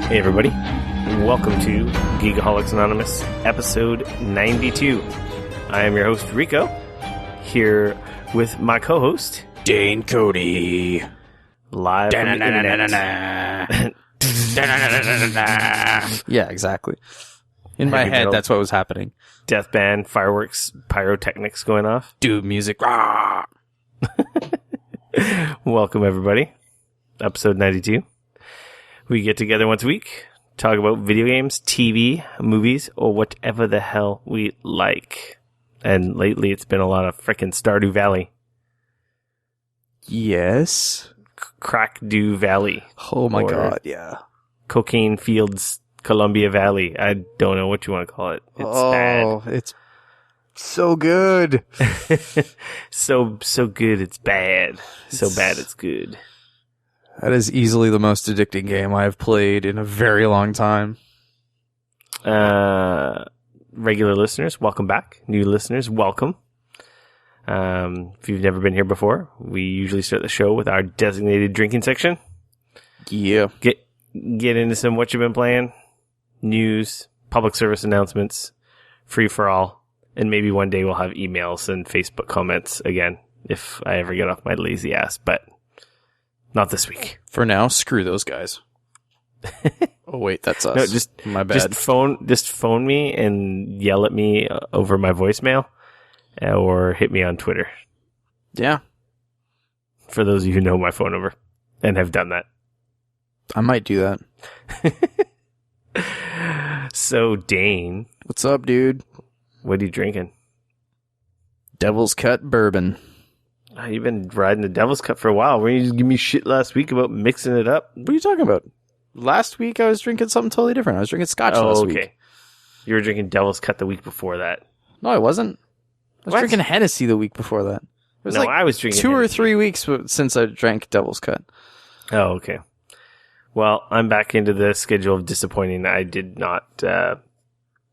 Hey everybody, welcome to Geekoholics Anonymous, episode 92. I am your host, Rico, here with my co-host, Dane Cody. live from the internet. Yeah, exactly. In my Heavy head, metal. that's what was happening. Death band, fireworks, pyrotechnics going off. Dude, music. Rah! Welcome everybody, episode 92. We get together once a week, talk about video games, TV, movies, or whatever the hell we like. And lately it's been a lot of frickin' Stardew Valley. Yes. Crackdew Valley. Oh my Or- god, yeah. Cocaine Fields, Columbia Valley. I don't know what you want to call it. It's It's so good. bad. So good it's bad. So bad it's good. That is easily the most addicting game I have played in a very long time. Regular listeners, welcome back. New listeners, welcome. If you've never been here before, we usually start the show with our designated drinking section. Yeah. Get into some what you've been playing, news, public service announcements, free for all, and maybe one day we'll have emails and Facebook comments again if I ever get off my lazy ass, but not this week. For now, screw those guys. Oh wait, that's us. No, just my bad. Just phone me and yell at me over my voicemail, or hit me on Twitter. Yeah, For those of you who know my phone number and have done that. I might do that. So, Dane, What's up, dude? what are you drinking? Devil's Cut bourbon. Oh, you've been riding the Devil's Cup for a while. Were you just give me shit last week about mixing it up? What are you talking about? Last week I was drinking something totally different. I was drinking scotch last week. You were drinking Devil's Cut the week before that. No, I wasn't. I was What? drinking Hennessy the week before that. It was No, like I was drinking 2 or Hennessy. 3 weeks since I drank Devil's Cut. Oh, okay. Well, I'm back into the schedule of disappointing. I did not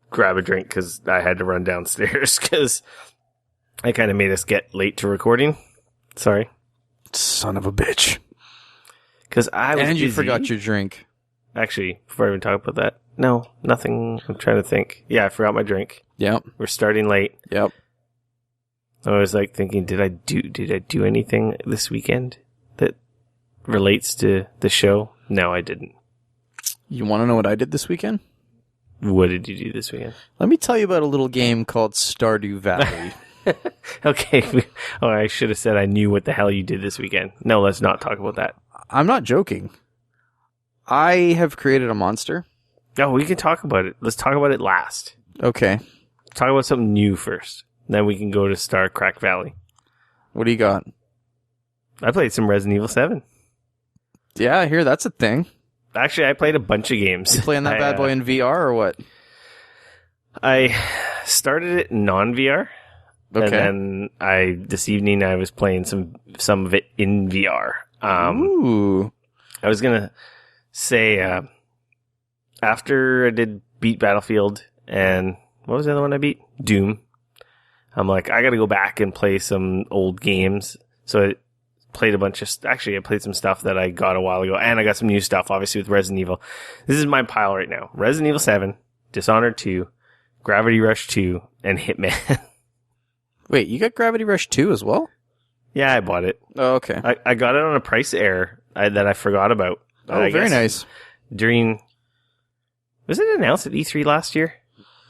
grab a drink because I had to run downstairs because I kind of made us get late to recording. Sorry. Son of a bitch. Because I was And you busy. forgot your drink. Actually, before I even talk about that, no, nothing. I'm trying to think. Yeah, I forgot my drink. Yep. We're starting late. Yep. I was like thinking, did I do anything this weekend that relates to the show? No, I didn't. You want to know what I did this weekend? What did you do this weekend? Let me tell you about a little game called Stardew Valley. Okay. Oh, I should have said I knew what the hell you did this weekend. No, let's not talk about that. I'm not joking. I have created a monster. No, we can talk about it. Let's talk about it last. Okay. Talk about something new first. Then we can go to Star Crack Valley. What do you got? I played some Resident Evil 7. Yeah, I hear that's a thing. Actually, I played a bunch of games. You playing that bad boy in VR or what? I started it non-VR. Okay. And then this evening I was playing some of it in VR. Ooh. I was gonna say after I did beat Battlefield and what was the other one I beat? Doom. I'm like, I gotta go back and play some old games. So I played a bunch of I played some stuff that I got a while ago, and I got some new stuff obviously with Resident Evil. This is my pile right now. Resident Evil 7, Dishonored 2, Gravity Rush 2, and Hitman. Wait, you got Gravity Rush 2 as well? Yeah, I bought it. Oh, okay. I got it on a price error that I forgot about. Oh, I very guess nice. Was it announced at E3 last year?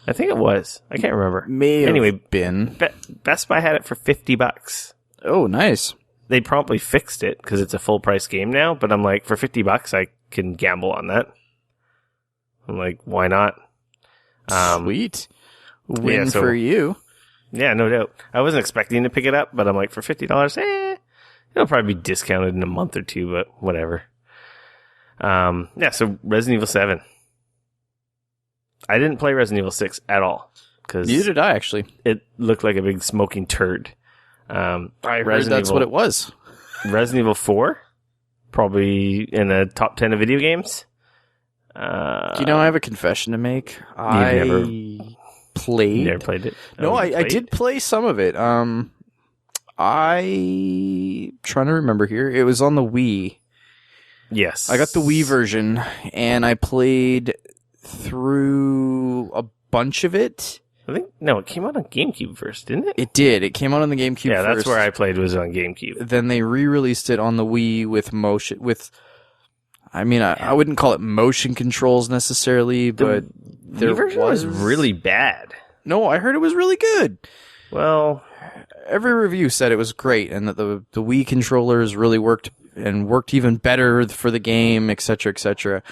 I think it was. I can't remember. May have Anyway, been. Best Buy had it for $50. Oh, nice. They promptly fixed it because it's a full price game now. But I'm like, for $50, I can gamble on that. I'm like, why not? Sweet. Win yeah, so- for you. Yeah, no doubt. I wasn't expecting to pick it up, but I'm like, for $50, it'll probably be discounted in a month or two, but whatever. Yeah, so Resident Evil 7. I didn't play Resident Evil 6 at all. Neither did I, actually. It looked like a big smoking turd. I heard that's what it was. Resident Evil 4, probably in the top 10 of video games. Do you know, I have a confession to make. never Played. Never played it. No, Oh, you I played? did play some of it. I trying to remember here. It was on the Wii, Yes. I got the Wii version, and I played through a bunch of it. I think, no, it came out on GameCube first, didn't it? It did. It came out on the GameCube Yeah, first. that's where I played, was on GameCube. Then they re-released it on the Wii with motion, I mean, I wouldn't call it motion controls necessarily, but The version was really bad. No, I heard it was really good. Well, every review said it was great, and that the Wii controllers really worked even better for the game, etc., etc.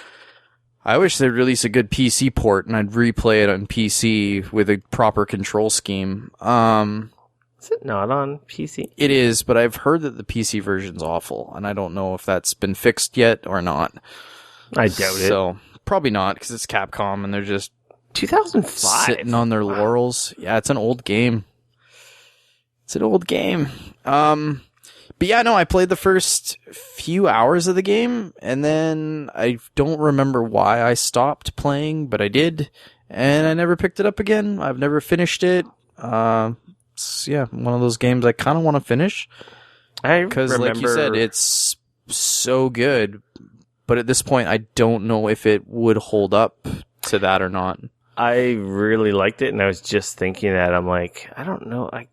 I wish they'd release a good PC port, and I'd replay it on PC with a proper control scheme. Is it not on PC? It is, but I've heard that the PC version's awful, and I don't know if that's been fixed yet or not. I doubt it. So, probably not, because it's Capcom, and they're just 2005. sitting on their laurels. Yeah, it's an old game. But yeah, no, I played the first few hours of the game, and then I don't remember why I stopped playing, but I did, and I never picked it up again. I've never finished it. It's, yeah, one of those games I kind of want to finish. Because, like you said, it's so good, but at this point, I don't know if it would hold up to that or not. I really liked it, and I was just thinking that. I'm like, I don't know. I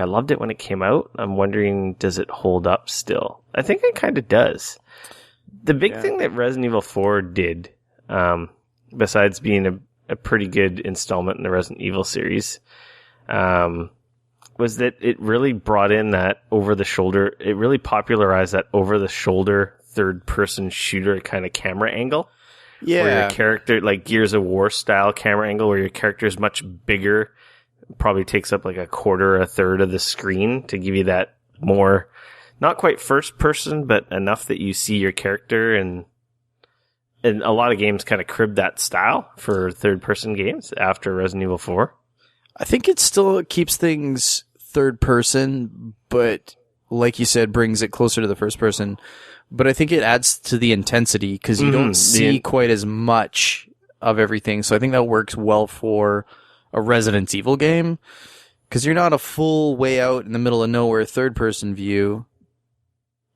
loved it when it came out. I'm wondering, does it hold up still? I think it kind of does. The big thing that Resident Evil 4 did, besides being a pretty good installment in the Resident Evil series, was that it really brought in that over-the-shoulder, it really popularized that over-the-shoulder third-person shooter kind of camera angle. Yeah. Where your character, like Gears of War style camera angle, where your character is much bigger, probably takes up like a quarter or a third of the screen to give you that more, not quite first person, but enough that you see your character. And a lot of games kind of cribbed that style for third person games after Resident Evil 4. I think it still keeps things third person, but like you said, brings it closer to the first person. But I think it adds to the intensity because you don't see quite as much of everything. So I think that works well for a Resident Evil game because you're not a full way out in the middle of nowhere third person view,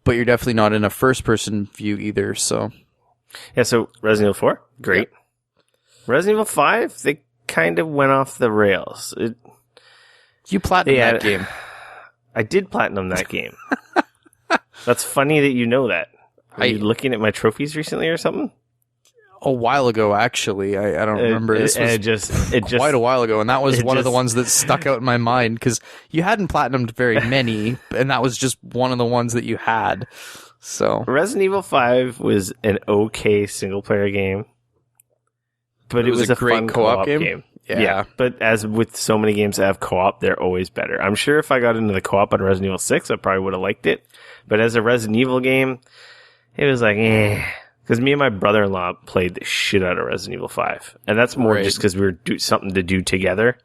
but you're definitely not in a first person view either. So yeah, so Resident Evil 4, great. Yep. Resident Evil 5, they kind of went off the rails. You platinumed that game. I did platinum that game. That's funny that you know that. Are you looking at my trophies recently or something? A while ago, actually. I don't remember. This was quite a while ago, and that was one of the ones that stuck out in my mind, because you hadn't platinumed very many, and that was just one of the ones that you had. So Resident Evil 5 was an okay single-player game, but it was a great fun co-op game. Yeah, but as with so many games that have co-op, they're always better. I'm sure if I got into the co-op on Resident Evil 6, I probably would have liked it. But as a Resident Evil game, it was like, because me and my brother-in-law played the shit out of Resident Evil 5. And that's more just because we were something to do together.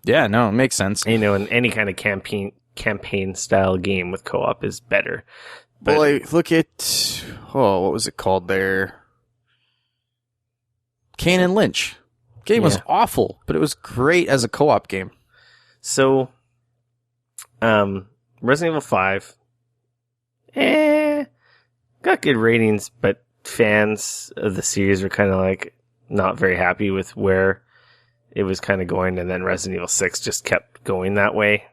Yeah, no, it makes sense. You know, and any kind of campaign-style game with co-op is better. But, well, look at, what was it called there? Kane and Lynch. Game was awful, but it was great as a co-op game. So, Resident Evil 5, got good ratings, but fans of the series were kind of like not very happy with where it was kind of going, and then Resident Evil 6 just kept going that way.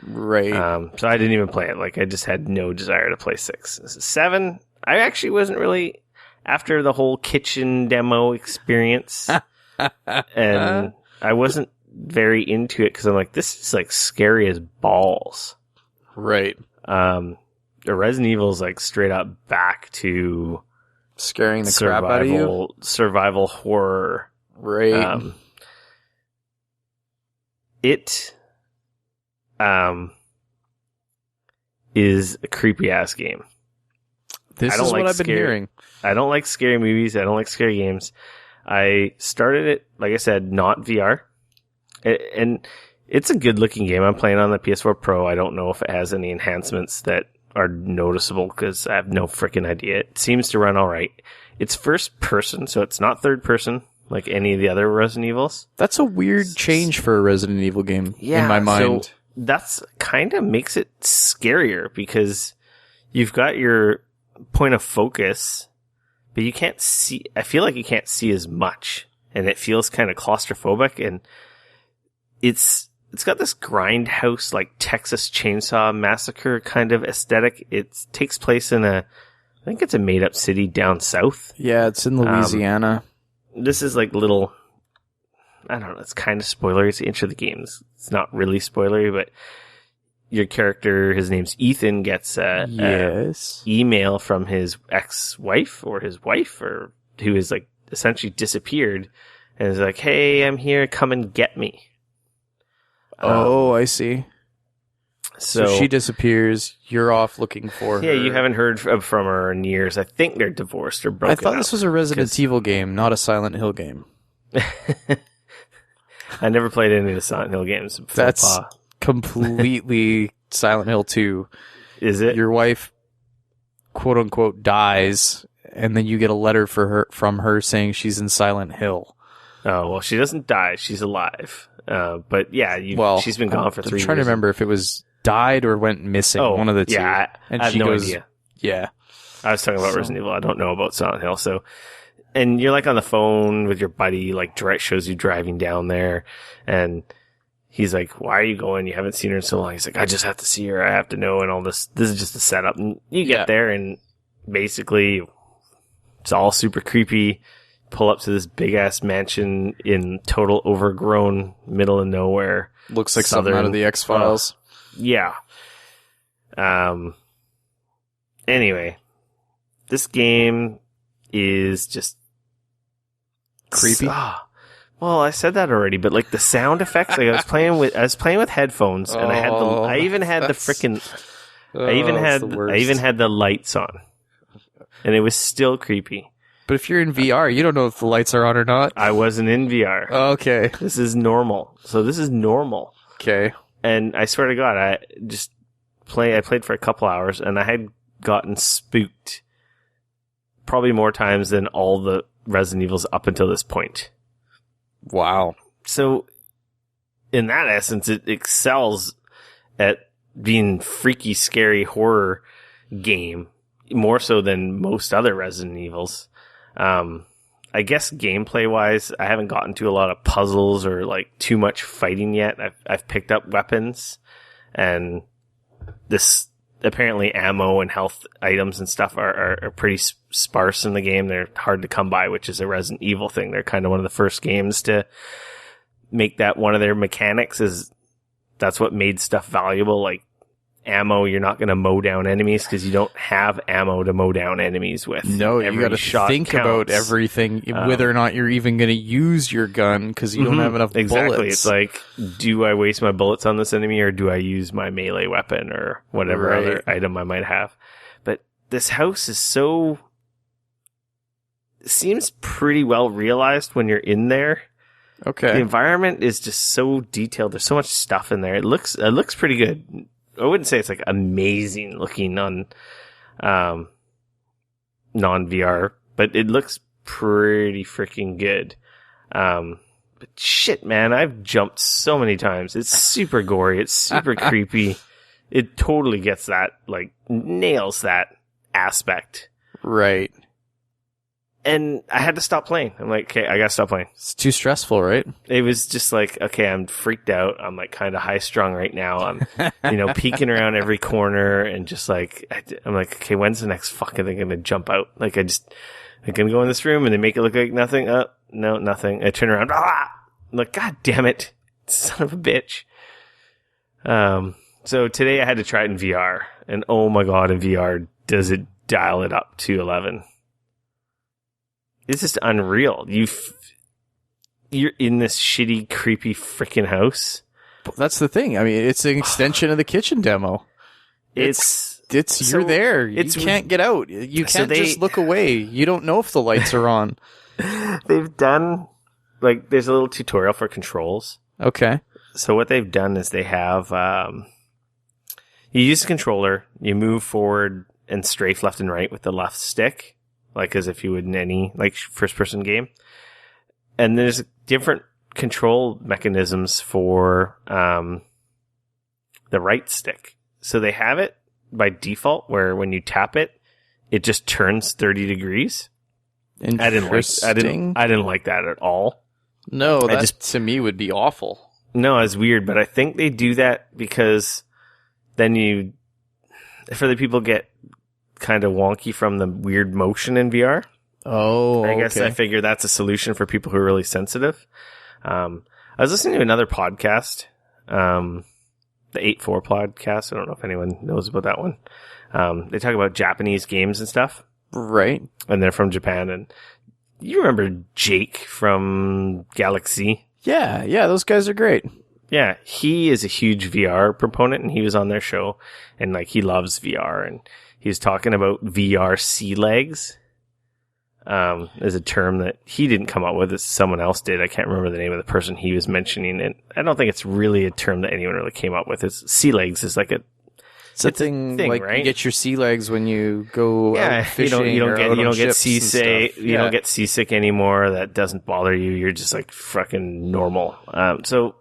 Right. So I didn't even play it. Like, I just had no desire to play 6. 7, I actually wasn't really, after the whole kitchen demo experience, and I wasn't very into it because I'm like, this is like scary as balls. Right. The Resident Evil is like straight up back to scaring the crap out of you. Survival horror. Right. It is a creepy ass game. This is what I've been hearing. I don't like scary movies. I don't like scary games. I started it, like I said, not VR. And it's a good looking game. I'm playing on the PS4 Pro. I don't know if it has any enhancements that are noticeable because I have no freaking idea. It seems to run all right. It's first person, so it's not third person like any of the other Resident Evils. That's a weird change for a Resident Evil game in my mind. So that's kind of makes it scarier because you've got your point of focus but you can't see. I feel like you can't see as much, and it feels kind of claustrophobic. And it's got this grindhouse, like Texas Chainsaw Massacre kind of aesthetic. It takes place in I think it's a made up city down south. Yeah, it's in Louisiana. This is like little, I don't know, it's kind of spoilery. It's the intro of the game. It's not really spoilery, but your character, his name's Ethan, gets a email from his ex-wife or his wife, or who is like essentially disappeared, and is like, "Hey, I'm here. Come and get me." I see. So she disappears. You're off looking for her. Yeah, you haven't heard from her in years. I think they're divorced or broken I thought up. this was a Resident Evil game, not a Silent Hill game. I never played any of the Silent Hill games. That's completely Silent Hill 2. Is it? Your wife, quote unquote, dies, and then you get a letter from her saying she's in Silent Hill. Oh, well, she doesn't die. She's alive. But yeah, she's been gone for 3 years. I'm trying to remember if it was died or went missing. One of the two. Yeah, and I have she no idea. Yeah. I was talking about Resident Evil. I don't know about Silent Hill. So, and you're like on the phone with your buddy, like direct shows you driving down there, and he's like, "Why are you going? You haven't seen her in so long." He's like, "I just have to see her. I have to know." And all this. This is just a setup. And you get there, and basically, it's all super creepy. Pull up to this big ass mansion in total overgrown middle of nowhere. Looks like something out of the X-Files. Yeah. Anyway, this game is just creepy. Well, I said that already, but like the sound effects, like I was playing with headphones, and I even had the lights on, and it was still creepy. But if you're in VR, you don't know if the lights are on or not. I wasn't in VR. Okay. This is normal. So this is normal. Okay. And I swear to God, I played for a couple hours, and I had gotten spooked probably more times than all the Resident Evils up until this point. Wow. So in that essence, it excels at being freaky, scary horror game, more so than most other Resident Evils. I guess gameplay wise, I haven't gotten to a lot of puzzles or like too much fighting yet. I've picked up weapons, and this apparently ammo and health items and stuff are pretty sparse in the game. They're hard to come by, which is a Resident Evil thing. They're kind of one of the first games to make that one of their mechanics. Is that's what made stuff valuable. Like ammo, you're not going to mow down enemies because you don't have ammo to mow down enemies with. No, you got to think about everything, whether or not you're even going to use your gun because you don't have enough bullets. It's like, do I waste my bullets on this enemy, or do I use my melee weapon or whatever other item I might have? But this house is seems pretty well realized when you're in there. Okay. The environment is just so detailed. There's so much stuff in there. It looks pretty good. I wouldn't say it's like amazing looking on non-VR, but it looks pretty freaking good. But shit, man, I've jumped so many times. It's super gory. It's super creepy. It totally gets that, like, nails that aspect. Right. And I had to stop playing. I'm like, okay, I gotta stop playing. It's too stressful, right? It was just like, okay, I'm freaked out. I'm like kind of high strung right now. I'm, peeking around every corner and just like, I'm like, okay, when's the next fucking thing gonna jump out? Like I'm gonna go in this room and they make it look like nothing. No, nothing. I turn around. I'm like, God damn it. Son of a bitch. So today I had to try it in VR, and oh my God, in VR, does it dial it up to 11. It's just unreal. You're in this shitty, creepy freaking house. That's the thing. I mean, it's an extension of the kitchen demo. You're there. You can't get out. You can't just look away. You don't know if the lights are on. They've done, like, there's a little tutorial for controls. Okay. So what they've done is they have, you use the controller, you move forward and strafe left and right with the left stick, like as if you would in any like first person game. And there's different control mechanisms for the right stick. So they have it by default where when you tap it, it just turns 30 degrees. Interesting. I didn't like that at all. No, that to me would be awful. No, it's weird, but I think they do that because then for the people get kind of wonky from the weird motion in VR. Oh, I guess I figure that's a solution for people who are really sensitive. I was listening to another podcast, the 8-4 podcast. I don't know if anyone knows about that one. They talk about Japanese games and stuff. Right. And they're from Japan. And you remember Jake from Galaxy? Yeah, those guys are great. Yeah, he is a huge VR proponent, and he was on their show, and like he loves VR, and he was talking about VR sea legs. Is a term that he didn't come up with, someone else did. I can't remember the name of the person he was mentioning, and I don't think it's really a term that anyone really came up with. Sea legs is like it's a thing, like right? You get your sea legs when you go out fishing. You don't get seasick. Yeah. You don't get seasick anymore. That doesn't bother you. You're just like fucking normal. So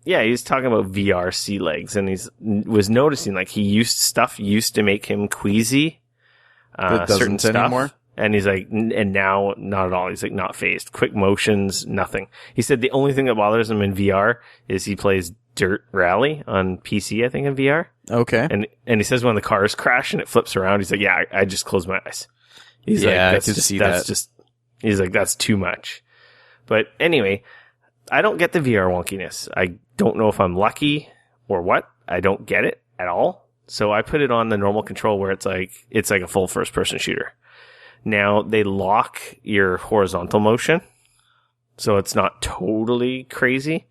yeah, he's talking about VR sea legs, and was noticing like used to make him queasy. That doesn't certain anymore. Stuff. And he's like, and now not at all. He's like not phased. Quick motions, nothing. He said the only thing that bothers him in VR is he plays Dirt Rally on PC, I think, in VR. Okay. And he says when the cars crash and it flips around, he's like, yeah, I just close my eyes. He's like, I can see that. He's like, that's too much. But anyway, I don't get the VR wonkiness. I don't know if I'm lucky or what. I don't get it at all. So I put it on the normal control where it's like a full first person shooter. Now, they lock your horizontal motion, so it's not totally crazy.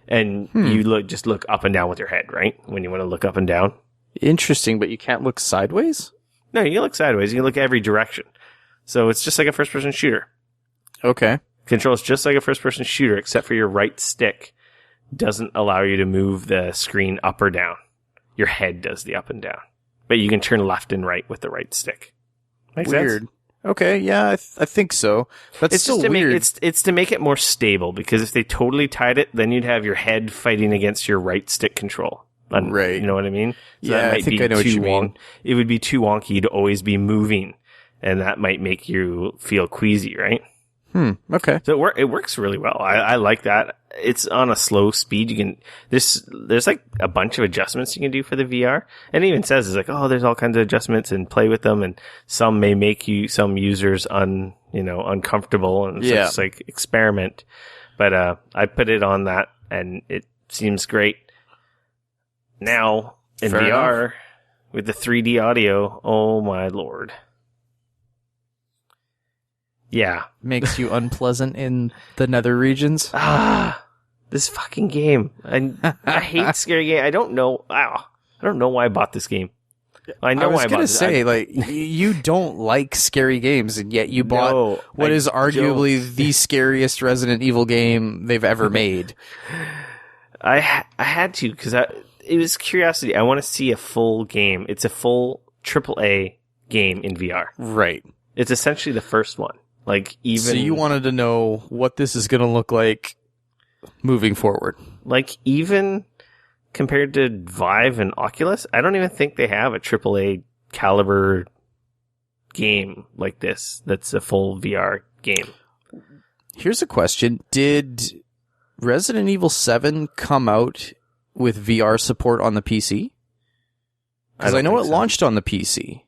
And you look up and down with your head, right? When you want to look up and down. Interesting, but you can't look sideways? No, you can look sideways. You can look every direction. So it's just like a first-person shooter. Okay. Controls just like a first-person shooter, except for your right stick doesn't allow you to move the screen up or down. Your head does the up and down. But you can turn left and right with the right stick. Make Weird. sense? Okay, yeah, I think so. That's it's still just to weird. It's to make it more stable, because if they totally tied it, then you'd have your head fighting against your right stick control. Right. You know what I mean? So yeah, I think I know what you mean. It would be too wonky to always be moving, and that might make you feel queasy, right? Okay. So it works really well. I like that. It's on a slow speed. There's like a bunch of adjustments you can do for the VR. And it even says it's like, oh, there's all kinds of adjustments and play with them. And some may make some users uncomfortable. And so it's like experiment. But, I put it on that and it seems great. Now in Fair VR enough. with the 3D audio, oh my Lord. Yeah. Makes you unpleasant in the nether regions. This fucking game. I hate scary games. I don't know why I bought this game. I know why I bought this. I was going to say, you don't like scary games, and yet you bought what is arguably the scariest Resident Evil game they've ever made. I had to, because it was curiosity. I want to see a full game. It's a full AAA game in VR. Right. It's essentially the first one. So you wanted to know what this is going to look like moving forward. Like, even compared to Vive and Oculus, I don't even think they have a AAA caliber game like this that's a full VR game. Here's a question. Did Resident Evil 7 come out with VR support on the PC? Because I know it launched on the PC.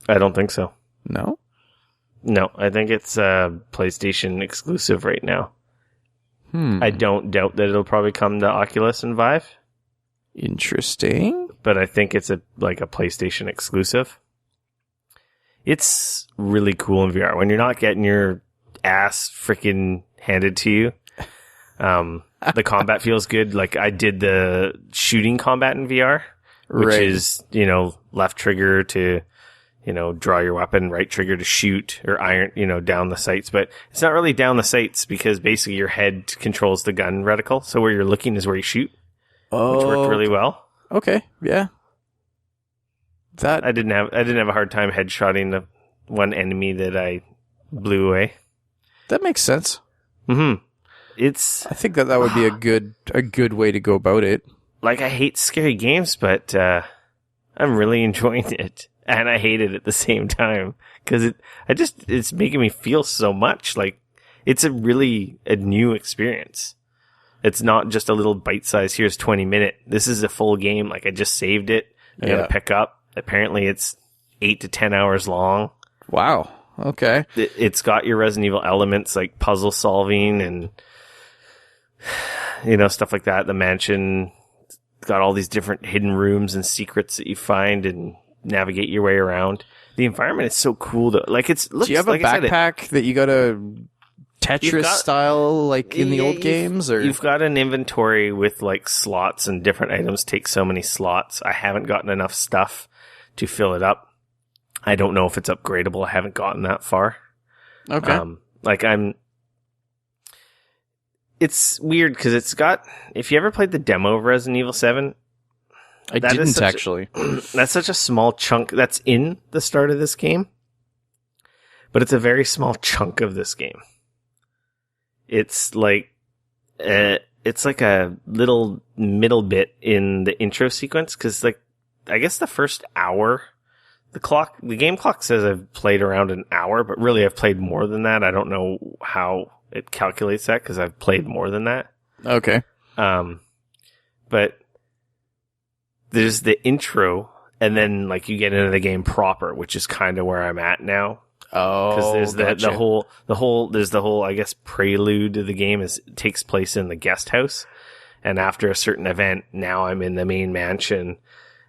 I don't think so. No? No, I think it's PlayStation exclusive right now. I don't doubt that it'll probably come to Oculus and Vive. Interesting. But I think it's a PlayStation exclusive. It's really cool in VR. When you're not getting your ass freaking handed to you, the combat feels good. Like, I did the shooting combat in VR, which is, left trigger to... draw your weapon, right trigger to shoot, or iron, down the sights. But it's not really down the sights, because basically your head controls the gun reticle. So where you're looking is where you shoot, which worked really well. Okay, yeah. I didn't have a hard time headshotting the one enemy that I blew away. That makes sense. Mm-hmm. I think that would be a good way to go about it. Like, I hate scary games, but I'm really enjoying it. and I hate it at the same time because it's making me feel so much. Like, it's a new experience. It's not just a little bite size. Here's 20 minute. This is a full game. Like, I just saved it. I gotta pick up. Apparently it's 8 to 10 hours long. Wow. Okay. It's got your Resident Evil elements like puzzle solving and, stuff like that. The mansion got all these different hidden rooms and secrets that you find and navigate your way around. The environment is so cool though. Like, do you have a backpack that you gotta Tetris style, like in the old games, or you've got an inventory with like slots and different items take so many slots. I haven't gotten enough stuff to fill it up. I don't know if it's upgradable. I haven't gotten that far. Okay. It's weird because it's got, if you ever played the demo of Resident Evil 7, I didn't actually. That's such a small chunk that's in the start of this game, but it's a very small chunk of this game. It's like a little middle bit in the intro sequence because, like, I guess the first hour, the game clock says I've played around an hour, but really I've played more than that. I don't know how it calculates that because I've played more than that. Okay. But there's the intro, and then like you get into the game proper, which is kind of where I'm at now. Oh, because there's the whole I guess prelude to the game takes place in the guest house, and after a certain event, now I'm in the main mansion,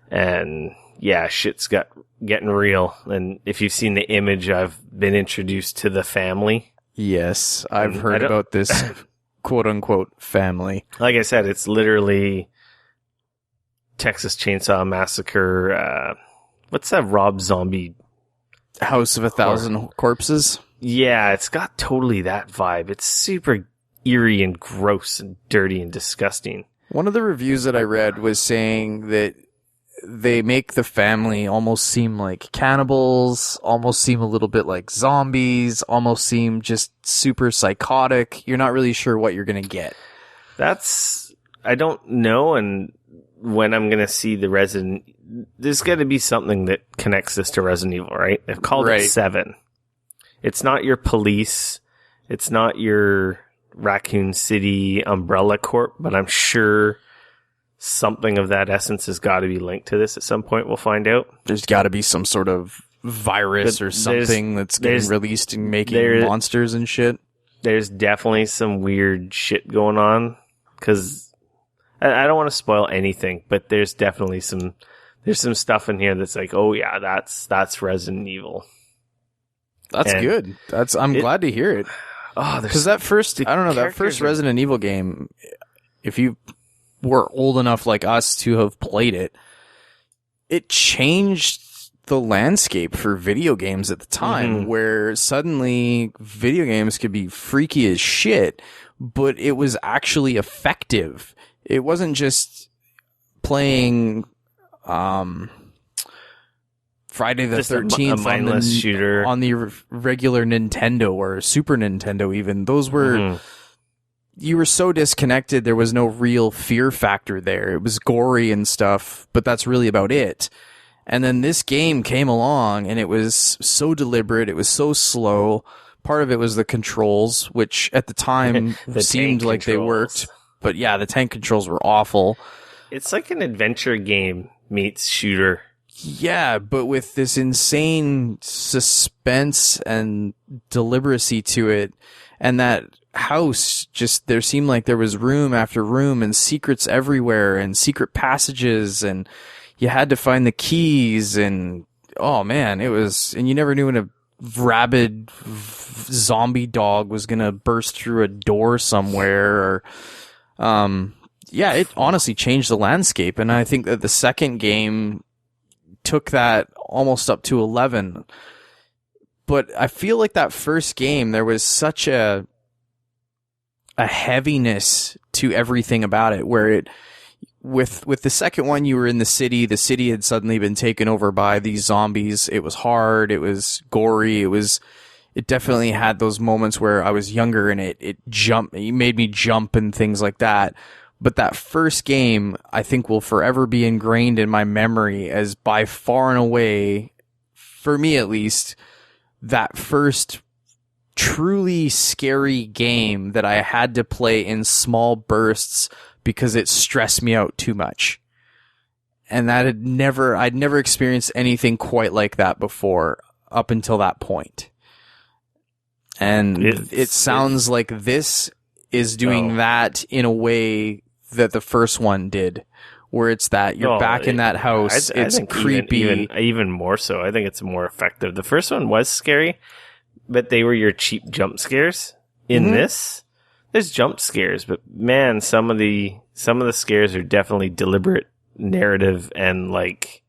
and yeah, shit's getting real. And if you've seen the image, I've been introduced to the family. Yes, I've heard about this quote unquote family. Like I said, it's literally Texas Chainsaw Massacre. What's that Rob Zombie? House of a Thousand Corpses? Yeah, it's got totally that vibe. It's super eerie and gross and dirty and disgusting. One of the reviews that I read was saying that they make the family almost seem like cannibals, almost seem a little bit like zombies, almost seem just super psychotic. You're not really sure what you're going to get. I don't know, and when I'm going to see the there's got to be something that connects this to Resident Evil, right? They've called it 7. It's not your police. It's not your Raccoon City Umbrella Corp, but I'm sure something of that essence has got to be linked to this at some point. We'll find out. There's got to be some sort of virus or something that's getting released and making monsters and shit. There's definitely some weird shit going on, because I don't want to spoil anything, but there's definitely some stuff in here that's like, oh yeah, that's Resident Evil. That's good. I'm glad to hear it. Oh, because that first Resident Evil game, if you were old enough like us to have played it, it changed the landscape for video games at the time, where suddenly video games could be freaky as shit, but it was actually effective. It wasn't just playing Friday the 13th shooter on the regular Nintendo or Super Nintendo even. Those were... You were so disconnected, there was no real fear factor there. It was gory and stuff, but that's really about it. And then this game came along, and it was so deliberate, it was so slow. Part of it was the controls, which at the time seemed like they worked. But yeah, the tank controls were awful. It's like an adventure game meets shooter. Yeah, but with this insane suspense and deliberacy to it, and that house, just there seemed like there was room after room and secrets everywhere and secret passages, and you had to find the keys, and oh man, it was, and you never knew when a rabid zombie dog was gonna burst through a door somewhere, or yeah, it honestly changed the landscape. And I think that the second game took that almost up to 11. But I feel like that first game, there was such a heaviness to everything about it, where it, with the second one, you were in the city had suddenly been taken over by these zombies. It was hard, it was gory, it definitely had those moments where I was younger and it made me jump and things like that. But that first game, I think, will forever be ingrained in my memory as by far and away for me at least, that first truly scary game that I had to play in small bursts because it stressed me out too much. And I'd never experienced anything quite like that before up until that point. And it sounds like this is doing that in a way that the first one did, where it's that you're back in that house. It's creepy. Even more so. I think it's more effective. The first one was scary, but they were your cheap jump scares. In this, there's jump scares, but man, some of the scares are definitely deliberate narrative and like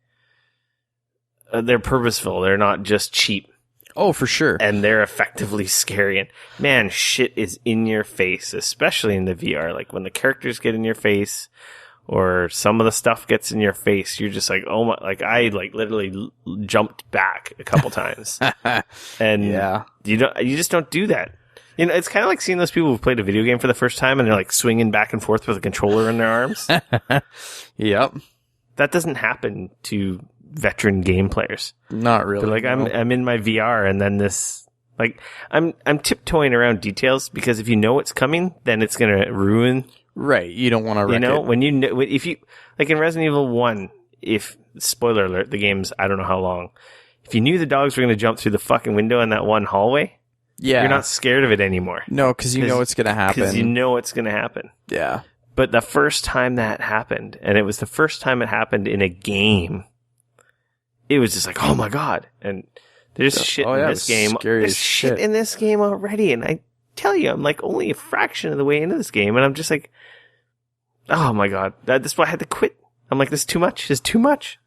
they're purposeful. They're not just cheap. Oh, for sure. And they're effectively scary. And man, shit is in your face, especially in the VR. Like when the characters get in your face or some of the stuff gets in your face, you're just like, oh my, like I like literally jumped back a couple times. And you just don't do that. You know, it's kind of like seeing those people who've played a video game for the first time and they're like swinging back and forth with a controller in their arms. Yep. That doesn't happen to veteran game players. Not really. They're like, I'm in my VR and then this, like, I'm tiptoeing around details because if you know what's coming, then it's going to ruin. Right. You don't want to wreck it. When you know, if you, like in Resident Evil 1, if, spoiler alert, the game's, I don't know how long. If you knew the dogs were going to jump through the fucking window in that one hallway, you're not scared of it anymore. No, because you know it's going to happen. Because you know it's going to happen. Yeah. But the first time that happened, and it was the first time it happened in a game, it was just like, oh my god. And there's shit in this game. There's shit in this game already. And I tell you, I'm like only a fraction of the way into this game. And I'm just like, oh my god. That's why I had to quit. I'm like, this is too much. This is too much.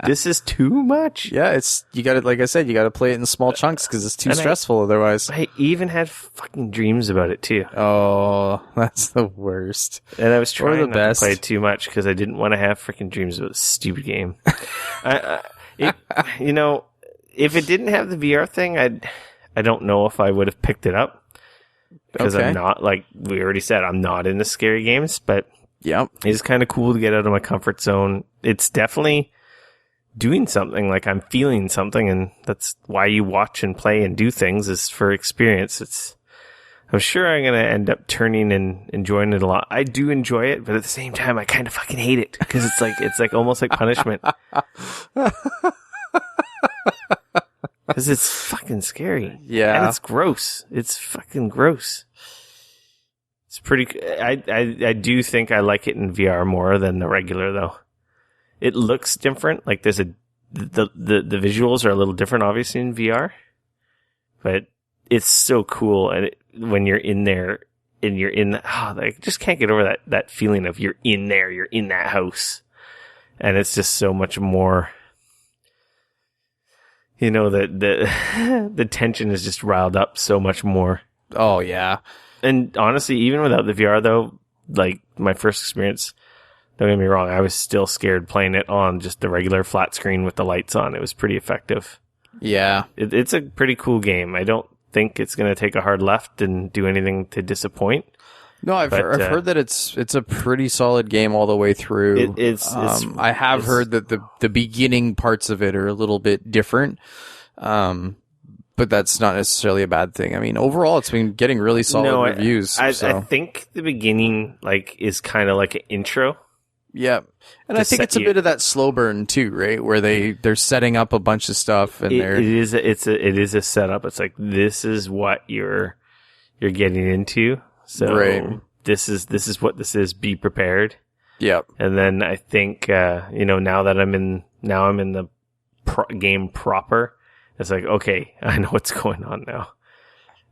This is too much. Yeah, you gotta, like I said, you gotta play it in small chunks because it's too stressful otherwise. I even had fucking dreams about it too. Oh, that's the worst. And I was trying not to play too much because I didn't want to have freaking dreams about this stupid game. You know, if it didn't have the VR thing, I don't know if I would have picked it up because I'm not, like we already said, I'm not into scary games, but it's kind of cool to get out of my comfort zone. It's definitely doing something, like I'm feeling something, and that's why you watch and play and do things, is for experience. I'm sure I'm going to end up turning and enjoying it a lot. I do enjoy it, but at the same time, I kind of fucking hate it because it's like almost like punishment. Because it's fucking scary. Yeah. And it's gross. It's fucking gross. It's pretty. I do think I like it in VR more than the regular though. It looks different. Like there's the visuals are a little different, obviously in VR, but it's so cool. And when you're in there and you're in, I just can't get over that feeling of you're in there, you're in that house, and it's just so much more. You know, the tension is just riled up so much more. Oh yeah. And honestly, even without the VR though, like my first experience, don't get me wrong, I was still scared playing it on just the regular flat screen with the lights on. It was pretty effective. Yeah. It's a pretty cool game. I don't think it's going to take a hard left and do anything to disappoint. No, I've heard that it's a pretty solid game all the way through. I have heard that the beginning parts of it are a little bit different. But that's not necessarily a bad thing. I mean, overall, it's been getting really solid reviews. I think the beginning is kind of like an intro. Yeah, and I think it's a bit of that slow burn too, right? Where they're setting up a bunch of stuff, and it is a setup. It's like this is what you're getting into. So this is what this is. Be prepared. Yep. And then I think now that I'm in the game proper. It's like, okay, I know what's going on now.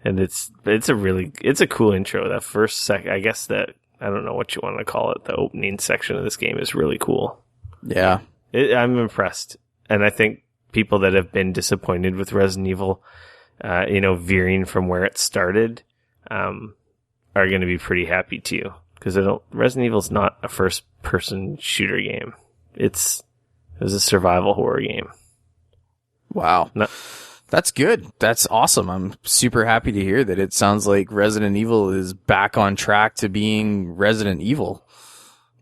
And it's a cool intro. That first I guess I don't know what you want to call it. The opening section of this game is really cool. Yeah. I'm impressed. And I think people that have been disappointed with Resident Evil, veering from where it started, are going to be pretty happy too. Because Resident Evil's not a first person shooter game. It was a survival horror game. Wow. No. That's good. That's awesome. I'm super happy to hear that. It sounds like Resident Evil is back on track to being Resident Evil.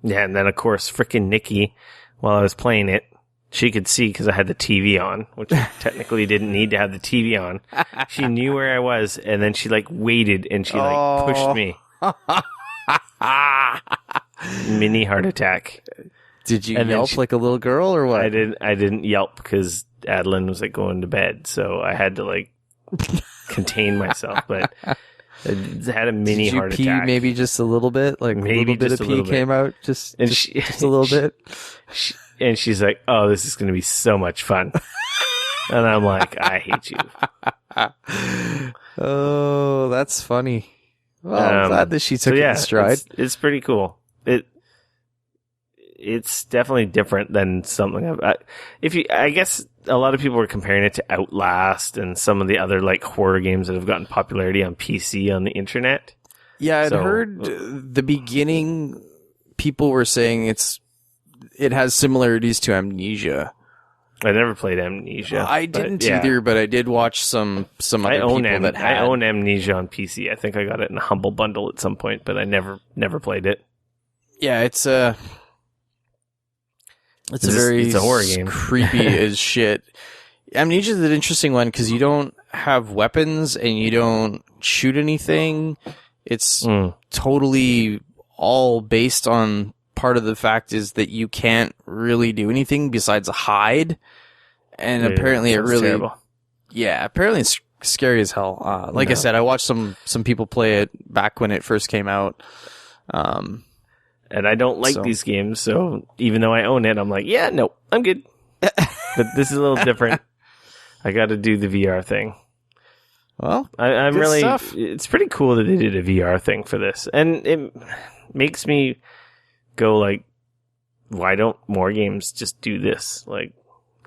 Yeah, and then of course frickin' Nikki, while I was playing it, she could see because I had the TV on, which I technically didn't need to have the TV on. She knew where I was, and then she like waited and she like pushed me. Mini heart attack. Did you yelp like a little girl or what? I didn't yelp because Adeline was like going to bed, so I had to like contain myself. But I had a mini heart attack. Maybe just a little bit, like maybe a little bit of pee came out, just a little bit. And she's like, "Oh, this is going to be so much fun," and I'm like, "I hate you." Oh, that's funny. Well, I'm glad that she took it in stride. It's pretty cool. It's definitely different than something. I guess a lot of people are comparing it to Outlast and some of the other like horror games that have gotten popularity on PC on the internet. Yeah, I'd heard the beginning. People were saying it has similarities to Amnesia. I never played Amnesia. I didn't either, but I did watch some other people that had. I own Amnesia on PC. I think I got it in a Humble Bundle at some point, but I never played it. Yeah, it's a horror game. Creepy as shit. Amnesia is an interesting one because you don't have weapons and you don't shoot anything. It's totally all based on part of the fact is that you can't really do anything besides hide. And apparently apparently it's scary as hell. I said, I watched some people play it back when it first came out. And I don't like these games, so even though I own it, I'm like, yeah, no, I'm good. But this is a little different. I got to do the VR thing. Well, I'm really. Stuff. It's pretty cool that they did a VR thing for this, and it makes me go like, why don't more games just do this? Like,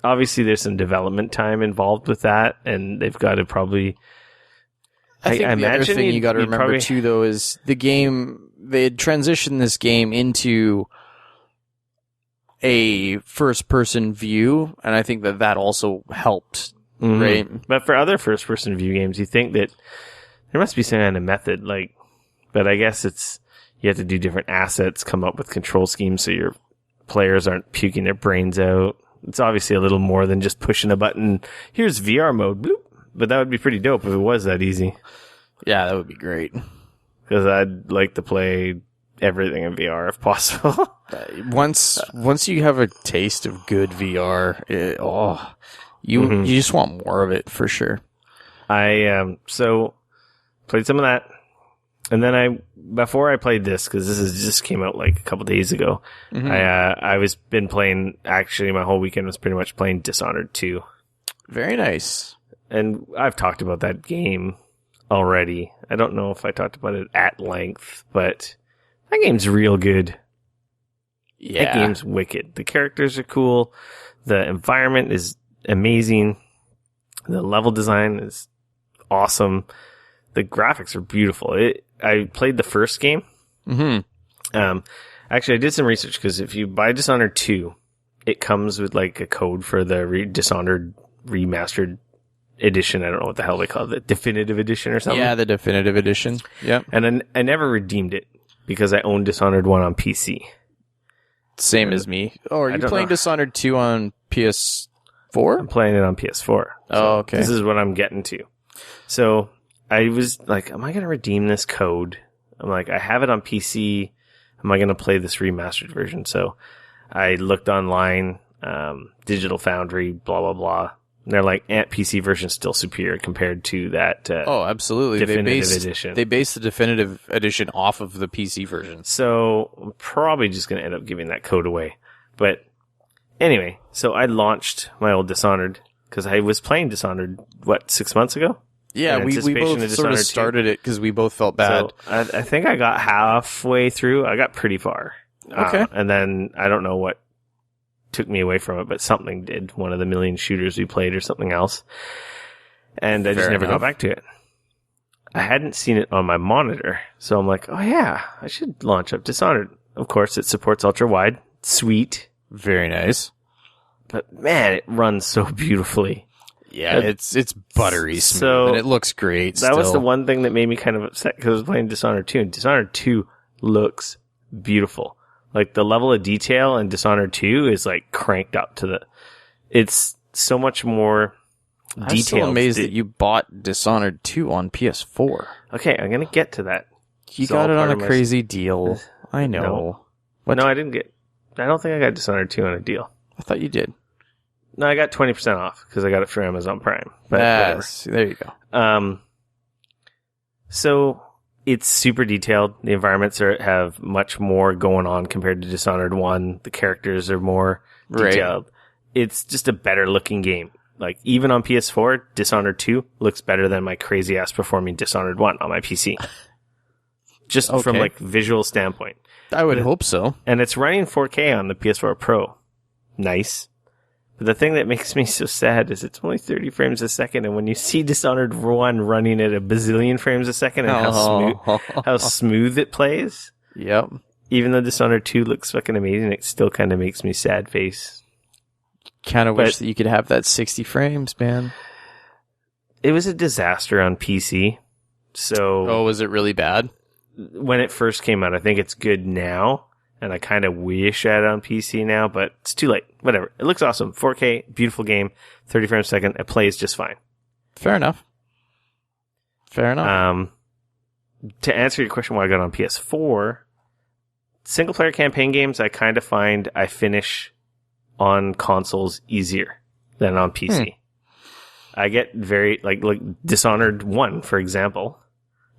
obviously, there's some development time involved with that, and they've got to probably. I think the other thing you got to remember too, though, is the game. They had transitioned this game into a first-person view, and I think that also helped, right? But for other first-person view games, you think that there must be some kind of method, like, but I guess you have to do different assets, come up with control schemes so your players aren't puking their brains out. It's obviously a little more than just pushing a button. Here's VR mode, bloop. But that would be pretty dope if it was that easy. Yeah, that would be great. Because I'd like to play everything in VR if possible. Once you have a taste of good VR, you just want more of it for sure. I so played some of that, and then before I played this, because just came out like a couple days ago. I was been playing. Actually, my whole weekend was pretty much playing Dishonored 2. Very nice. And I've talked about that game already. I don't know if I talked about it at length, but that game's real good. Yeah. That game's wicked. The characters are cool. The environment is amazing. The level design is awesome. The graphics are beautiful. I played the first game. Actually, I did some research because if you buy Dishonored 2, it comes with like a code for the Dishonored remastered edition. I don't know what the hell they call it, the definitive edition or something. Yeah, the definitive edition. Yeah. And I never redeemed it because I own Dishonored 1 on PC. Same as me. Oh, are you playing Dishonored 2 on PS4? I'm playing it on PS4. Oh, okay. This is what I'm getting to. So I was like, am I going to redeem this code? I'm like, I have it on PC. Am I going to play this remastered version? So I looked online, Digital Foundry, blah, blah, blah. And they're like, PC version still superior compared to that absolutely. definitive edition. They based the definitive edition off of the PC version. So I'm probably just going to end up giving that code away. But anyway, so I launched my old Dishonored because I was playing Dishonored, 6 months ago? Yeah, we both sort of started it because we both felt bad. So I think I got halfway through. I got pretty far. Okay. And then I don't know what took me away from it, but something did. One of the million shooters we played or something else. And I just never got back to it. I hadn't seen it on my monitor. So I'm like, oh yeah, I should launch up Dishonored. Of course, it supports ultra wide. Sweet. Very nice. But man, it runs so beautifully. Yeah, it's buttery smooth, and it looks great. That was the one thing that made me kind of upset because I was playing Dishonored 2, and Dishonored 2 looks beautiful. Like, the level of detail in Dishonored 2 is, like, cranked up to It's so much more detailed. I'm still amazed that you bought Dishonored 2 on PS4. Okay, I'm going to get to that. You got it on a crazy deal. I know. No. What? No, I didn't get... I don't think I got Dishonored 2 on a deal. I thought you did. No, I got 20% off because I got it through Amazon Prime. But yes, there you go. So it's super detailed. The environments have much more going on compared to Dishonored 1. The characters are more detailed. Right. It's just a better looking game. Like, even on PS4, Dishonored 2 looks better than my crazy ass performing Dishonored 1 on my PC. Just from like visual standpoint. I would hope so. And it's running 4K on the PS4 Pro. Nice. But the thing that makes me so sad is it's only 30 frames a second, and when you see Dishonored 1 running at a bazillion frames a second and how smooth it plays, yep. Even though Dishonored 2 looks fucking amazing, it still kind of makes me sad face. Kind of wish that you could have that 60 frames, man. It was a disaster on PC. So, was it really bad? When it first came out, I think it's good now. And I kind of wish I had it on PC now, but it's too late. Whatever. It looks awesome. 4K, beautiful game, 30 frames a second. It plays just fine. Fair enough. To answer your question why I got on PS4, single-player campaign games, I kind of find I finish on consoles easier than on PC. I get very, like Dishonored 1, for example.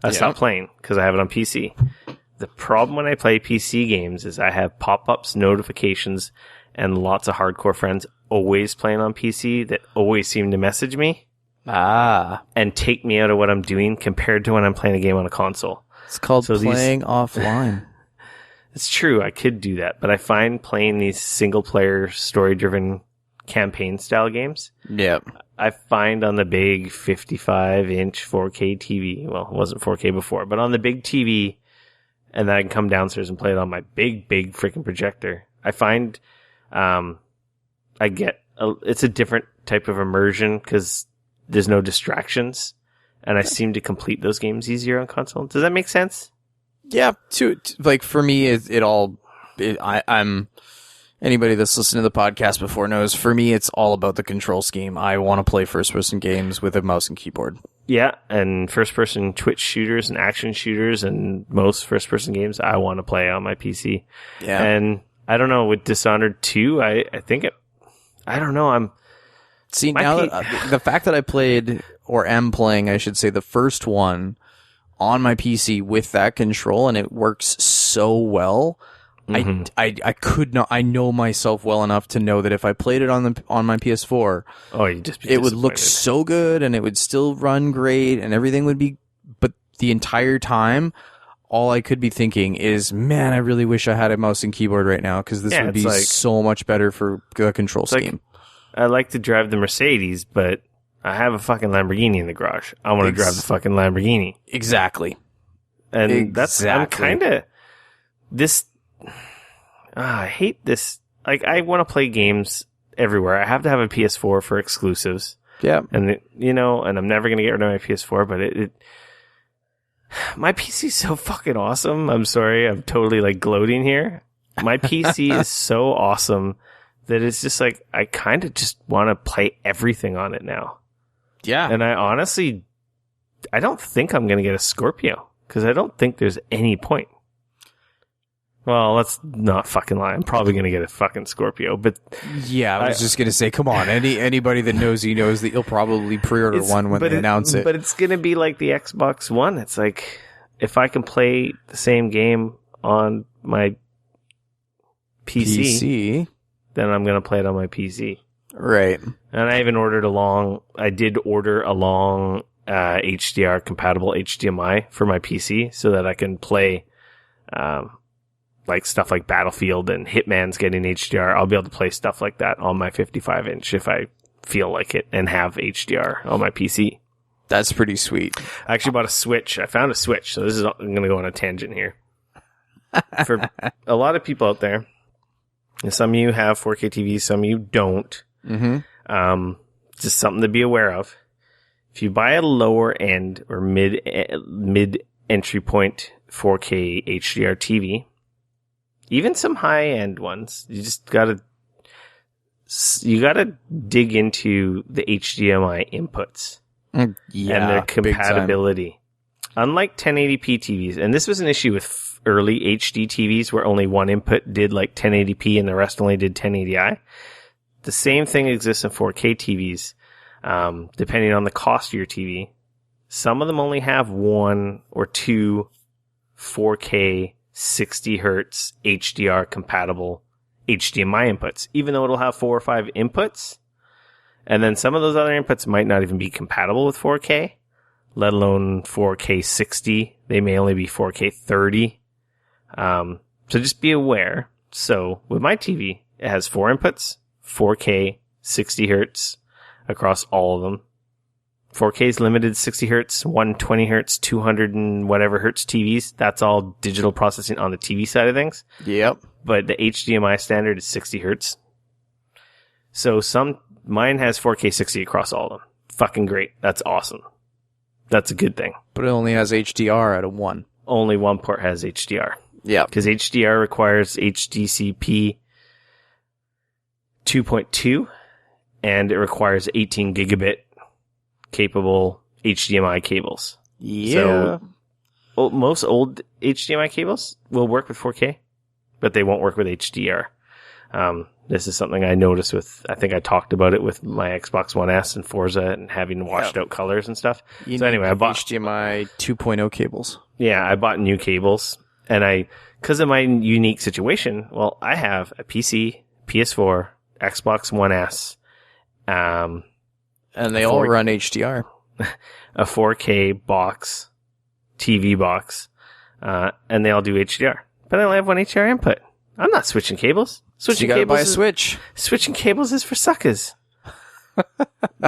I stopped playing because I have it on PC. The problem when I play PC games is I have pop-ups, notifications, and lots of hardcore friends always playing on PC that always seem to message me. And take me out of what I'm doing compared to when I'm playing a game on a console. It's called playing offline. It's true, I could do that, but I find playing these single-player, story-driven campaign-style games. Yep. I find on the big 55-inch 4K TV, well, it wasn't 4K before, but on the big TV... and then I can come downstairs and play it on my big freaking projector. I find it's a different type of immersion because there's no distractions, and I seem to complete those games easier on console. Does that make sense? Yeah, like for me, I'm anybody that's listened to the podcast before knows. For me, it's all about the control scheme. I want to play first-person games with a mouse and keyboard. Yeah, and first-person Twitch shooters and action shooters and most first-person games I want to play on my PC. Yeah. And I don't know, with Dishonored 2, I think I don't know, See, now that, the fact that I played, or am playing, I should say, the first one on my PC with that control, and it works so well... I could not. I know myself well enough to know that if I played it on my PS4, it would look so good and it would still run great and everything would be. But the entire time, all I could be thinking is, man, I really wish I had a mouse and keyboard right now because this would be so much better for the control scheme. I like to drive the Mercedes, but I have a fucking Lamborghini in the garage. I want to drive the fucking Lamborghini. Exactly. And I'm kind of this. I hate this. Like, I want to play games everywhere. I have to have a PS4 for exclusives. Yeah. And, and I'm never going to get rid of my PS4, but my PC's so fucking awesome. I'm sorry. I'm totally, gloating here. My PC is so awesome that it's just, I kind of just want to play everything on it now. Yeah. And I don't think I'm going to get a Scorpio, because I don't think there's any point. Well, let's not fucking lie. I'm probably going to get a fucking Scorpio, but... Yeah, I was just going to say, come on. Anybody that knows you knows that you'll probably pre-order one when they announce it. But it's going to be like the Xbox One. It's like, if I can play the same game on my PC, then I'm going to play it on my PC. Right. And I even I did order a long HDR compatible HDMI for my PC so that I can play... stuff like Battlefield and Hitman's getting HDR. I'll be able to play stuff like that on my 55-inch if I feel like it and have HDR on my PC. That's pretty sweet. I actually bought a Switch. I found a Switch, so I'm going to go on a tangent here. For a lot of people out there, some of you have 4K TVs, some of you don't. Mm-hmm. Just something to be aware of. If you buy a lower end or mid entry point 4K HDR TV, even some high-end ones, you just gotta You got to dig into the HDMI inputs and their compatibility. Unlike 1080p TVs, and this was an issue with early HD TVs where only one input did like 1080p and the rest only did 1080i. The same thing exists in 4K TVs, depending on the cost of your TV. Some of them only have one or two 4K 60 hertz HDR compatible HDMI inputs, even though it'll have 4 or 5 inputs. And then some of those other inputs might not even be compatible with 4K, let alone 4K 60. They may only be 4K 30. So just be aware. So with my TV, it has 4 inputs, 4K, 60 hertz across all of them. 4K is limited to 60 hertz, 120 hertz, 200 and whatever hertz TVs. That's all digital processing on the TV side of things. Yep. But the HDMI standard is 60 hertz. So mine has 4K 60 across all of them. Fucking great. That's awesome. That's a good thing. But it only has HDR out of one. Only one port has HDR. Yeah. Because HDR requires HDCP 2.2 and it requires 18 gigabit capable HDMI cables. Yeah. So most old HDMI cables will work with 4K, but they won't work with HDR. This is something I noticed I think I talked about it with my Xbox One S and Forza and having washed out colors and stuff. So anyway, I bought HDMI 2.0 cables. Yeah, I bought new cables and because of my unique situation, well, I have a PC, PS4, Xbox One S, and they all run HDR. A 4K box, TV box, and they all do HDR. But I only have one HDR input. I'm not switching cables. Switching cables buy a Switch. Switching cables is for suckers.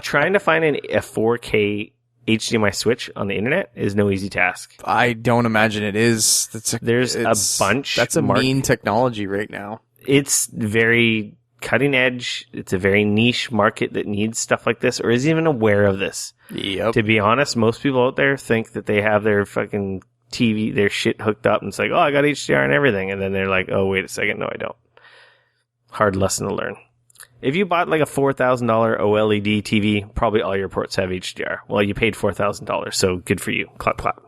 Trying to find a 4K HDMI switch on the internet is no easy task. I don't imagine it is. There's a bunch. That's a mean technology right now. It's very cutting edge. It's a very niche market that needs stuff like this or is even aware of this. Yep. To be honest, most people out there think that they have their fucking TV, their shit hooked up and it's like, oh, I got HDR and everything. And then they're like, oh, wait a second. No, I don't. Hard lesson to learn. If you bought like a $4,000 OLED TV, probably all your ports have HDR. Well, you paid $4,000, so good for you. Clap, clap.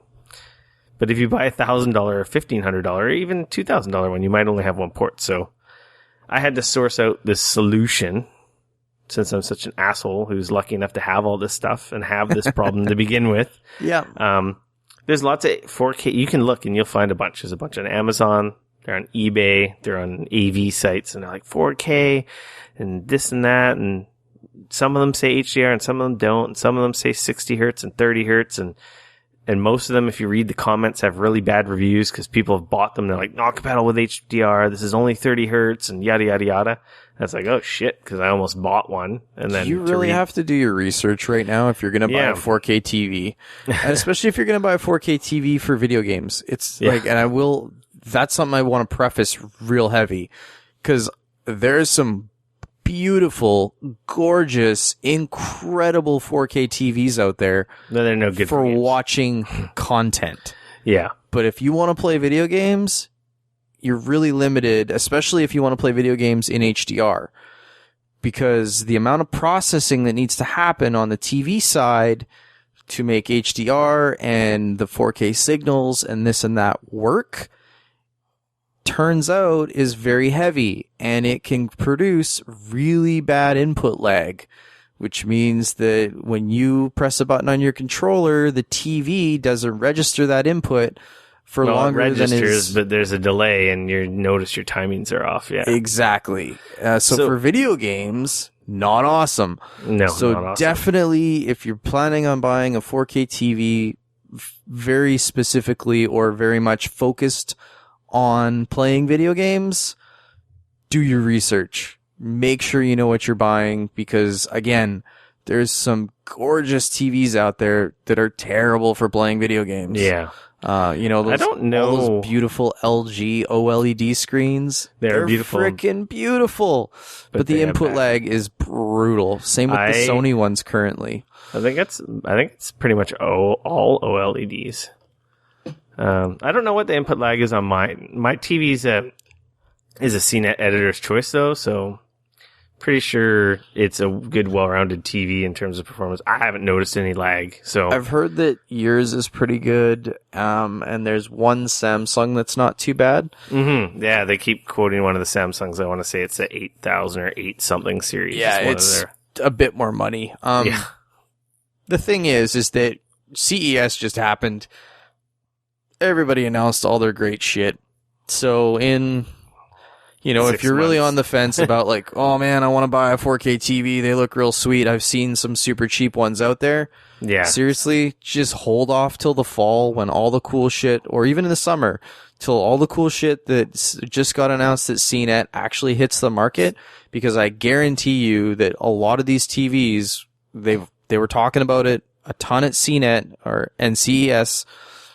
But if you buy a $1,000 or $1,500 or even $2,000 one, you might only have one port. So I had to source out this solution since I'm such an asshole who's lucky enough to have all this stuff and have this problem to begin with. Yeah. There's lots of 4K. You can look and you'll find a bunch. There's a bunch on Amazon. They're on eBay. They're on AV sites and they're like 4K and this and that. And some of them say HDR and some of them don't. And some of them say 60 hertz and 30 hertz. And most of them, if you read the comments, have really bad reviews because people have bought them. They're like, not compatible with HDR. This is only 30 hertz and yada, yada, yada. That's like, oh shit, because I almost bought one. And then you really have to do your research right now if you're going to buy a 4K TV, and especially if you're going to buy a 4K TV for video games. It's like, and that's something I want to preface real heavy because there's some beautiful, gorgeous, incredible 4K TVs out there. No, they're no good for watching content. Yeah. But if you want to play video games, you're really limited, especially if you want to play video games in HDR, because the amount of processing that needs to happen on the TV side to make HDR and the 4K signals and this and that work turns out is very heavy, and it can produce really bad input lag, which means that when you press a button on your controller, the TV doesn't register that input for longer it registers, than is, but there's a delay, and you notice your timings are off. Yeah, exactly. So for video games, not awesome. No, so not awesome. Definitely, if you're planning on buying a 4K TV, very specifically or very much focused on playing video games, do your research. Make sure you know what you're buying because, again, there's some gorgeous TVs out there that are terrible for playing video games. Yeah. I don't know. All those beautiful LG OLED screens. They're beautiful. Freaking beautiful. But the input lag is brutal. Same with the Sony ones currently. I think it's pretty much all OLEDs. I don't know what the input lag is on mine. My TV is a CNET editor's choice though, so pretty sure it's a good, well-rounded TV in terms of performance. I haven't noticed any lag, so I've heard that yours is pretty good, and there's one Samsung that's not too bad. Mm-hmm. Yeah, they keep quoting one of the Samsungs. I want to say it's the 8000 or 8 something series. Yeah, it's a bit more money. The thing is that CES just happened. Everybody announced all their great shit. So if you're really on the fence about like, oh man, I want to buy a 4K TV, they look real sweet. I've seen some super cheap ones out there. Yeah. Seriously, just hold off till the fall when all the cool shit, or even in the summer, till all the cool shit that just got announced at CNET actually hits the market, because I guarantee you that a lot of these TVs, they were talking about it a ton at CNET and CES.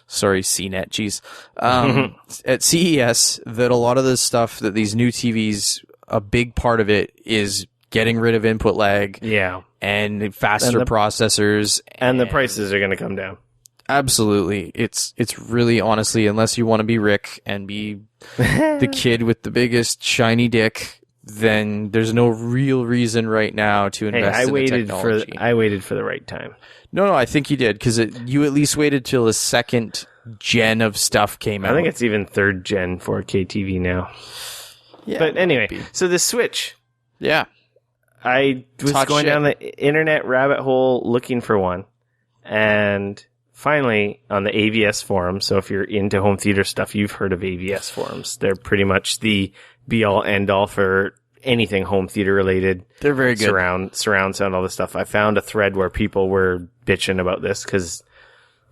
Sorry, CNET, geez. At CES, that a lot of the stuff that these new TVs, a big part of it is getting rid of input lag. Yeah. And faster processors. And the prices are going to come down. Absolutely. It's really, honestly, unless you want to be Rick and be the kid with the biggest shiny dick, then there's no real reason right now to invest in the technology. I waited for the right time. No, I think you did, because you at least waited till the second gen of stuff came out. I think it's even third gen 4K TV now. Yeah, but anyway, so the Switch. Yeah. I was going down the internet rabbit hole looking for one. And finally, on the AVS forum, so if you're into home theater stuff, you've heard of AVS forums. They're pretty much the be-all, end-all for anything home theater related. They're very good. Surround sound, all this stuff. I found a thread where people were bitching about this, because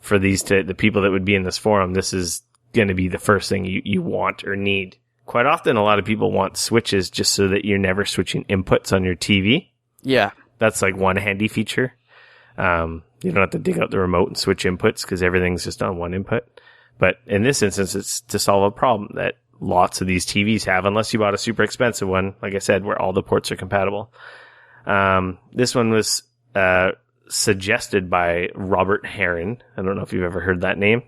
for the people that would be in this forum, this is going to be the first thing you want or need. Quite often, a lot of people want switches just so that you're never switching inputs on your TV. Yeah. That's like one handy feature. You don't have to dig out the remote and switch inputs, because everything's just on one input. But in this instance, it's to solve a problem that lots of these TVs have, unless you bought a super expensive one, like I said, where all the ports are compatible. This one was suggested by Robert Heron. I don't know if you've ever heard that name.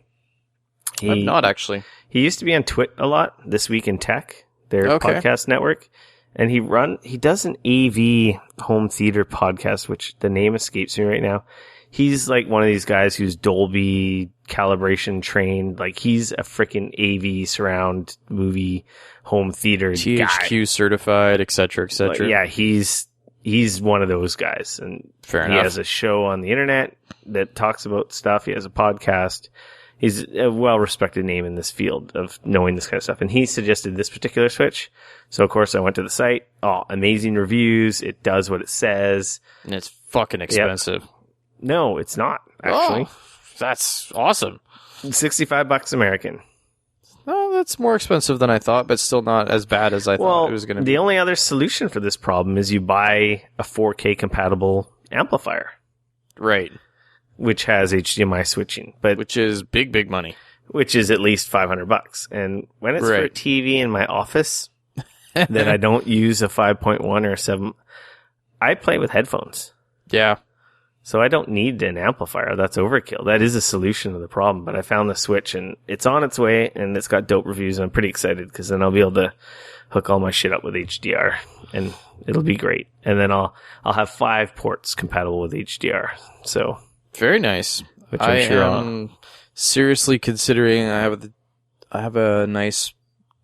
I've not, actually. He used to be on Twit a lot, This Week in Tech, their podcast network. And he does an AV home theater podcast, which the name escapes me right now. He's like one of these guys who's Dolby calibration trained. Like, he's a freaking AV surround movie home theater THQ guy. Certified, et cetera, et cetera. But yeah, he's one of those guys. And Fair he enough. has a show on the internet that talks about stuff. He has a podcast. He's a well-respected name in this field of knowing this kind of stuff. And he suggested this particular Switch. So, of course, I went to the site. Oh, amazing reviews. It does what it says. And it's fucking expensive. Yep. No, it's not, actually. Oh, that's awesome. $65 American. Oh, that's more expensive than I thought, but still not as bad as I thought it was going to be. The only other solution for this problem is you buy a 4K compatible amplifier. Right. Which has HDMI switching. Which is big money. Which is at least $500. And when it's for a TV in my office that I don't use a 5.1 or a 7, I play with headphones. Yeah. So I don't need an amplifier. That's overkill. That is a solution to the problem. But I found the Switch, and it's on its way, and it's got dope reviews. And I'm pretty excited, because then I'll be able to hook all my shit up with HDR, and it'll be great. And then I'll have 5 ports compatible with HDR. So very nice. Which I'm sure am seriously considering. I have a nice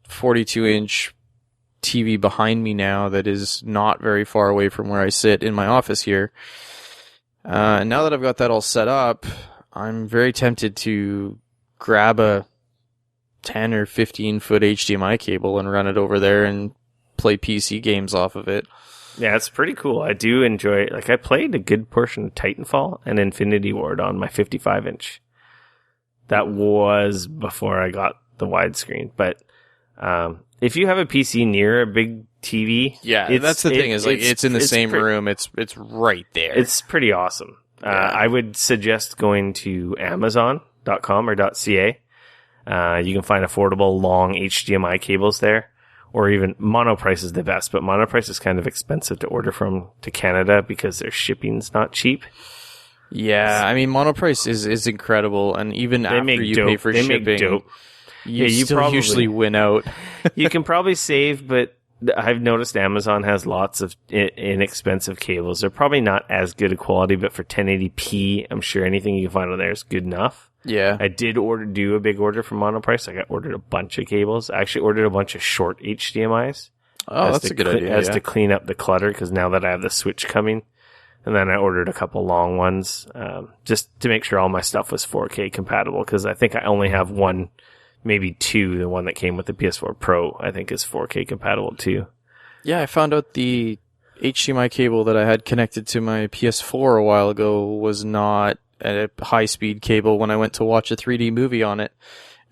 42-inch TV behind me now that is not very far away from where I sit in my office here. Now that I've got that all set up, I'm very tempted to grab a 10 or 15 foot HDMI cable and run it over there and play PC games off of it. Yeah, it's pretty cool. I do enjoy it. Like, I played a good portion of Titanfall and Infinity Ward on my 55-inch. That was before I got the widescreen. But if you have a PC near a big TV, that's the thing. Is like it's in the same room. It's right there. It's pretty awesome. I would suggest going to Amazon.com or .ca. You can find affordable long HDMI cables there, or even Monoprice is the best. But Monoprice is kind of expensive to order from to Canada because their shipping's not cheap. Yeah, I mean Monoprice is incredible, and even after you pay for shipping, you still usually win out. You can probably save, but I've noticed Amazon has lots of inexpensive cables. They're probably not as good a quality, but for 1080p, I'm sure anything you can find on there is good enough. Yeah. I did do a big order from Monoprice. I ordered a bunch of cables. I actually ordered a bunch of short HDMIs. Oh, that's a good idea. To clean up the clutter, because now that I have the Switch coming. And then I ordered a couple long ones, just to make sure all my stuff was 4K compatible, because I think I only have one, maybe two. The one that came with the PS4 Pro, I think, is 4K compatible too. Yeah, I found out the HDMI cable that I had connected to my PS4 a while ago was not a high-speed cable when I went to watch a 3D movie on it.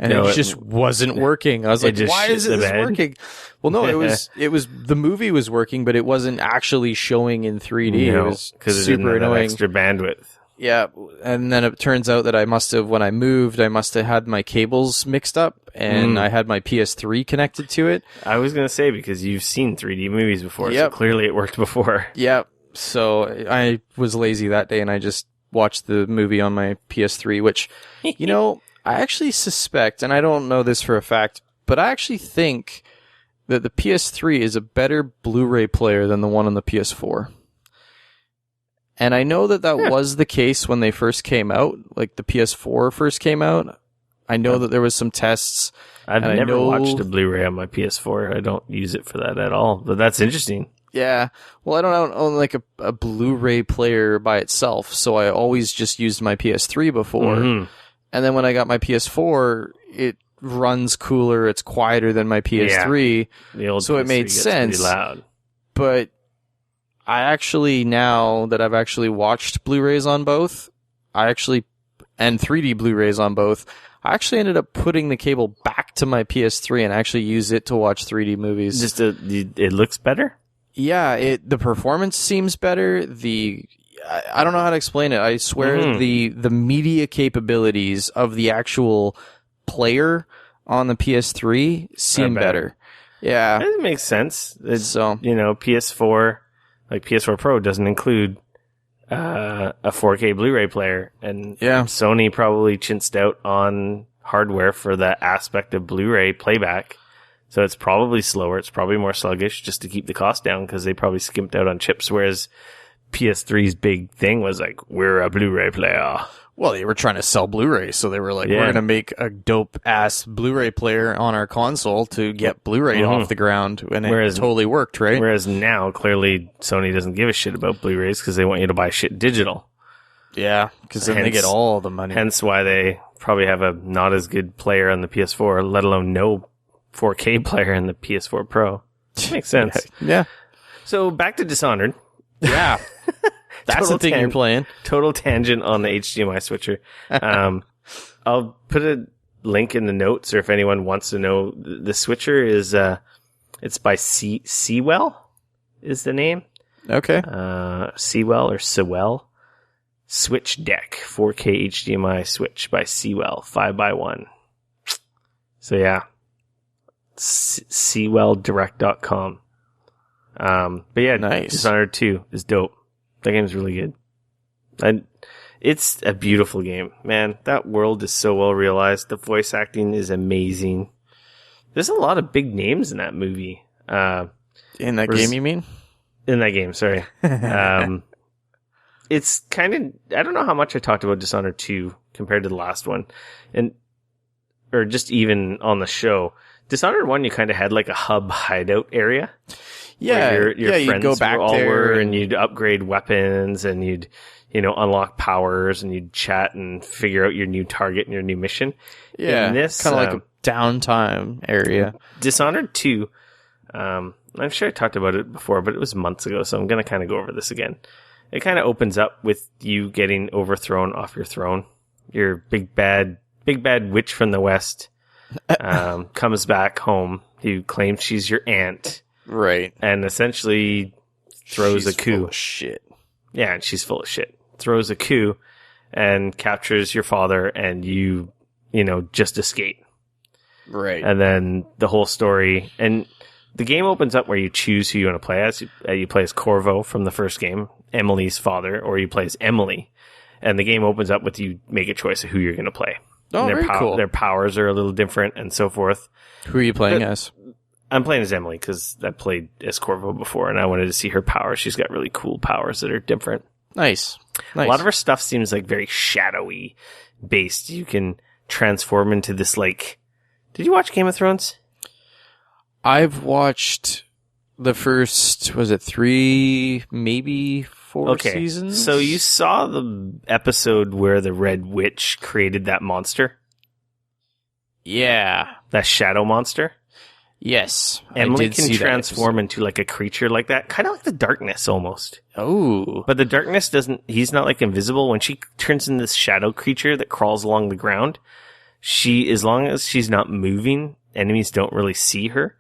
And it just wasn't working. I was like, why isn't this working? Well, no, it was, the movie was working, but it wasn't actually showing in 3D. No, it was super annoying. Extra bandwidth. Yeah. And then it turns out that when I moved, I must have had my cables mixed up, and I had my PS3 connected to it. I was going to say, because you've seen 3D movies before, so clearly it worked before. Yeah. So I was lazy that day, and I just watched the movie on my PS3, which, I actually suspect, and I don't know this for a fact, but I actually think that the PS3 is a better Blu-ray player than the one on the PS4. And I know that was the case when they first came out, like the PS4 first came out. I know that there was some tests. I've never watched a Blu-ray on my PS4. I don't use it for that at all, but that's interesting. Yeah. Well, I don't own like a Blu-ray player by itself, so I always just used my PS3 before. Mm-hmm. And then when I got my PS4, it runs cooler. It's quieter than my PS3. Yeah. So it made sense. Pretty loud. But I actually, now that I've actually watched Blu-rays on both, and 3D Blu-rays on both, I actually ended up putting the cable back to my PS3 and actually use it to watch 3D movies. It looks better? Yeah, the performance seems better. I don't know how to explain it. I swear the media capabilities of the actual player on the PS3 seem better. Yeah. It makes sense. PS4, like PS4 Pro doesn't include a 4K Blu-ray player, and Sony probably chinched out on hardware for that aspect of Blu-ray playback. So it's probably slower. It's probably more sluggish, just to keep the cost down, because they probably skimped out on chips, whereas PS3's big thing was like, we're a Blu-ray player. Well, they were trying to sell Blu-ray, so they were like, we're going to make a dope-ass Blu-ray player on our console to get Blu-ray off the ground, and it totally worked, right? Whereas now, clearly, Sony doesn't give a shit about Blu-rays, because they want you to buy shit digital. Yeah, because then they get all the money. Hence why they probably have a not as good player on the PS4, let alone no 4K player in the PS4 Pro. Makes sense. Yeah. So, back to Dishonored. Yeah. That's the thing you're playing. Total tangent on the HDMI switcher. I'll put a link in the notes, or if anyone wants to know, the switcher is, it's by Sewell is the name. Okay. Sewell or Sewell. Switch Deck, 4K HDMI switch by Sewell, 5x1. So yeah. SewellDirect.com. But yeah, nice. Dishonored 2 is dope. That game's really good. It's a beautiful game, man. That world is so well realized. The voice acting is amazing. There's a lot of big names in that movie. In that game, you mean? In that game, sorry. It's kind of, I don't know how much I talked about Dishonored 2 compared to the last one, or just even on the show. Dishonored 1, you kind of had like a hub hideout area. Yeah, your friends you'd go back there and you'd upgrade weapons, and you'd, unlock powers, and you'd chat and figure out your new target and your new mission. Yeah, this kind of like a downtime area. Dishonored 2, I'm sure I talked about it before, but it was months ago, so I'm going to kind of go over this again. It kind of opens up with you getting overthrown off your throne. Your big bad witch from the west comes back home, who claims she's your aunt. Right. And essentially throws a coup. Full of shit. Yeah, and she's full of shit. Throws a coup and captures your father, and you just escape. Right. And then the whole story, and the game opens up where you choose who you want to play as. You play as Corvo from the first game, Emily's father, or you play as Emily. And the game opens up with you make a choice of who you're going to play. Oh, very cool. Their powers are a little different and so forth. Who are you playing as? I'm playing as Emily because I played as Corvo before, and I wanted to see her powers. She's got really cool powers that are different. Nice. A lot of her stuff seems like very shadowy based. You can transform into this like... Did you watch Game of Thrones? I've watched the first, was it 3, maybe 4 seasons? So you saw the episode where the Red Witch created that monster? Yeah. That shadow monster? Yes. Emily can transform into like a creature like that, kind of like the Darkness almost. Oh. But the Darkness he's not like invisible. When she turns into this shadow creature that crawls along the ground, as long as she's not moving, enemies don't really see her.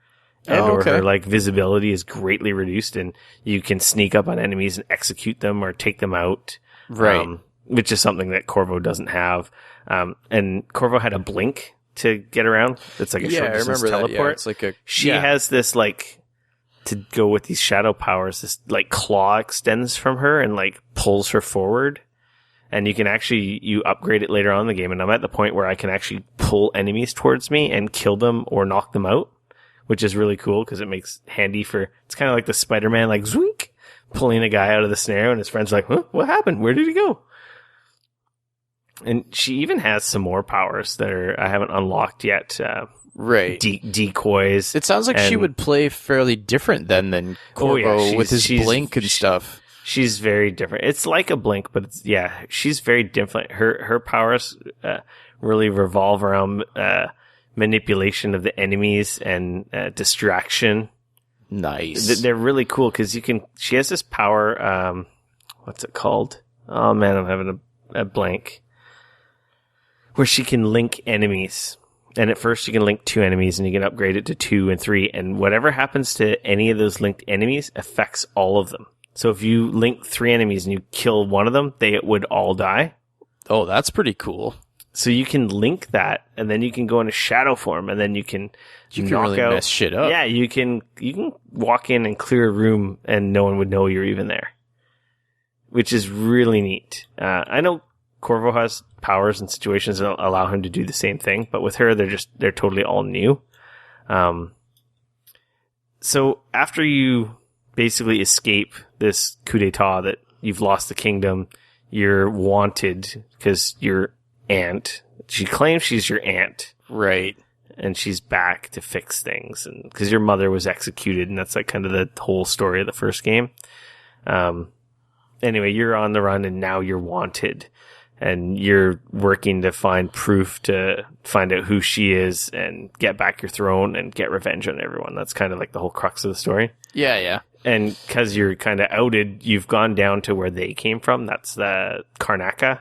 Or her like visibility is greatly reduced, and you can sneak up on enemies and execute them or take them out. Right. Which is something that Corvo doesn't have. And Corvo had a blink to get around. It's like a short distance teleport. Yeah, it's like she has this like, to go with these shadow powers, this like claw extends from her and like pulls her forward. And you can actually, you upgrade it later on in the game. And I'm at the point where I can actually pull enemies towards me and kill them or knock them out, which is really cool because it makes handy for, it's kind of like the Spider-Man, like zoink, pulling a guy out of the snare, and his friend's like, huh, what happened? Where did he go? And she even has some more powers that I haven't unlocked yet. Right. Decoys. It sounds like she would play fairly different than Corvo with his blink and stuff. She's very different. It's like a blink, but she's very different. Her powers really revolve around manipulation of the enemies and distraction. Nice. They're really cool because she has this power. What's it called? Oh man, I'm having a blank. Where she can link enemies. And at first you can link 2 enemies and you can upgrade it to 2 and 3. And whatever happens to any of those linked enemies affects all of them. So if you link 3 enemies and you kill one of them, they would all die. Oh, that's pretty cool. So you can link that, and then you can go into shadow form, and then you can knock really out, mess shit up. Yeah, you can walk in and clear a room, and no one would know you're even there, which is really neat. I know Corvo has powers and situations that allow him to do the same thing, but with her, they're totally all new. So after you basically escape this coup d'etat that you've lost the kingdom, you're wanted because your aunt, she claims she's your aunt. Right. And she's back to fix things, and because your mother was executed, and that's like kind of the whole story of the first game. Anyway, you're on the run, and now you're wanted, and you're working to find proof to find out who she is and get back your throne and get revenge on everyone. That's kind of like the whole crux of the story. Yeah. And because you're kind of outed, you've gone down to where they came from. That's the Karnaca.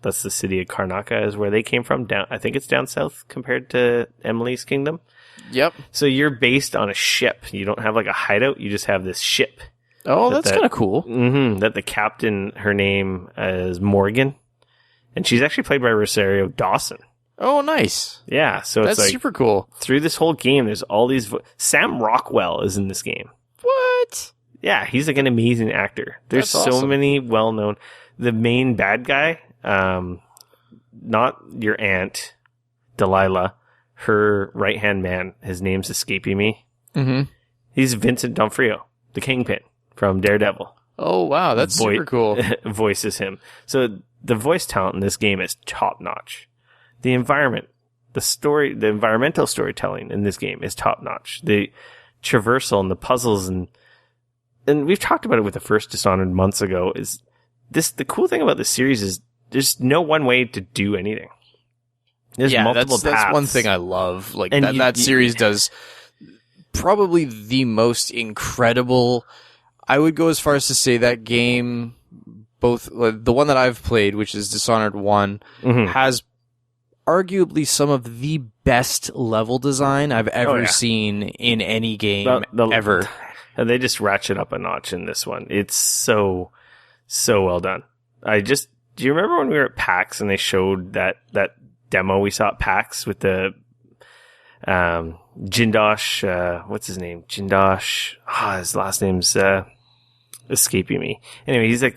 That's the city of Karnaca is where they came from. I think it's down south compared to Emily's kingdom. Yep. So you're based on a ship. You don't have like a hideout. You just have this ship. Oh, that's kind of cool. Mm-hmm, that the captain, her name is Morgan. And she's actually played by Rosario Dawson. Oh, nice. Yeah. So that's it's like, super cool. Through this whole game, there's all these... Sam Rockwell is in this game. What? Yeah, he's like an amazing actor. There's That's awesome. So many well-known... The main bad guy... not your aunt, Delilah, her right-hand man, his name's escaping me. Mm-hmm. He's Vincent D'Onofrio, the Kingpin from Daredevil. Oh, wow, that's super cool. Voices him. So the voice talent in this game is top-notch. The environment, the environmental storytelling in this game is top-notch. The traversal and the puzzles, and we've talked about it with the first Dishonored months ago, is this, the cool thing about this series is there's no one way to do anything. There's multiple paths. That's one thing I love. Like that series does probably the most incredible. I would go as far as to say that game, both the one that I've played, which is Dishonored 1, has arguably some of the best level design I've ever seen in any game ever. And they just ratchet up a notch in this one. It's so well done. Do you remember when we were at PAX and they showed that demo we saw at PAX with the Jindosh, what's his name? Jindosh. His last name's escaping me. Anyway, he's like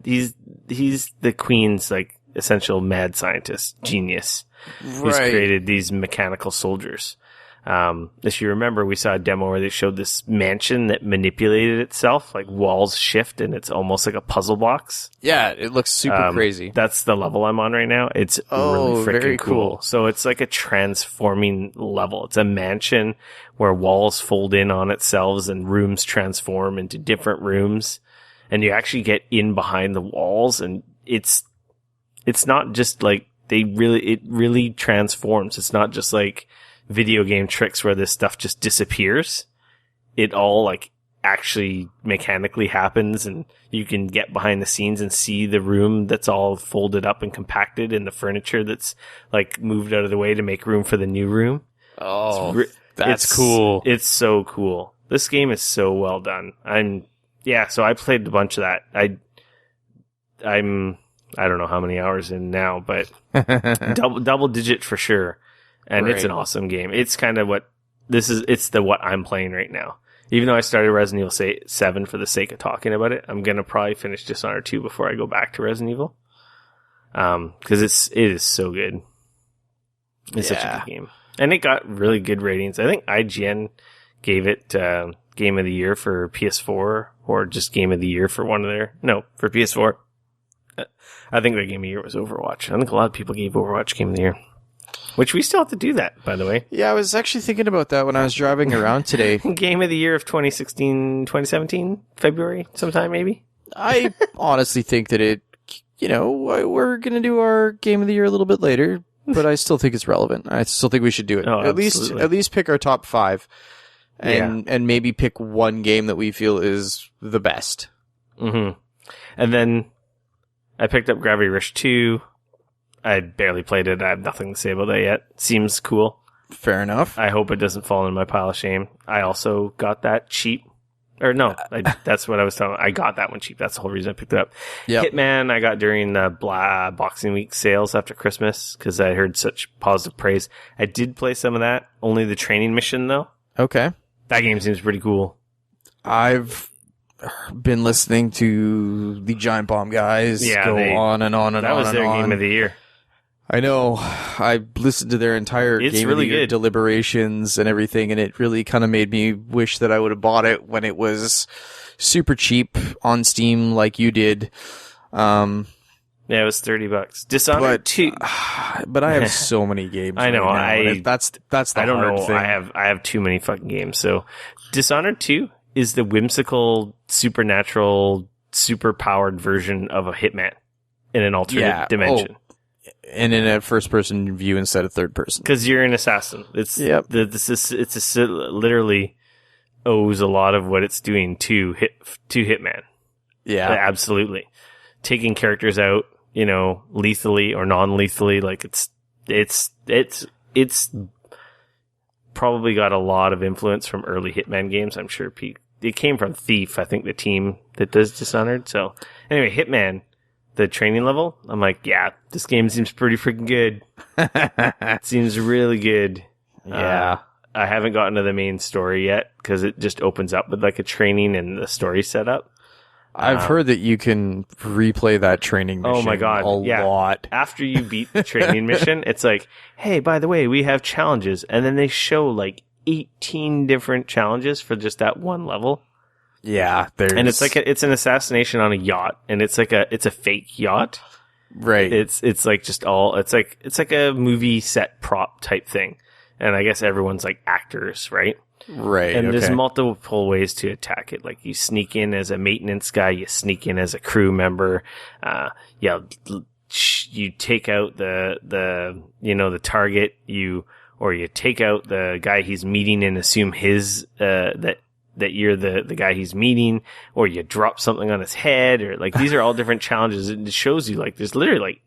he's the Queen's like essential mad scientist genius who's created these mechanical soldiers. If you remember, we saw a demo where they showed this mansion that manipulated itself, like walls shift, and it's almost like a puzzle box. Yeah, it looks super crazy. That's the level I'm on right now. It's really freaking very cool. So it's like a transforming level. It's a mansion where walls fold in on itself and rooms transform into different rooms, and you actually get in behind the walls, and it's not just like it really transforms. It's not just like video game tricks where this stuff just disappears. It all like actually mechanically happens, and you can get behind the scenes and see the room that's all folded up and compacted, and the furniture that's like moved out of the way to make room for the new room. Oh, that's cool. It's so cool. This game is so well done. So I played a bunch of that. I don't know how many hours in now, but double digit for sure. And It's an awesome game. It's kind of what I'm playing right now. Even though I started Resident Evil 7 for the sake of talking about it, I'm going to probably finish Dishonored 2 before I go back to Resident Evil. Cause it is so good. It's such a good game. And it got really good ratings. I think IGN gave it, Game of the Year for PS4, or just Game of the Year for for PS4. I think their Game of the Year was Overwatch. I think a lot of people gave Overwatch Game of the Year. Which we still have to do that, by the way. Yeah, I was actually thinking about that when I was driving around today. Game of the Year of 2017, February, sometime maybe? I honestly think that we're going to do our Game of the Year a little bit later, but I still think it's relevant. I still think we should do it. Oh, at least pick our top 5 and maybe pick one game that we feel is the best. Mm-hmm. And then I picked up Gravity Rush 2. I barely played it. I have nothing to say about that yet. Seems cool. Fair enough. I hope it doesn't fall in my pile of shame. I also got that cheap. Or no, that's what I was telling. I got that one cheap. That's the whole reason I picked it up. Yep. Hitman, I got during the Boxing Week sales after Christmas because I heard such positive praise. I did play some of that. Only the training mission, though. Okay. That game seems pretty cool. I've been listening to the Giant Bomb guys go on and on and on. That was their Game of the Year. I know. I listened to their entire Game of the Year deliberations and everything, and it really kind of made me wish that I would have bought it when it was super cheap on Steam like you did. Yeah, it was $30. Dishonored 2. But I have so many games. I know. Right that's the I don't hard know. thing. I have too many fucking games. So Dishonored 2 is the whimsical, supernatural, super powered version of a Hitman in an alternate dimension. And in a first-person view instead of third-person. Because you're an assassin. It's literally owes a lot of what it's doing to Hitman. Yeah, absolutely. Taking characters out, lethally or non-lethally, like it's probably got a lot of influence from early Hitman games. I'm sure it came from Thief, I think, the team that does Dishonored. So anyway, Hitman. The training level, I'm like, yeah, this game seems pretty freaking good. It seems really good. Yeah. I haven't gotten to the main story yet because it just opens up with like a training and the story setup. I've heard that you can replay that training mission. Oh my god, a lot. After you beat the training mission, it's like, hey, by the way, we have challenges, and then they show like 18 different challenges for just that one level. Yeah, and it's like it's an assassination on a yacht, and it's a fake yacht, right? It's like just all it's like a movie set prop type thing, and I guess everyone's like actors, right? Right. And there's multiple ways to attack it. Like you sneak in as a maintenance guy, you sneak in as a crew member, you take out the target, you take out the guy he's meeting and assume his that you're the guy he's meeting, or you drop something on his head, or like these are all different challenges. It shows you like there's literally like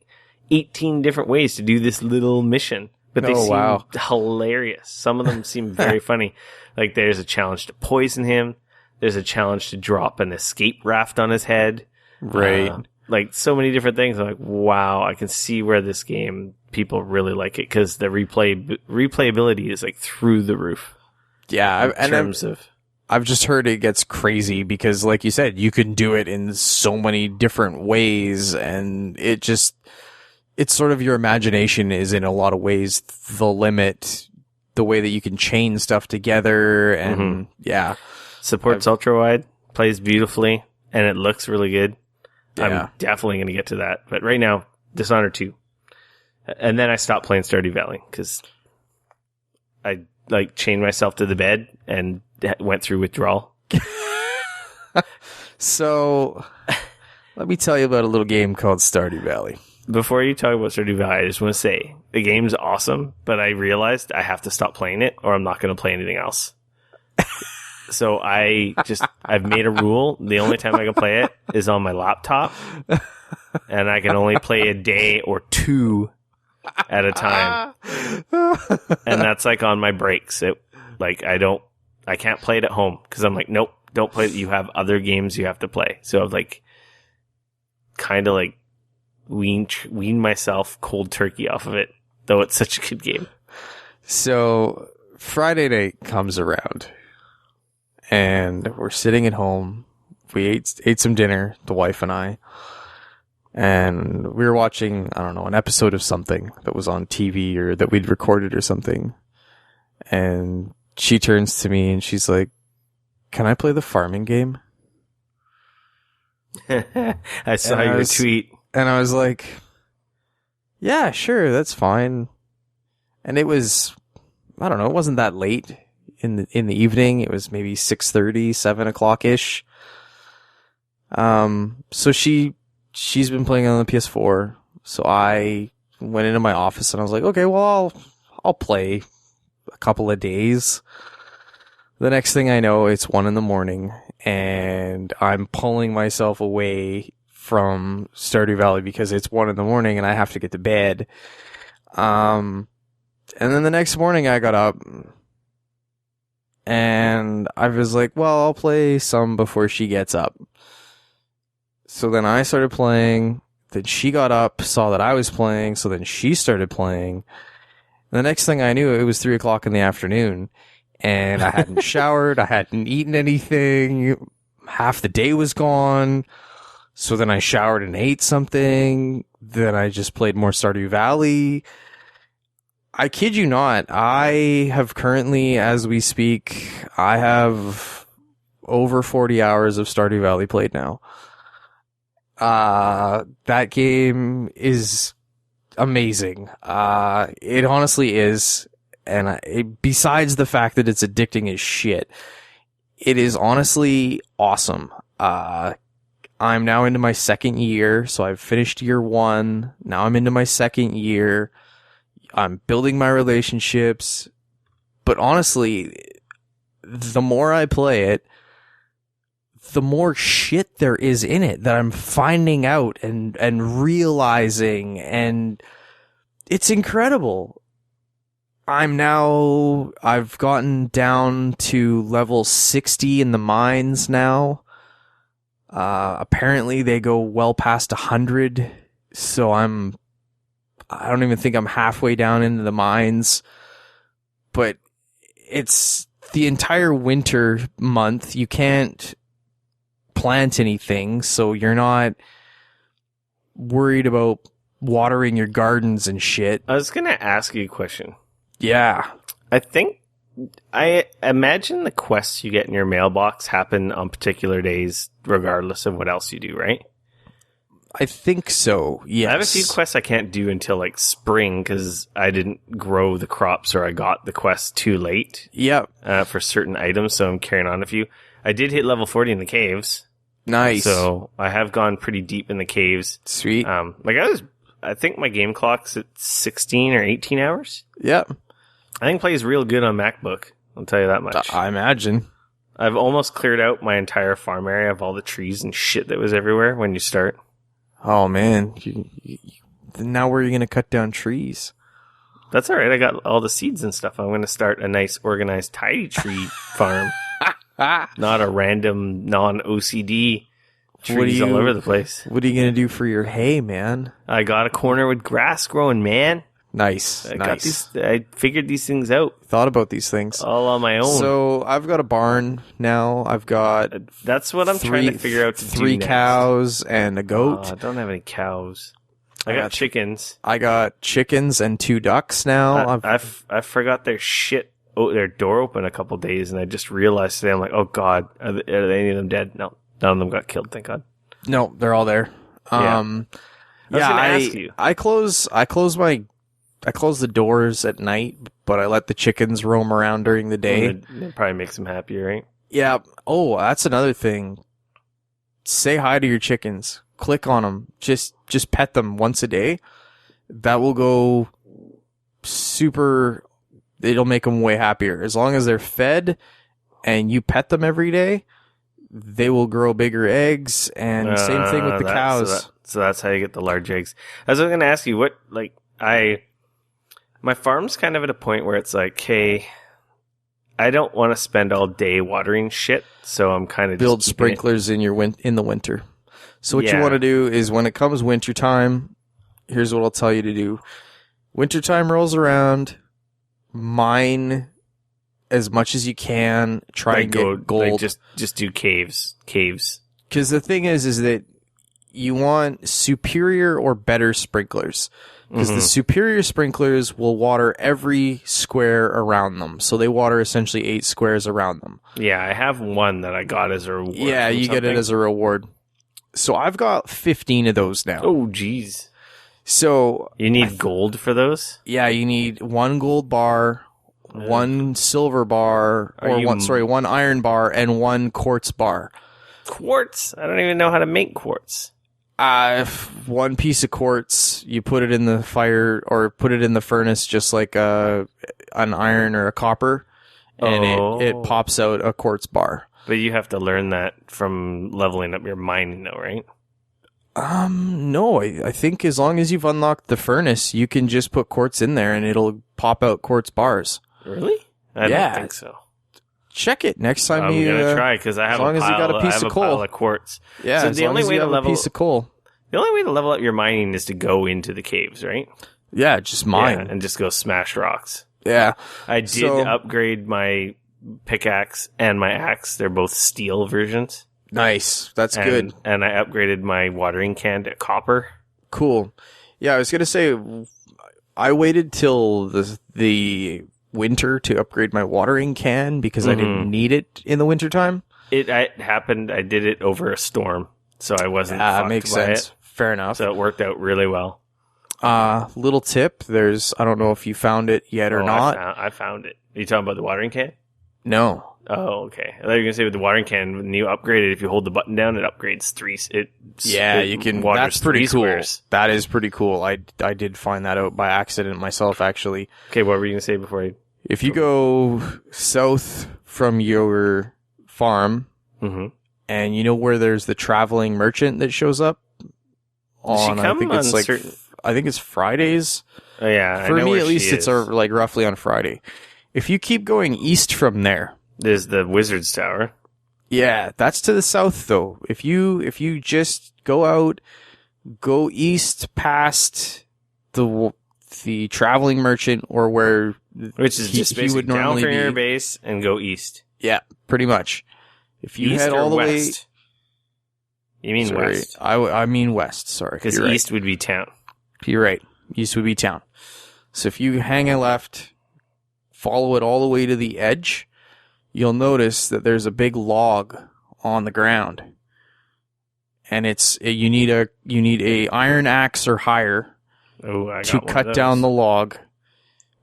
18 different ways to do this little mission, but they seem hilarious. Some of them seem very funny. Like there's a challenge to poison him. There's a challenge to drop an escape raft on his head. Right. Like so many different things. I'm like, wow, I can see where this game, people really like it because the replayability is like through the roof. Yeah. I've just heard it gets crazy because, like you said, you can do it in so many different ways, and it's sort of your imagination is in a lot of ways the limit the way that you can chain stuff together, and yeah. Supports ultra-wide, plays beautifully, and it looks really good. Yeah. I'm definitely going to get to that. But right now, Dishonored 2. And then I stopped playing Stardew Valley because I chained myself to the bed and went through withdrawal. So, let me tell you about a little game called Stardew Valley. Before you talk about Stardew Valley, I just want to say the game's awesome, but I realized I have to stop playing it or I'm not going to play anything else. So I've made a rule. The only time I can play it is on my laptop, and I can only play a day or two at a time. And that's like on my breaks. I can't play it at home because I'm like, nope, don't play it. You have other games you have to play. So I've kind of weaned myself cold turkey off of it, though it's such a good game. So Friday night comes around and we're sitting at home. We ate some dinner, the wife and I, and we were watching, I don't know, an episode of something that was on TV or that we'd recorded or something. And she turns to me and she's like, "Can I play the farming game?" I saw your tweet. And I was like, "Yeah, sure, that's fine." And it was, I don't know, it wasn't that late in the evening. It was maybe 6:30, 7 o'clock ish. So she's been playing on the PS4. So I went into my office and I was like, okay, well, I'll play a couple of days. The next thing I know, it's 1 a.m. and I'm pulling myself away from Stardew Valley because it's 1 a.m. and I have to get to bed. And then the next morning I got up and I was like, well, I'll play some before she gets up. So then I started playing, then she got up, saw that I was playing, so then she started playing. And the next thing I knew, it was 3 o'clock in the afternoon and I hadn't showered, I hadn't eaten anything, half the day was gone. So then I showered and ate something, then I just played more Stardew Valley. I kid you not, I have currently, as we speak, I have over 40 hours of Stardew Valley played now. That game is amazing. It honestly is. And besides the fact that it's addicting as shit, it is honestly awesome. I'm now into my second year, so I've finished year 1. Now I'm into my second year. I'm building my relationships. But honestly, the more I play it, the more shit there is in it that I'm finding out and realizing, and it's incredible. I've gotten down to level 60 in the mines now. Apparently they go well past 100, so I don't even think I'm halfway down into the mines, but it's the entire winter month. You can't plant anything, so you're not worried about watering your gardens and shit. I was going to ask you a question. Yeah. I imagine the quests you get in your mailbox happen on particular days, regardless of what else you do, right? I think so, yes. I have a few quests I can't do until spring because I didn't grow the crops or I got the quests too late. Yep. For certain items, so I'm carrying on a few. I did hit level 40 in the caves. Nice. So I have gone pretty deep in the caves. Sweet. I think my game clock's at 16 or 18 hours. Yep. I think it plays real good on MacBook. I'll tell you that much. I imagine. I've almost cleared out my entire farm area of all the trees and shit that was everywhere when you start. Oh, man. Now where are you going to cut down trees? That's all right. I got all the seeds and stuff. I'm going to start a nice, organized, tidy tree farm. Not a random, non-OCD trees all over the place. What are you going to do for your hay, man? I got a corner with grass growing, man. Nice. I figured these things out. Thought about these things. All on my own. So I've got a barn now. I've got... That's what I'm trying to figure out to do 3 cows and a goat. I don't have any cows. I got chickens. I got chickens and 2 ducks now. I forgot their their door open a couple days, and I just realized today, I'm like, oh god, are any of them dead? No, none of them got killed, thank god. No, they're all there. I was gonna ask you. I close the doors at night, but I let the chickens roam around during the day. It probably makes them happier, right? Yeah. Oh, that's another thing. Say hi to your chickens. Click on them. Just pet them once a day. That will go super. It'll make them way happier. As long as they're fed and you pet them every day, they will grow bigger eggs. And same thing with the cows. So that's how you get the large eggs. I was going to ask you my farm's kind of at a point where it's like, hey, I don't want to spend all day watering shit, so I'm kind of build sprinklers in the winter. So what you want to do is when it comes wintertime, here's what I'll tell you to do. Wintertime rolls around, mine as much as you can, try and get gold. Just do caves. Because the thing is that you want superior or better sprinklers. Because the superior sprinklers will water every square around them. So they water essentially 8 squares around them. Yeah, I have one that I got as a reward. Yeah, you get it as a reward. So I've got 15 of those now. Oh, jeez. So you need gold for those? Yeah, you need 1 gold bar, 1 silver bar, one iron bar, and 1 quartz bar. Quartz? I don't even know how to make quartz. 1 piece of quartz, you put it in the fire or put it in the furnace just like an iron or a copper, and it pops out a quartz bar. But you have to learn that from leveling up your mining though, right? No, I think as long as you've unlocked the furnace, you can just put quartz in there and it'll pop out quartz bars. Really? I don't think so. Check it next time. I'm gonna try because I have a pile of quartz. Yeah, so the only way to level a piece of coal. The only way to level up your mining is to go into the caves, right? Yeah, just mine and just go smash rocks. Yeah, I did upgrade my pickaxe and my axe. They're both steel versions. Nice, that's good. And I upgraded my watering can to copper. Cool. Yeah, I was gonna say I waited till the winter to upgrade my watering can because I didn't need it in the wintertime. It happened. I did it over a storm, so I wasn't fucked makes by sense. it. Fair enough. So it worked out really well. Little tip. I don't know if you found it yet or not. I found it. Are you talking about the watering can? No. Oh, okay. I thought you were going to say with the watering can, when you upgrade it, if you hold the button down, it upgrades 3. You can. That's pretty cool. Squares. That is pretty cool. I did find that out by accident myself, actually. Okay, what were you going to say before I... If you go south from your farm, and you know where there's the traveling merchant that shows up on, I think it's Fridays. Oh yeah, for me at least, it's roughly on Friday. If you keep going east from there, there's the Wizard's Tower. Yeah, that's to the south though. If you just go east past the traveling merchant or where. Which is just basically down from your base and go east. Yeah, pretty much. If you head all the way... You mean west? I mean west, sorry. Because east would be town. You're right. East would be town. So if you hang a left, follow it all the way to the edge, you'll notice that there's a big log on the ground. And you need a iron axe or higher to cut down the log.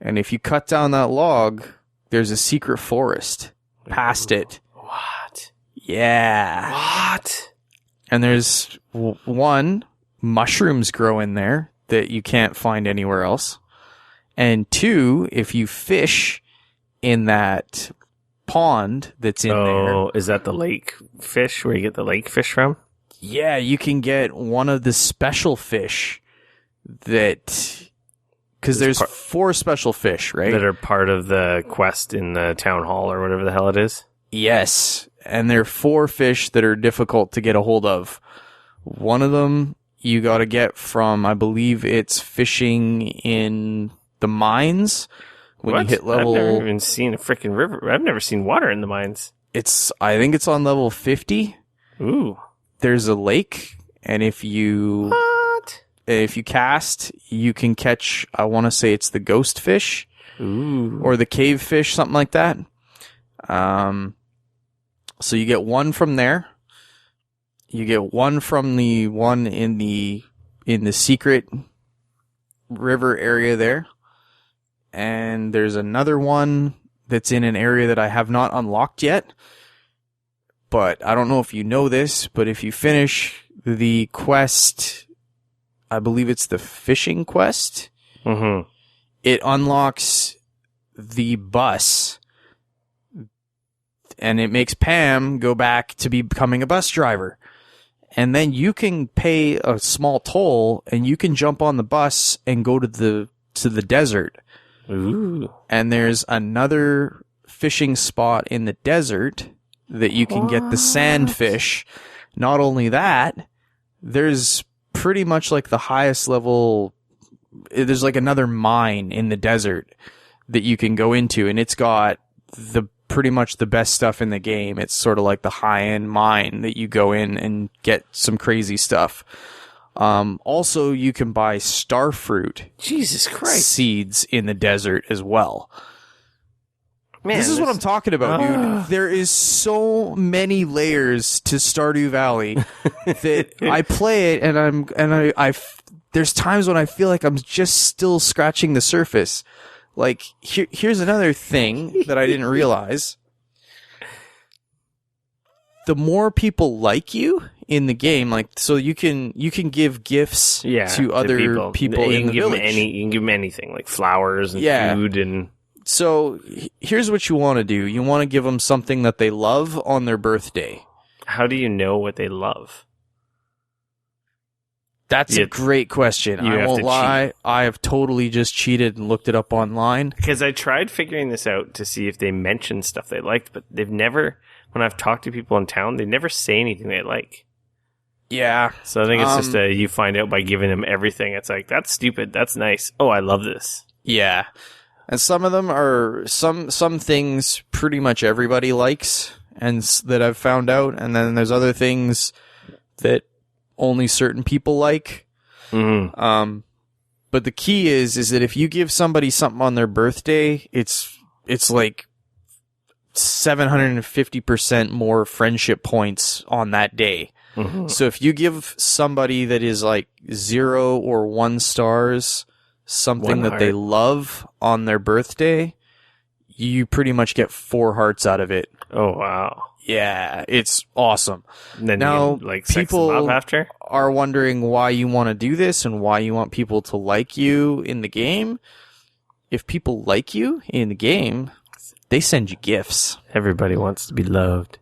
And if you cut down that log, there's a secret forest past it. What? Yeah. What? And there's 1, mushrooms grow in there that you can't find anywhere else. And 2, if you fish in that pond that's in there. Oh, is that the lake fish where you get the lake fish from? Yeah, you can get one of the special fish that... Because there's 4 special fish, right? That are part of the quest in the town hall or whatever the hell it is? Yes. And there are 4 fish that are difficult to get a hold of. One of them you got to get from, I believe it's fishing in the mines. When you hit level... I've never even seen a freaking river. I've never seen water in the mines. I think it's on level 50. Ooh. There's a lake, and if you... What? if you cast, you can catch, I want to say it's the ghost fish. Ooh. Or the cave fish, something like that. So you get one from there. You get one from the one in the secret river area there. And there's another one that's in an area that I have not unlocked yet. But I don't know if you know this, but if you finish the quest, I believe it's the fishing quest. Mm-hmm. It unlocks the bus, and it makes Pam go back to becoming a bus driver. And then you can pay a small toll, and you can jump on the bus and go to the desert. Ooh. And there's another fishing spot in the desert that you can get the sandfish. Not only that, there's pretty much like the highest level. There's like another mine in the desert that you can go into, and it's got pretty much the best stuff in the game. It's sort of like the high-end mine that you go in and get some crazy stuff. Also, you can buy starfruit Jesus Christ seeds in the desert as well. Man, this is what I'm talking about, dude. There is so many layers to Stardew Valley that I play it, and I there's times when I feel like I'm just still scratching the surface. Like, here's another thing that I didn't realize. The more people like you in the game, like, so you can give gifts to other people in the village. You can give them anything, like flowers and food and... So here's what you want to do. You want to give them something that they love on their birthday. How do you know what they love? That's a great question. I won't lie. I have totally just cheated and looked it up online. Because I tried figuring this out to see if they mentioned stuff they liked, but they've never, when I've talked to people in town, they never say anything they like. Yeah. So I think it's just you find out by giving them everything. It's like, that's stupid. That's nice. Oh, I love this. Yeah. And some of them are, some things pretty much everybody likes, and that I've found out. And then there's other things that only certain people like. Mm-hmm. But the key is that if you give somebody something on their birthday, it's like 750% more friendship points on that day. Mm-hmm. So if you give somebody that is like 0 or 1 stars something that they love on their birthday, you pretty much get 4 hearts out of it. Oh, wow. Yeah, it's awesome. And then now, you like sex them up after? Are wondering why you want to do this and why you want people to like you in the game. If people like you in the game, they send you gifts. Everybody wants to be loved.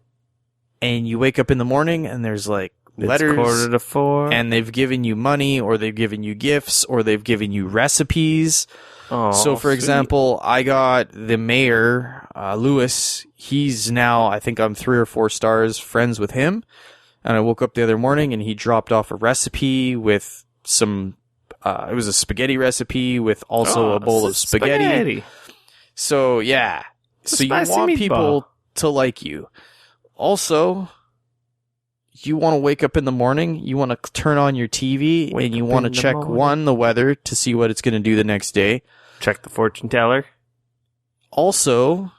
And you wake up in the morning and there's like letters. It's 3:45. And they've given you money, or they've given you gifts, or they've given you recipes. Oh, so, for example, I got the mayor, Lewis. He's now, I think I'm 3 or 4 stars friends with him. And I woke up the other morning and he dropped off a recipe with some, it was a spaghetti recipe with also a bowl of spaghetti. So, yeah. So you want people to like you. Also, you want to wake up in the morning, you want to turn on your TV, and you want to check, the weather to see what it's going to do the next day. Check the fortune teller. Also,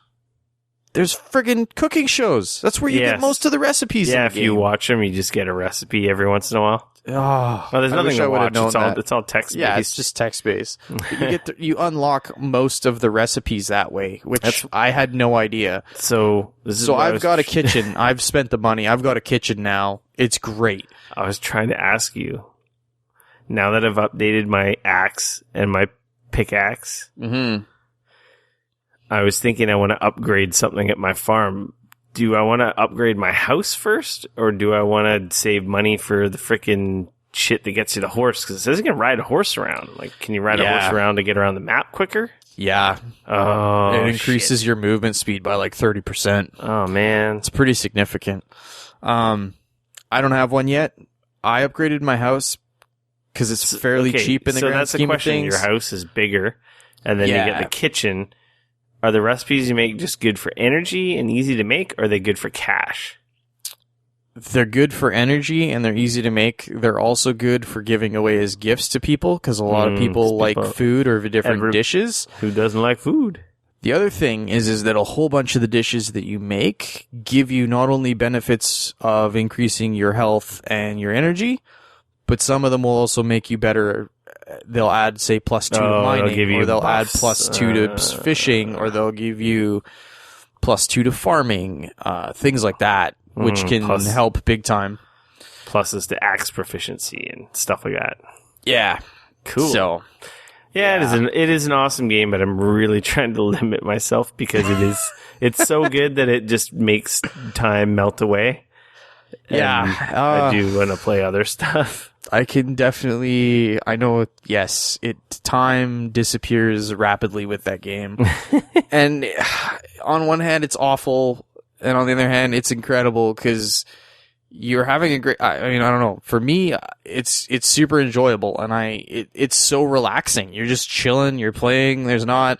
there's friggin' cooking shows. That's where you get most of the recipes in the game. You watch them, you just get a recipe every once in a while. Oh, well, there's nothing to watch. It's all text-based. Yeah, it's just text-based. You unlock most of the recipes that way, which I had no idea. So I've got a kitchen. I've spent the money. I've got a kitchen now. It's great. I was trying to ask you, now that I've updated my axe and my pickaxe, I was thinking I want to upgrade something at my farm. Do I want to upgrade my house first, or do I want to save money for the freaking shit that gets you the horse? Because it says you can ride a horse around. Like, can you ride a horse around to get around the map quicker? Yeah. Oh, it increases your movement speed by like 30%. Oh, man. It's pretty significant. I don't have one yet. I upgraded my house because it's fairly cheap in the grand scheme of things. Your house is bigger, and then you get the kitchen. Are the recipes you make just good for energy and easy to make, or are they good for cash? they're good for energy and they're easy to make. They're also good for giving away as gifts to people because a lot of people like food or different dishes. Who doesn't like food? The other thing is that a whole bunch of the dishes that you make give you not only benefits of increasing your health and your energy, but some of them will also make you better. They'll add, say, +2 to mining, or they'll add +2 to fishing, or they'll give you +2 to farming, things like that, which can help big time. Pluses to axe proficiency and stuff like that. Yeah. Cool. So, yeah, it is an awesome game, but I'm really trying to limit myself because it's so good that it just makes time melt away. I do want to play other stuff. I can definitely, I know, yes, time disappears rapidly with that game. And on one hand, it's awful, and on the other hand, it's incredible because you're having a great, I mean, I don't know, for me, it's super enjoyable, and it's so relaxing. You're just chilling, you're playing, there's not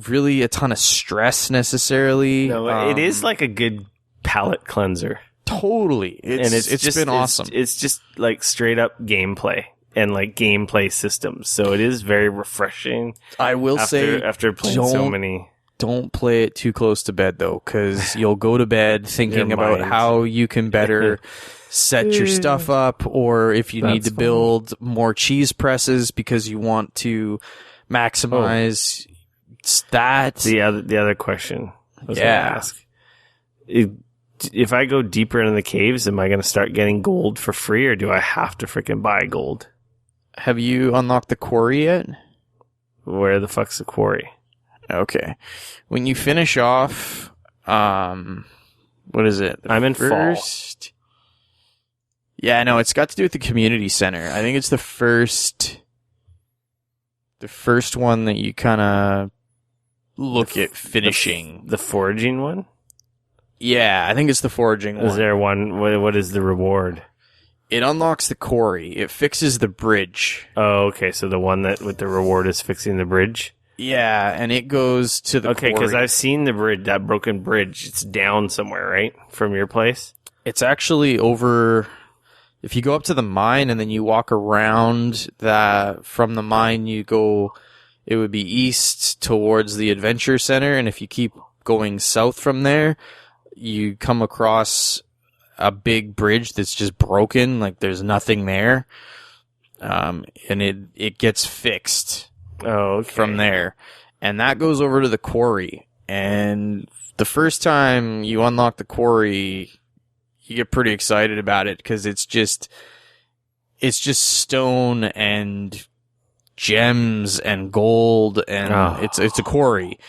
really a ton of stress necessarily. No, it is like a good palate cleanser. Totally. It's been awesome. It's just like straight up gameplay and like gameplay systems. So it is very refreshing. I will say, after playing so many. Don't play it too close to bed though, because you'll go to bed thinking about how you can better set your stuff up, or if you need to build more cheese presses because you want to maximize that. The other question I was going to ask. If I go deeper into the caves, am I going to start getting gold for free, or do I have to freaking buy gold? Have you unlocked the quarry yet? Where the fuck's the quarry? Okay. When you finish off, what is it? I'm in fall. Yeah, no, it's got to do with the community center. I think it's the first one that you kind of look at finishing. The foraging one? Yeah, I think it's the foraging one. Is there one? What is the reward? It unlocks the quarry. It fixes the bridge. Oh, okay. So the one that with the reward is fixing the bridge? Yeah, and it goes to the quarry. Okay, because I've seen the bridge, that broken bridge. It's down somewhere, right? From your place? It's actually over... If you go up to the mine and then you walk around from the mine, you go... It would be east towards the adventure center, and if you keep going south from there... You come across a big bridge that's just broken, like there's nothing there, and it gets fixed from there, and that goes over to the quarry. And the first time you unlock the quarry, you get pretty excited about it because it's just stone and gems and gold, and it's a quarry.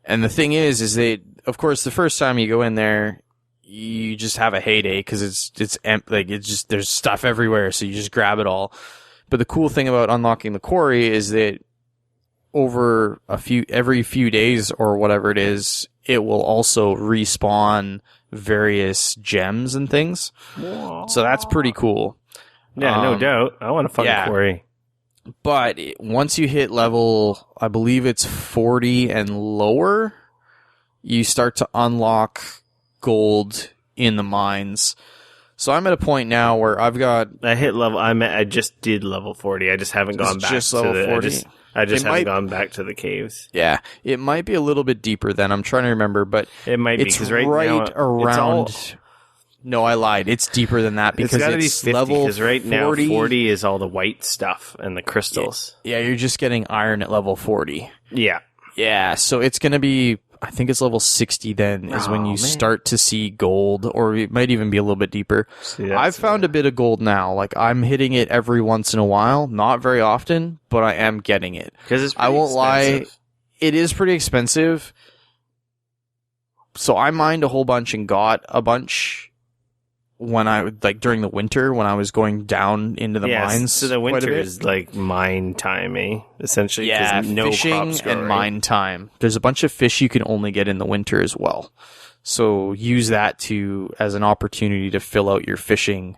And the thing is that, of course, the first time you go in there, you just have a heyday because there's stuff everywhere, so you just grab it all. But the cool thing about unlocking the quarry is that over every few days or whatever it is, it will also respawn various gems and things. Whoa. So that's pretty cool. Yeah, no doubt. I want to fucking quarry. But once you hit level, I believe it's 40 and lower, you start to unlock gold in the mines. So I'm at a point now where I just did level 40. I just haven't gone back to level 40. I just haven't gone back to the caves. Yeah, it might be a little bit deeper then. I'm trying to remember, but it might be because right now around. No, I lied. It's deeper than that because it's level 40. Right now 40 is all the white stuff and the crystals. Yeah, you're just getting iron at level 40. Yeah. Yeah, so it's going to be, I think it's level 60 then is when you start to see gold, or it might even be a little bit deeper. I've found a bit of gold now. Like, I'm hitting it every once in a while. Not very often, but I am getting it. Because I won't lie, it is pretty expensive. So I mined a whole bunch and got a bunch when during the winter when I was going down into the mines. So the winter is like mine time, essentially. Yeah, no fishing and mine time. There's a bunch of fish you can only get in the winter as well. So use that as an opportunity to fill out your fishing.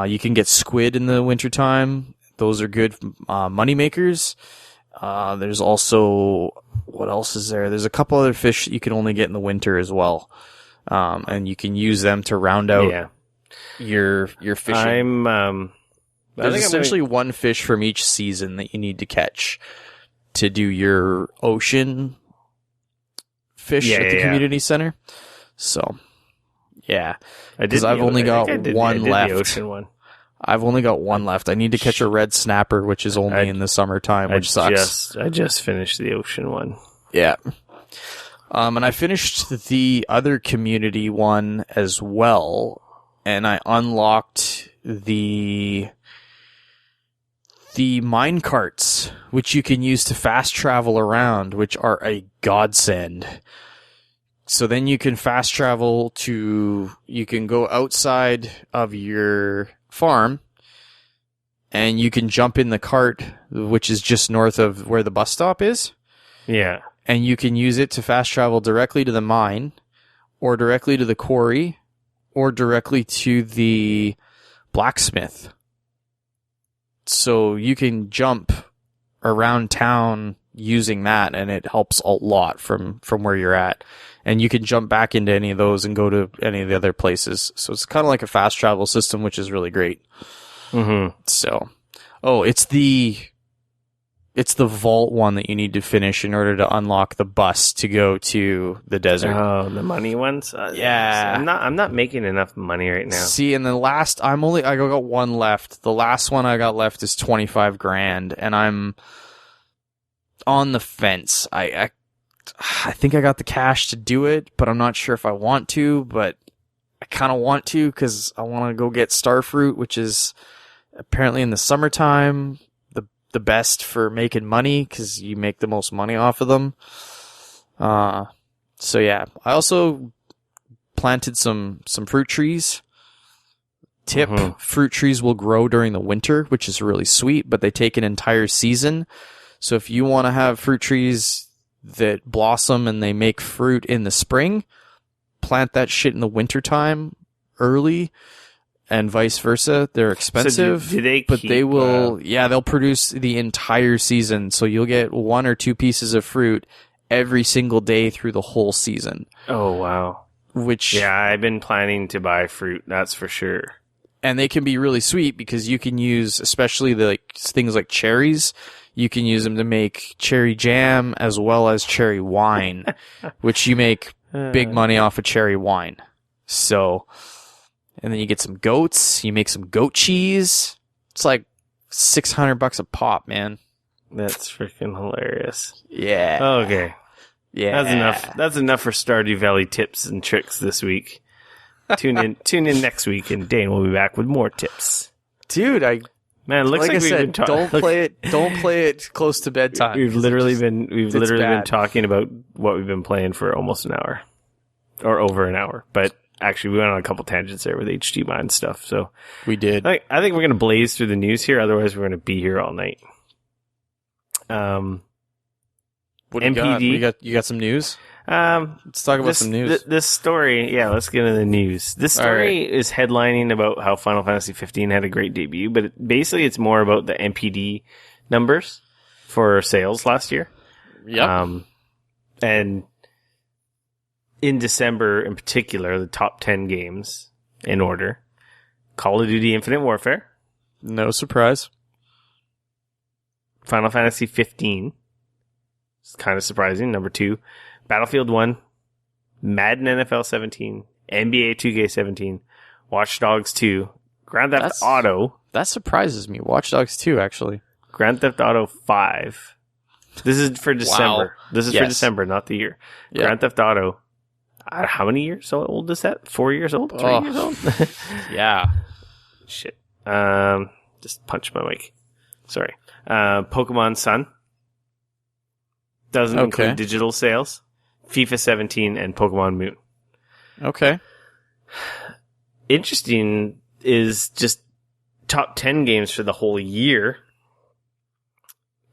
You can get squid in the wintertime. Those are good money makers. There's also, what else is there? There's a couple other fish that you can only get in the winter as well. And you can use them to round out you're fishing? There's essentially one fish from each season that you need to catch to do your ocean fish at the community center. So, yeah. Because I've only got one left. The ocean one. I've only got one left. I need to catch a red snapper, which is only in the summertime, which sucks. I just finished the ocean one. Yeah. And I finished the other community one as well, and I unlocked the mine carts, which you can use to fast travel around, which are a godsend. So then you can fast travel you can go outside of your farm, and you can jump in the cart, which is just north of where the bus stop is. Yeah. And you can use it to fast travel directly to the mine, or directly to the quarry, or directly to the blacksmith. So you can jump around town using that, and it helps a lot from where you're at. And you can jump back into any of those and go to any of the other places. So it's kind of like a fast travel system, which is really great. Mm-hmm. So, it's the vault one that you need to finish in order to unlock the bus to go to the desert. Oh, the money ones? Yeah. I'm not making enough money right now. See, and the last, I got one left. The last one I got left is 25 grand, and I'm on the fence. I think I got the cash to do it, but I'm not sure if I want to, but I kind of want to because I want to go get Starfruit, which is apparently in the summertime the best for making money because you make the most money off of them. So yeah, I also planted some fruit trees. Fruit trees will grow during the winter, which is really sweet, but they take an entire season. So if you want to have fruit trees that blossom and they make fruit in the spring, plant that shit in the wintertime early, and vice versa. They're expensive, so but they will, they'll produce the entire season. So you'll get 1 or 2 pieces of fruit every single day through the whole season. Oh, wow. I've been planning to buy fruit, that's for sure. And they can be really sweet because you can use, especially things like cherries, you can use them to make cherry jam as well as cherry wine, which you make big money off of cherry wine. So, and then you get some goats, you make some goat cheese. It's like $600 a pop, man. That's freaking hilarious. Yeah. Okay. Yeah. That's enough for Stardew Valley tips and tricks this week. Tune in next week, and Dane will be back with more tips. Dude, it looks like we've been don't play it close to bedtime. We've literally been talking about what we've been playing for almost an hour, or over an hour. But actually, we went on a couple tangents there with HD Mind stuff. So we did. I think we're going to blaze through the news here. Otherwise, we're going to be here all night. What do MPD, you got some news? Let's talk about some news. This story, let's get into the news. This story is headlining about how Final Fantasy 15 had a great debut, but basically it's more about the MPD numbers for sales last year. Yep. And in December, in particular, the top 10 games in order: Call of Duty Infinite Warfare. No surprise. Final Fantasy 15. It's kind of surprising. Number 2. Battlefield 1, Madden NFL 17, NBA 2K17, Watch Dogs 2, Grand Theft Auto. That surprises me. Watch Dogs 2, actually. Grand Theft Auto 5. This is for December. Wow. This is for December, not the year. Yeah. Grand Theft Auto. How many years old is that? 4 years old? 3 years old? Yeah. Shit. Just punched my mic. Sorry. Pokemon Sun. Doesn't include digital sales. FIFA 17 and Pokemon Moon. Okay. Interesting is just top 10 games for the whole year.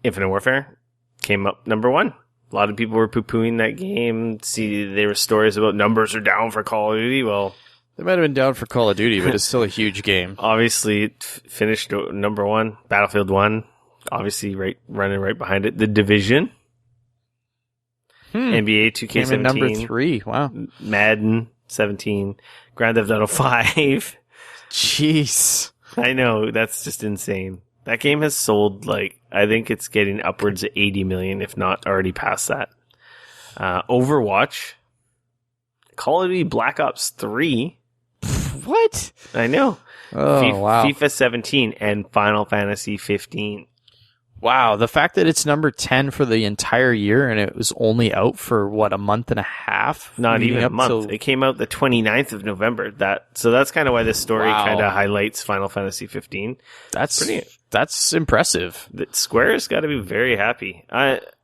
Infinite Warfare came up number 1. A lot of people were poo-pooing that game. See, there were stories about numbers are down for Call of Duty. Well, they might have been down for Call of Duty, but it's still a huge game. Obviously, it finished number 1. Battlefield 1, obviously running right behind it. The Division. NBA 2K17. Came in number 3. Wow. Madden 17. Grand Theft Auto 5. Jeez. I know, that's just insane. That game has sold, like, I think it's getting upwards of 80 million, if not already past that. Overwatch, Call of Duty Black Ops 3. What? I know. Oh, wow. FIFA 17 and Final Fantasy 15. Wow, the fact that it's number 10 for the entire year and it was only out for, what, a month and a half? Not even a month. It came out the 29th of November. So that's kind of why this story kind of highlights Final Fantasy 15. That's impressive. Square's got to be very happy.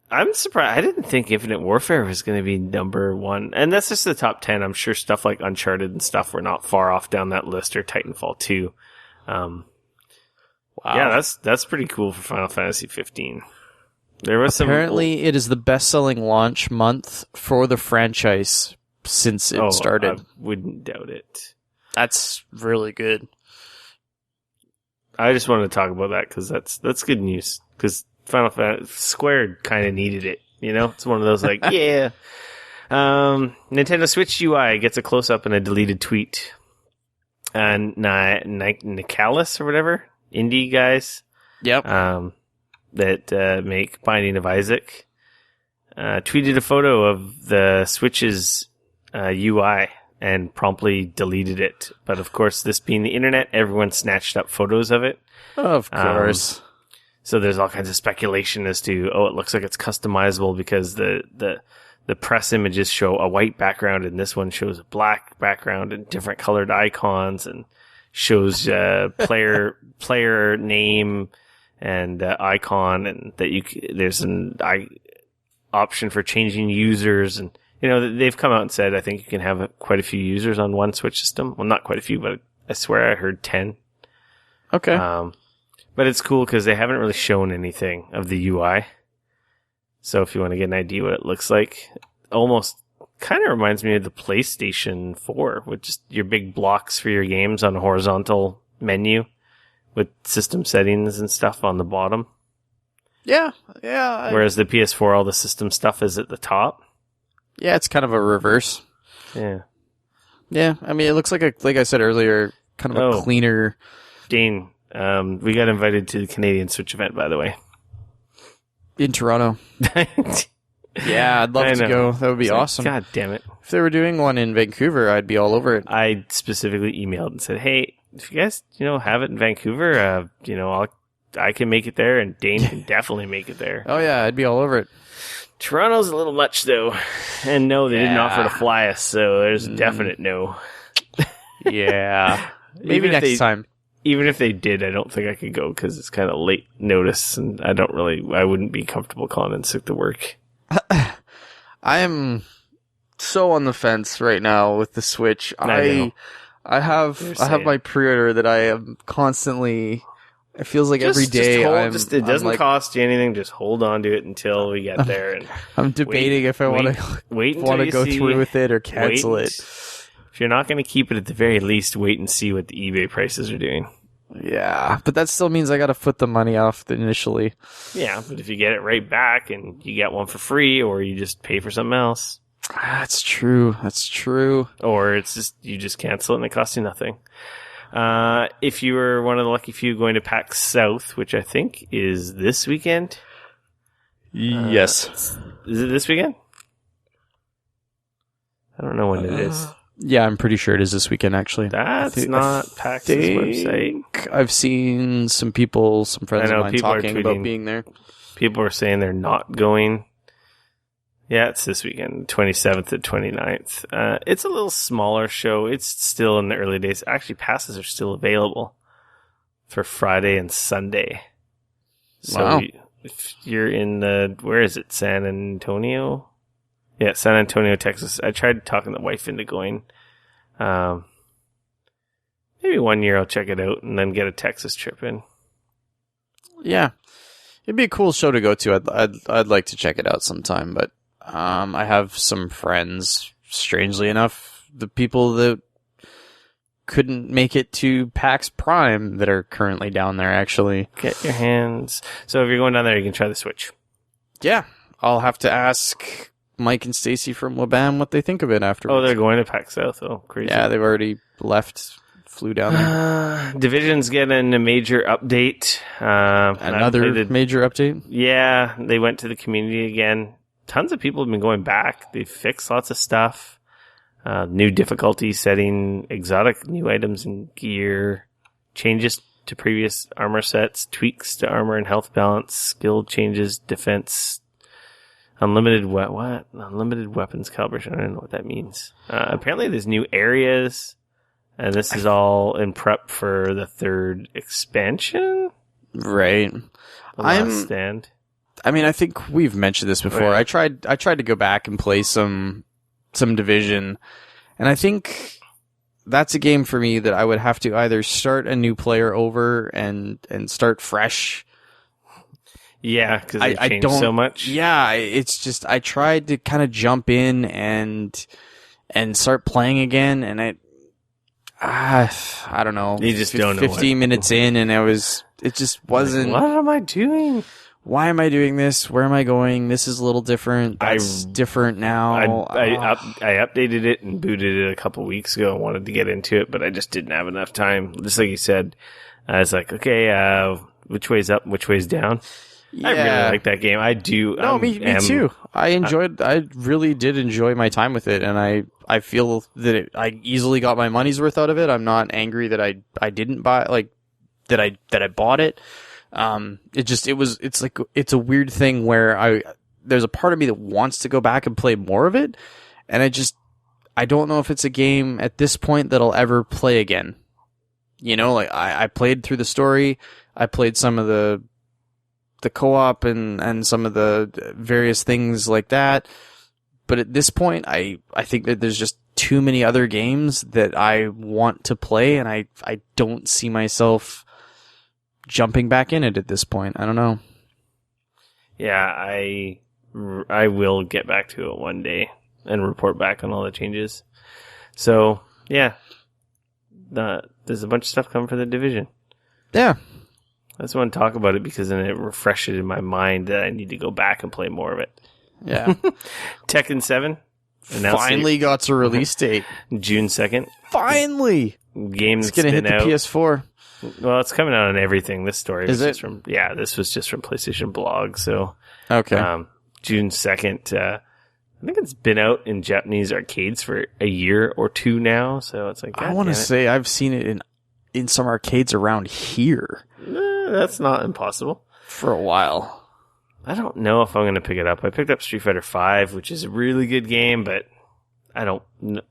I'm surprised. I didn't think Infinite Warfare was going to be number one. And that's just the top 10. I'm sure stuff like Uncharted and stuff were not far off down that list, or Titanfall 2. Wow. Yeah, that's pretty cool for Final Fantasy 15. There was Apparently, it is the best-selling launch month for the franchise since it started. I wouldn't doubt it. That's really good. I just wanted to talk about that because that's good news. Because Final Fantasy Square kind of needed it. You know, it's one of those like, yeah. Nintendo Switch UI gets a close-up and a deleted tweet. And Nicalis or whatever, indie guys. Yep. That make Binding of Isaac, tweeted a photo of the Switch's UI and promptly deleted it. But of course, this being the internet, everyone snatched up photos of it. Of course. So there's all kinds of speculation as to, it looks like it's customizable because the press images show a white background and this one shows a black background and different colored icons and shows player name and icon, and that there's an option for changing users, and they've come out and said I think you can have quite a few users on one Switch system. Well, not quite a few, but I swear I heard 10. Okay. But it's cool because they haven't really shown anything of the UI. So if you want to get an idea what it looks like, almost kind of reminds me of the PlayStation 4, with just your big blocks for your games on a horizontal menu with system settings and stuff on the bottom. Yeah. Whereas the PS4, all the system stuff is at the top. Yeah, it's kind of a reverse. Yeah. Yeah, I mean, it looks like I said earlier, kind of a cleaner... Dane, we got invited to the Canadian Switch event, by the way. In Toronto. Yeah, I'd love to go. That would be awesome. God damn it. If they were doing one in Vancouver, I'd be all over it. I specifically emailed and said, hey, if you guys, have it in Vancouver, I can make it there, and Dane can definitely make it there. Oh, yeah, I'd be all over it. Toronto's a little much, though. And no, they didn't offer to fly us, so there's a definite no. Yeah. Maybe next time. Even if they did, I don't think I could go because it's kind of late notice, and I wouldn't be comfortable calling in sick to work. I am so on the fence right now with the Switch. I have my pre-order that I am constantly. It feels like every day it doesn't cost you anything. Just hold on to it until we get there. And I'm debating if I want to go through with it or cancel it. If you're not going to keep it, at the very least, wait and see what the eBay prices are doing. Yeah, but that still means I got to foot the money off initially. Yeah, but if you get it right back and you get one for free, or you just pay for something else. That's true. Or it's just, you just cancel it and it costs you nothing. If you were one of the lucky few going to PAX South, which I think is this weekend. Yes. Is it this weekend? I don't know when it is. Yeah, I'm pretty sure it is this weekend, actually. That's not PAX's website. I've seen some friends of mine talking about being there. People are saying they're not going. Yeah, it's this weekend, 27th to 29th. It's a little smaller show. It's still in the early days. Actually, passes are still available for Friday and Sunday. So if you're in where is it, San Antonio? Yeah, San Antonio, Texas. I tried talking the wife into going. Maybe one year I'll check it out and then get a Texas trip in. Yeah, it'd be a cool show to go to. I'd like to check it out sometime, but I have some friends. Strangely enough, the people that couldn't make it to PAX Prime that are currently down there. Actually, get your hands. So if you're going down there, you can try the Switch. Yeah, I'll have to ask Mike and Stacy from Labam what they think of it afterwards. Oh, they're going to PAX South. Oh, crazy. Yeah, they've already left flew down there. Division's getting a major update. Another major update? Yeah, they went to the community again. Tons of people have been going back. They fixed lots of stuff. New difficulty setting, exotic new items and gear, changes to previous armor sets, tweaks to armor and health balance, skill changes, defense, unlimited unlimited weapons calibration. I don't know what that means. Apparently there's new areas, and this is all in prep for the third expansion. Right. The Last Stand. I mean, I think we've mentioned this before. Right. I tried to go back and play some Division, and I think that's a game for me that I would have to either start a new player over and start fresh. Yeah, because they changed so much. Yeah, it's just I tried to kind of jump in and start playing again, and I don't know. You just don't know. 15 minutes in, and it just wasn't. Like, what am I doing? Why am I doing this? Where am I going? This is a little different. That's different now. I updated it and booted it a couple weeks ago and wanted to get into it, but I just didn't have enough time. Just like you said, I was like, okay, which way's up, which way's down? Yeah. I really like that game. I do. No, me too. I really did enjoy my time with it, and I feel that I easily got my money's worth out of it. I'm not angry that I didn't buy, that I bought it. It's a weird thing where there's a part of me that wants to go back and play more of it, and I don't know if it's a game at this point that I'll ever play again. You know, like I played through the story, I played some of the co-op and some of the various things like that, but at this point I think that there's just too many other games that I want to play, and I don't see myself jumping back in it at this point. I don't know. Yeah, I will get back to it one day and report back on all the changes. So, yeah. There's a bunch of stuff coming for the Division. Yeah. I just want to talk about it because then it refreshed it in my mind that I need to go back and play more of it. Yeah. Tekken 7. Finally got a release date. June 2nd. Finally! Game that's going to hit the PS4. Well, it's coming out on everything. This story is was this was just from PlayStation Blog. So, okay. June 2nd. I think it's been out in Japanese arcades for a year or two now. So it's like, I want to say I've seen it in some arcades around here. That's not impossible. For a while. I don't know if I'm going to pick it up. I picked up Street Fighter V, which is a really good game, but no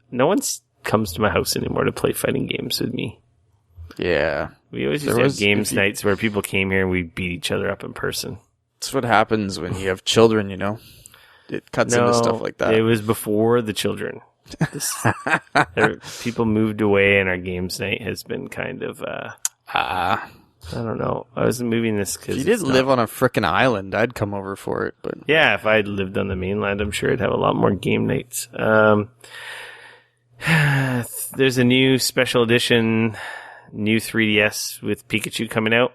one comes to my house anymore to play fighting games with me. Yeah. We always used to have games nights where people came here and we beat each other up in person. That's what happens when you have children, you know? It cuts into stuff like that. It was before the children. People moved away, and our games night has been kind of... I don't know. I was moving this because... If you didn't live on a frickin' island, I'd come over for it. But yeah, if I'd lived on the mainland, I'm sure I'd have a lot more game nights. There's a new special edition... new 3DS with Pikachu coming out.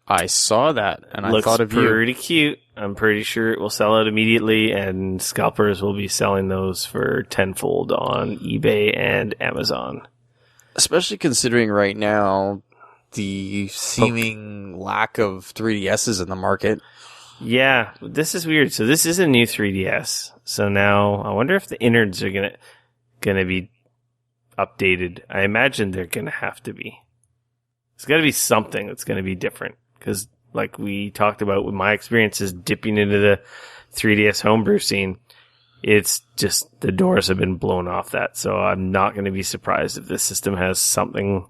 I saw that, and I thought of you. Looks pretty cute. I'm pretty sure it will sell out immediately, and scalpers will be selling those for tenfold on eBay and Amazon. Especially considering right now the seeming lack of 3DSs in the market. Yeah, this is weird. So this is a new 3DS. So now I wonder if the innards are gonna be updated. I imagine they're gonna have to be. It's got to be something that's going to be different, because like we talked about with my experiences dipping into the 3DS homebrew scene, it's just the doors have been blown off that. So I'm not going to be surprised if this system has something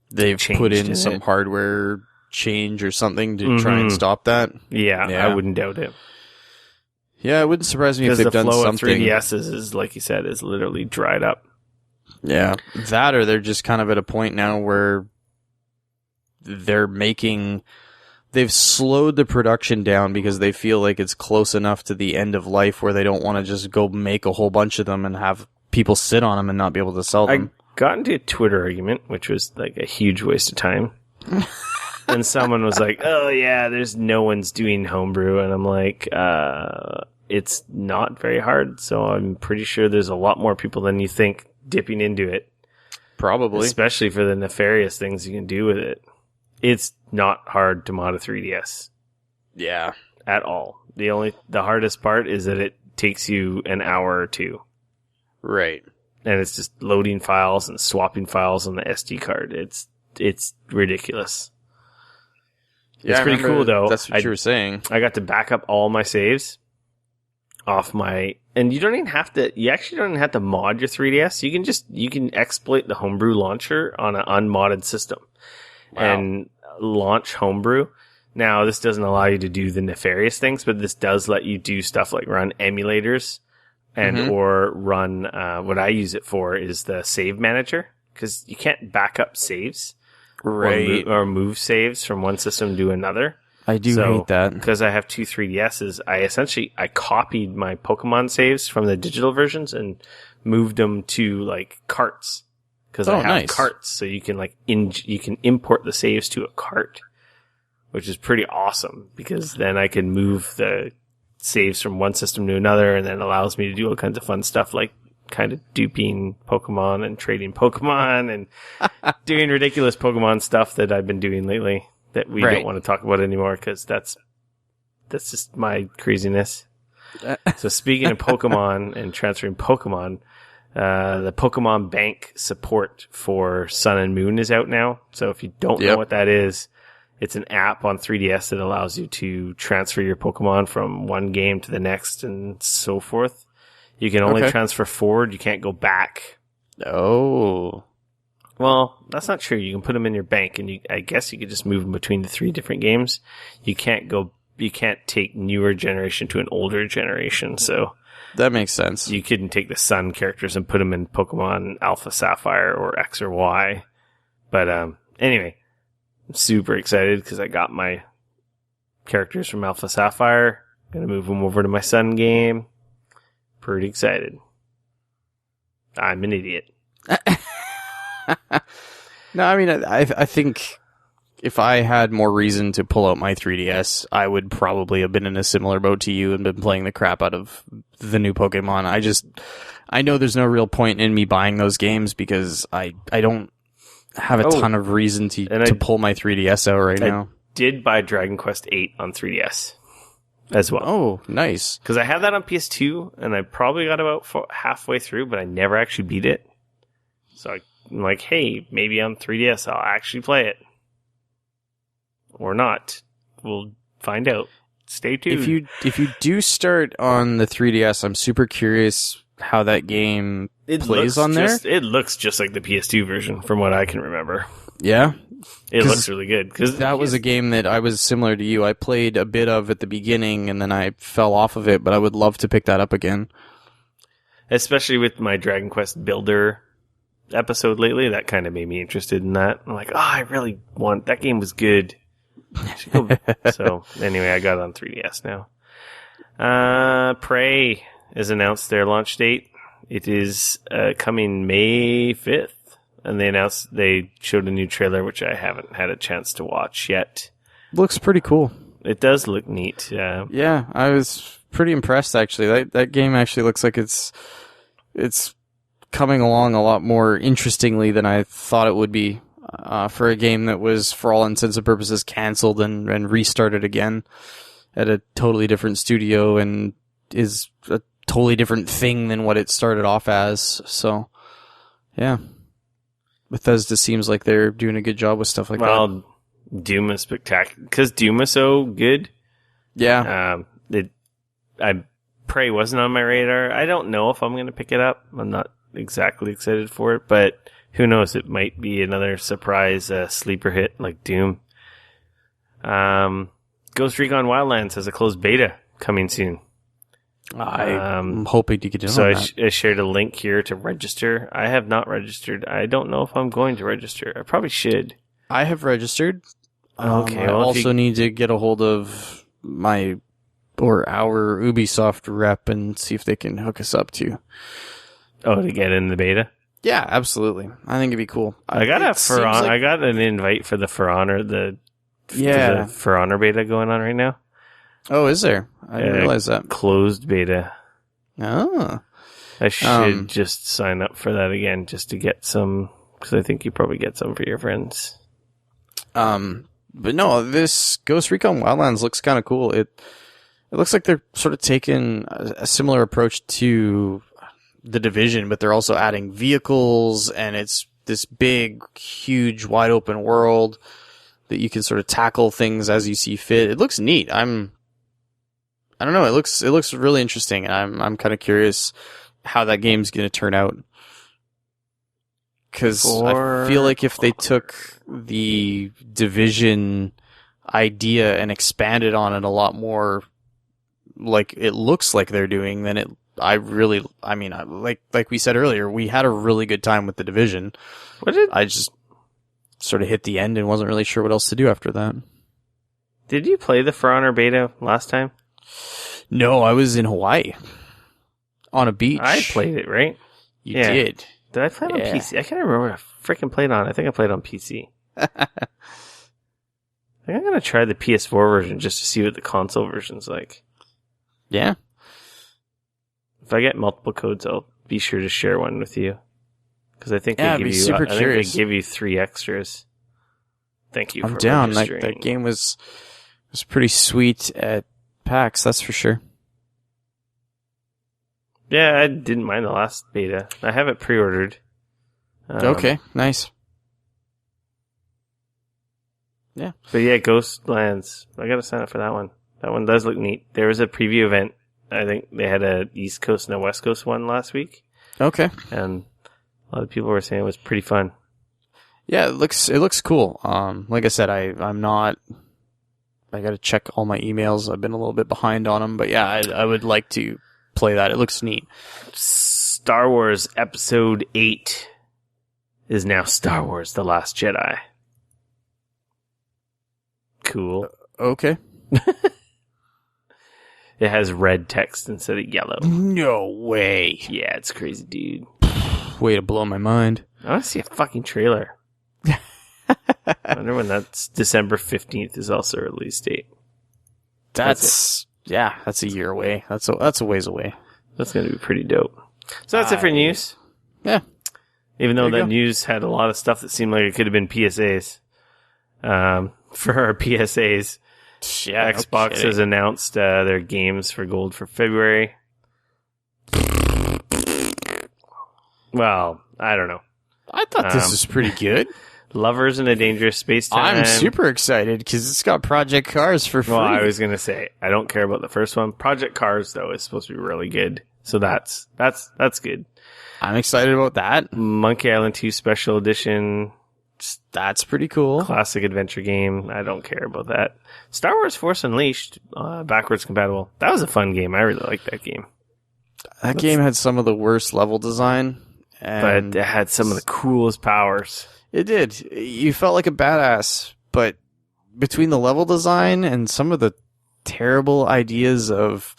they've put in some hardware change or something to try and stop that. Yeah, I wouldn't doubt it. Yeah, it wouldn't surprise me if they've done something. Because the flow of 3DSs is, like you said, is literally dried up. Yeah, that or they're just kind of at a point now where they've slowed the production down because they feel like it's close enough to the end of life where they don't want to just go make a whole bunch of them and have people sit on them and not be able to sell them. I got into a Twitter argument, which was like a huge waste of time. And someone was like, oh yeah, there's no one's doing homebrew. And I'm like, it's not very hard. So I'm pretty sure there's a lot more people than you think dipping into it. Probably. Especially for the nefarious things you can do with it. It's not hard to mod a 3DS. Yeah. At all. The hardest part is that it takes you an hour or two. Right. And it's just loading files and swapping files on the SD card. It's ridiculous. It's pretty cool though. That's what you were saying. I got to back up all my saves off my, and you actually don't even have to mod your 3DS. You can exploit the Homebrew launcher on an unmodded system. Wow. And launch Homebrew. Now, this doesn't allow you to do the nefarious things, but this does let you do stuff like run emulators and or run, what I use it for is the save manager, because you can't back up saves. Right. Or move saves from one system to another. I do hate that. Because I have two 3DSs, I copied my Pokemon saves from the digital versions and moved them to like carts. Because I have carts, so you can you can import the saves to a cart, which is pretty awesome. Because then I can move the saves from one system to another, and then allows me to do all kinds of fun stuff like kind of duping Pokemon and trading Pokemon and doing ridiculous Pokemon stuff that I've been doing lately that we don't want to talk about anymore because that's just my craziness. So speaking of Pokemon and transferring Pokemon, the Pokemon Bank support for Sun and Moon is out now. So if you don't know what that is, it's an app on 3DS that allows you to transfer your Pokemon from one game to the next and so forth. You can only transfer forward. You can't go back. Oh. Well, that's not true. You can put them in your bank, and I guess you could just move them between the 3 different games. You can't take newer generation to an older generation, so. That makes sense. You couldn't take the Sun characters and put them in Pokemon Alpha Sapphire or X or Y. But, anyway, I'm super excited because I got my characters from Alpha Sapphire. Gonna move them over to my Sun game. Pretty excited. I'm an idiot. No, I mean, I think if I had more reason to pull out my 3DS, I would probably have been in a similar boat to you and been playing the crap out of the new Pokemon. I know there's no real point in me buying those games because I don't have a ton of reason to pull my 3DS out right now. I did buy Dragon Quest VIII on 3DS. As well. Oh, nice. Because I have that on PS2, and I probably got about halfway through, but I never actually beat it. So I'm like, hey, maybe on 3DS I'll actually play it. Or not. We'll find out. Stay tuned. If you do start on the 3DS, I'm super curious how that game plays on there. It looks just like the PS2 version, from what I can remember. Yeah? It looks really good. Cause that was a game that I was similar to you. I played a bit of at the beginning, and then I fell off of it, but I would love to pick that up again. Especially with my Dragon Quest Builder episode lately, that kind of made me interested in that. I'm like, I really want... That game was good. So, anyway, I got it on 3DS now. Prey has announced their launch date. It is coming May 5th. And they showed a new trailer, which I haven't had a chance to watch yet. Looks pretty cool. It does look neat. Yeah, I was pretty impressed, actually. That game actually looks like it's coming along a lot more interestingly than I thought it would be for a game that was, for all intents and purposes, canceled and restarted again at a totally different studio and is a totally different thing than what it started off as. So, yeah. Bethesda seems like they're doing a good job with stuff like that. Well, Doom is spectacular. Because Doom is so good. Yeah. Prey wasn't on my radar. I don't know if I'm going to pick it up. I'm not exactly excited for it, but who knows? It might be another surprise sleeper hit like Doom. Ghost Recon Wildlands has a closed beta coming soon. I'm hoping to get in on that. So I shared a link here to register. I have not registered. I don't know if I'm going to register. I probably should. I have registered. Okay. I also need to get a hold of our Ubisoft rep and see if they can hook us up too. Oh, to get in the beta? Yeah, absolutely. I think it'd be cool. I got an invite for the For Honor, the For Honor beta going on right now. Oh, is there? I didn't realize that. Closed beta. Oh. I should just sign up for that again just to get some because I think you probably get some for your friends. But no, this Ghost Recon Wildlands looks kind of cool. It looks like they're sort of taking a similar approach to The Division, but they're also adding vehicles, and it's this big, huge, wide open world that you can sort of tackle things as you see fit. It looks neat. I don't know. It looks really interesting, and I'm kind of curious how that game's going to turn out. Because I feel like if they took the Division idea and expanded on it a lot more, like it looks like they're doing, then like we said earlier, we had a really good time with the Division. I just sort of hit the end and wasn't really sure what else to do after that. Did you play the For Honor beta last time? No, I was in Hawaii on a beach. I played it, right? You did. Did I play it on PC? I can't remember what I freaking played on. I think I played on PC. I think I'm going to try the PS4 version just to see what the console version's like. Yeah. If I get multiple codes, I'll be sure to share one with you. Because I think they give you 3 extras. Thank you. I'm down. That game was pretty sweet at PAX, that's for sure. Yeah, I didn't mind the last beta. I have it pre-ordered. Okay, nice. Yeah. But yeah, Ghostlands. I gotta sign up for that one. That one does look neat. There was a preview event. I think they had a East Coast and a West Coast one last week. Okay. And a lot of people were saying it was pretty fun. Yeah, it looks cool. Like I said, I gotta check all my emails. I've been a little bit behind on them, but yeah, I would like to play that. It looks neat. Star Wars Episode 8 is now Star Wars The Last Jedi. Cool. Okay. It has red text instead of yellow. No way. Yeah, it's crazy, dude. Way to blow my mind. I want to see a fucking trailer. I wonder when that's December 15th is also a release date. That's a year away. That's a ways away. That's going to be pretty dope. So that's it for news. Yeah. Even though that news had a lot of stuff that seemed like it could have been PSAs. For our PSAs, Xbox has announced their games for gold for February. Well, I don't know. I thought this was pretty good. Lovers in a Dangerous Space Time. I'm super excited because it's got Project Cars for free. Well, I was going to say, I don't care about the first one. Project Cars, though, is supposed to be really good. So that's good. I'm excited about that. Monkey Island 2 Special Edition. That's pretty cool. Classic adventure game. I don't care about that. Star Wars Force Unleashed, backwards compatible. That was a fun game. I really liked that game. That game had some of the worst level design. But it had some of the coolest powers. It did. You felt like a badass, but between the level design and some of the terrible ideas of...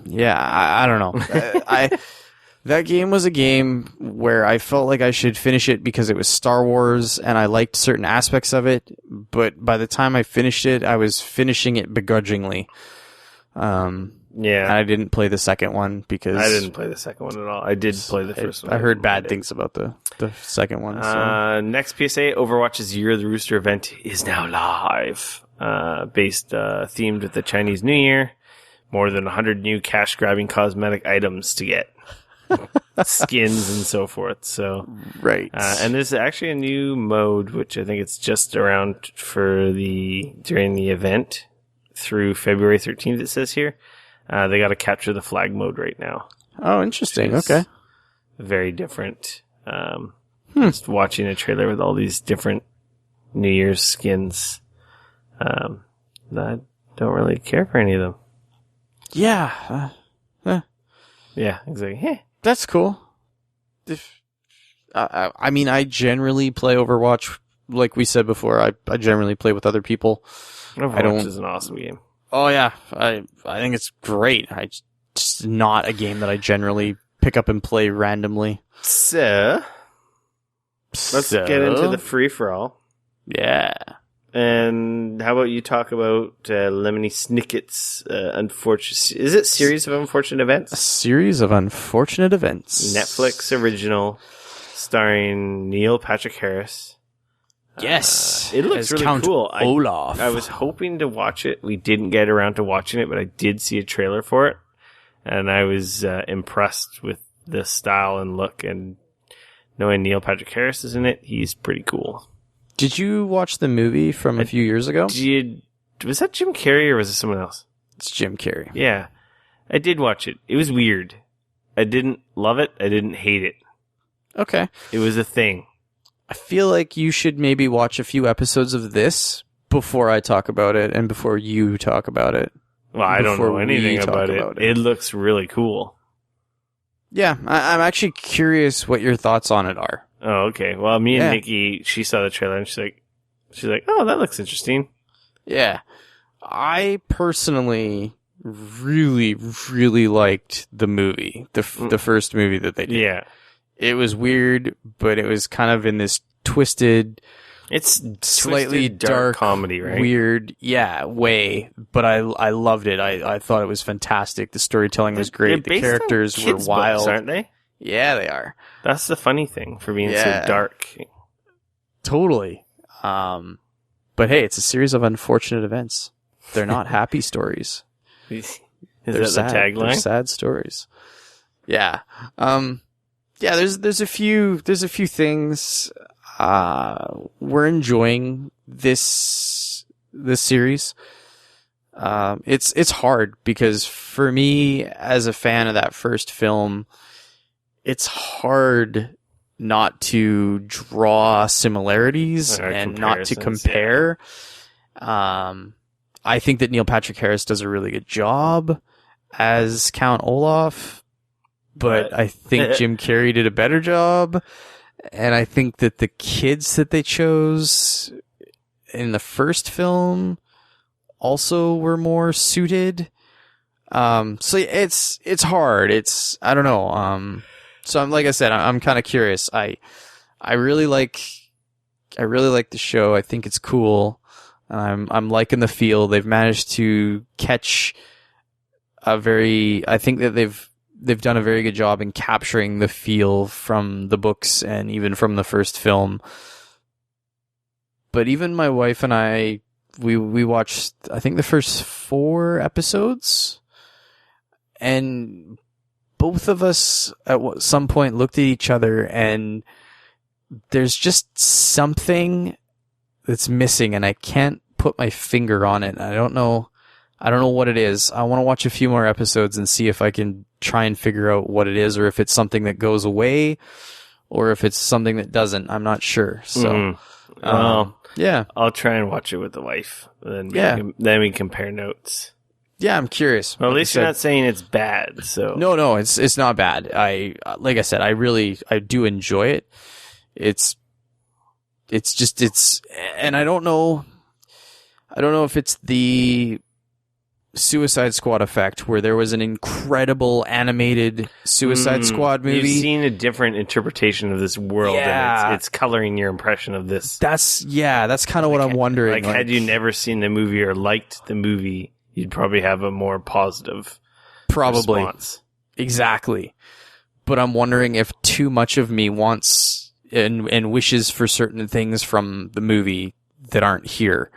Yeah, I don't know. That game was a game where I felt like I should finish it because it was Star Wars and I liked certain aspects of it, but by the time I finished it, I was finishing it begrudgingly. And I didn't play the second one because... I didn't play the second one at all. I did play the first one. I heard bad things about the second one. So. Next PSA, Overwatch's Year of the Rooster event is now live. Themed with the Chinese New Year. More than 100 new cash-grabbing cosmetic items to get. Skins and so forth. So right. And there's actually a new mode, which I think it's just around during the event through February 13th, it says here. They got to capture the flag mode right now. Oh, interesting. Okay. Very different. Just watching a trailer with all these different New Year's skins. I don't really care for any of them. Yeah. Yeah, exactly. That's cool. I generally play Overwatch. Like we said before, I generally play with other people. Overwatch is an awesome game. Oh yeah, I think it's great. It's just not a game that I generally pick up and play randomly. So let's get into the free-for-all. Yeah. And how about you talk about Lemony Snicket's unfortunate... Is it Series of Unfortunate Events? A series of unfortunate events. Netflix original starring Neil Patrick Harris. Yes. It looks as really Count cool. Olaf. I was hoping to watch it. We didn't get around to watching it, but I did see a trailer for it. And I was impressed with the style and look. And knowing Neil Patrick Harris is in it, he's pretty cool. Did you watch the movie from a few years ago? Was that Jim Carrey or was it someone else? It's Jim Carrey. Yeah. I did watch it. It was weird. I didn't love it. I didn't hate it. Okay. It was a thing. I feel like you should maybe watch a few episodes of this before I talk about it and before you talk about it. Well, I don't know anything about it. It looks really cool. Yeah, I'm actually curious what your thoughts on it are. Oh, okay. Well, me and Nikki, she saw the trailer and she's like, oh, that looks interesting. Yeah. I personally really, really liked the movie, the first movie that they did. Yeah. It was weird, but it was kind of in this twisted, it's slightly dark comedy, right? Weird, way. But I loved it. I thought it was fantastic. The storytelling was great. The characters were wild, books, aren't they? Yeah, they are. That's the funny thing for being so dark. Totally. But hey, it's a series of unfortunate events. They're not happy stories. Is They're that sad. the tagline? They're sad stories. Yeah. Yeah, there's a few things we're enjoying this series. It's hard because for me as a fan of that first film, it's hard not to draw similarities and not to compare. Yeah. I think that Neil Patrick Harris does a really good job as Count Olaf, but I think Jim Carrey did a better job. And I think that the kids that they chose in the first film also were more suited. So it's hard. I don't know. So like I said, I'm kind of curious. I really like the show. I think it's cool. I'm liking the feel. They've managed to catch I think that they've done a very good job in capturing the feel from the books and even from the first film. But even my wife and I, we watched, I think, the first 4 episodes, and both of us at some point looked at each other and there's just something that's missing and I can't put my finger on it. I don't know what it is. I want to watch a few more episodes and see if I can try and figure out what it is, or if it's something that goes away or if it's something that doesn't. I'm not sure. So, yeah, I'll try and watch it with the wife. Then we compare notes. Yeah, I'm curious. Well, at least you're not saying it's bad. So no, it's not bad. Like I said, I do enjoy it. It's and I don't know if it's the Suicide Squad effect, where there was an incredible animated Suicide Squad movie. You've seen a different interpretation of this world, and it's coloring your impression of this. That's kind of what I'm wondering. Like, had you never seen the movie or liked the movie, you'd probably have a more positive response. Exactly. But I'm wondering if too much of me wants and wishes for certain things from the movie that aren't here.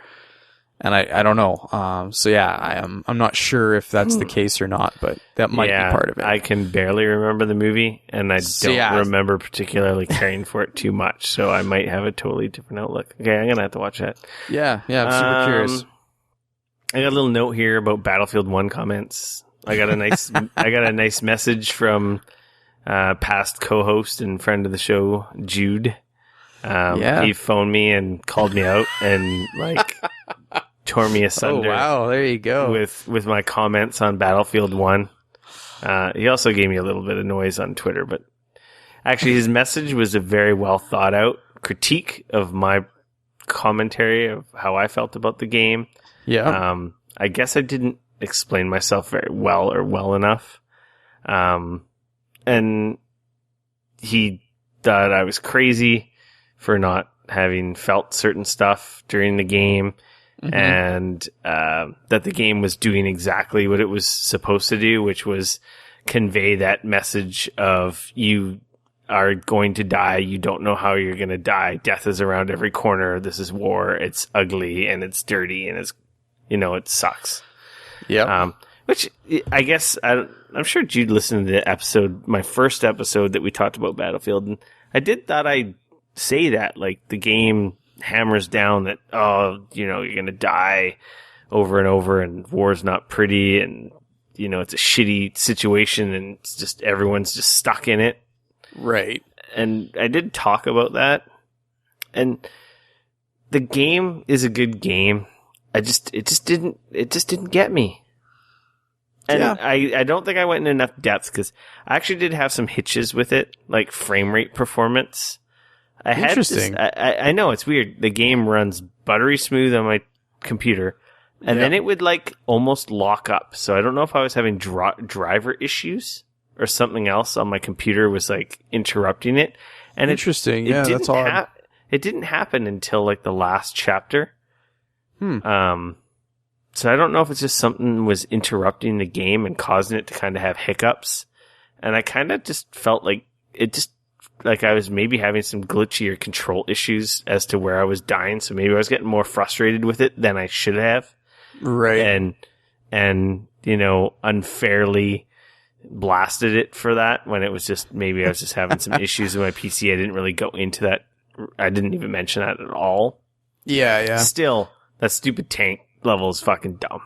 And I don't know. So yeah, I'm not sure if that's the case or not, but that might be part of it. I can barely remember the movie, and I don't remember particularly caring for it too much. So I might have a totally different outlook. Okay, I'm gonna have to watch that. Yeah, I'm super curious. I got a little note here about Battlefield 1 comments. I got a nice message from past co-host and friend of the show, Jude. He phoned me and called me out and tore me asunder. Oh wow, there you go. With my comments on Battlefield 1. He also gave me a little bit of noise on Twitter, but actually his message was a very well thought out critique of my commentary of how I felt about the game. Yeah. I guess I didn't explain myself very well or well enough. And he thought I was crazy for not having felt certain stuff during the game, and that the game was doing exactly what it was supposed to do, which was convey that message of you are going to die. You don't know how you're going to die. Death is around every corner. This is war. It's ugly and it's dirty and it's, it sucks. Yeah. Which I guess I'm sure Jude listened to the episode, my first episode that we talked about Battlefield, and I thought I'd say that, like, the game hammers down that, you're going to die over and over, and war's not pretty, and it's a shitty situation, and it's just everyone's just stuck in it. Right. And I did talk about that. And the game is a good game. It just didn't get me. And yeah. I don't think I went in enough depth because I actually did have some hitches with it, like frame rate performance. Interesting. I know it's weird. The game runs buttery smooth on my computer, and then it would like almost lock up. So I don't know if I was having driver issues or something else on my computer was like interrupting it. And interesting. That's odd. It didn't happen until like the last chapter. So I don't know if it's just something was interrupting the game and causing it to kind of have hiccups. And I kind of just felt like I was maybe having some glitchy or control issues as to where I was dying. So maybe I was getting more frustrated with it than I should have. Right. And unfairly blasted it for that when it was just, maybe I was just having some issues with my PC. I didn't really go into that. I didn't even mention that at all. Yeah. Still, that stupid tank level is fucking dumb.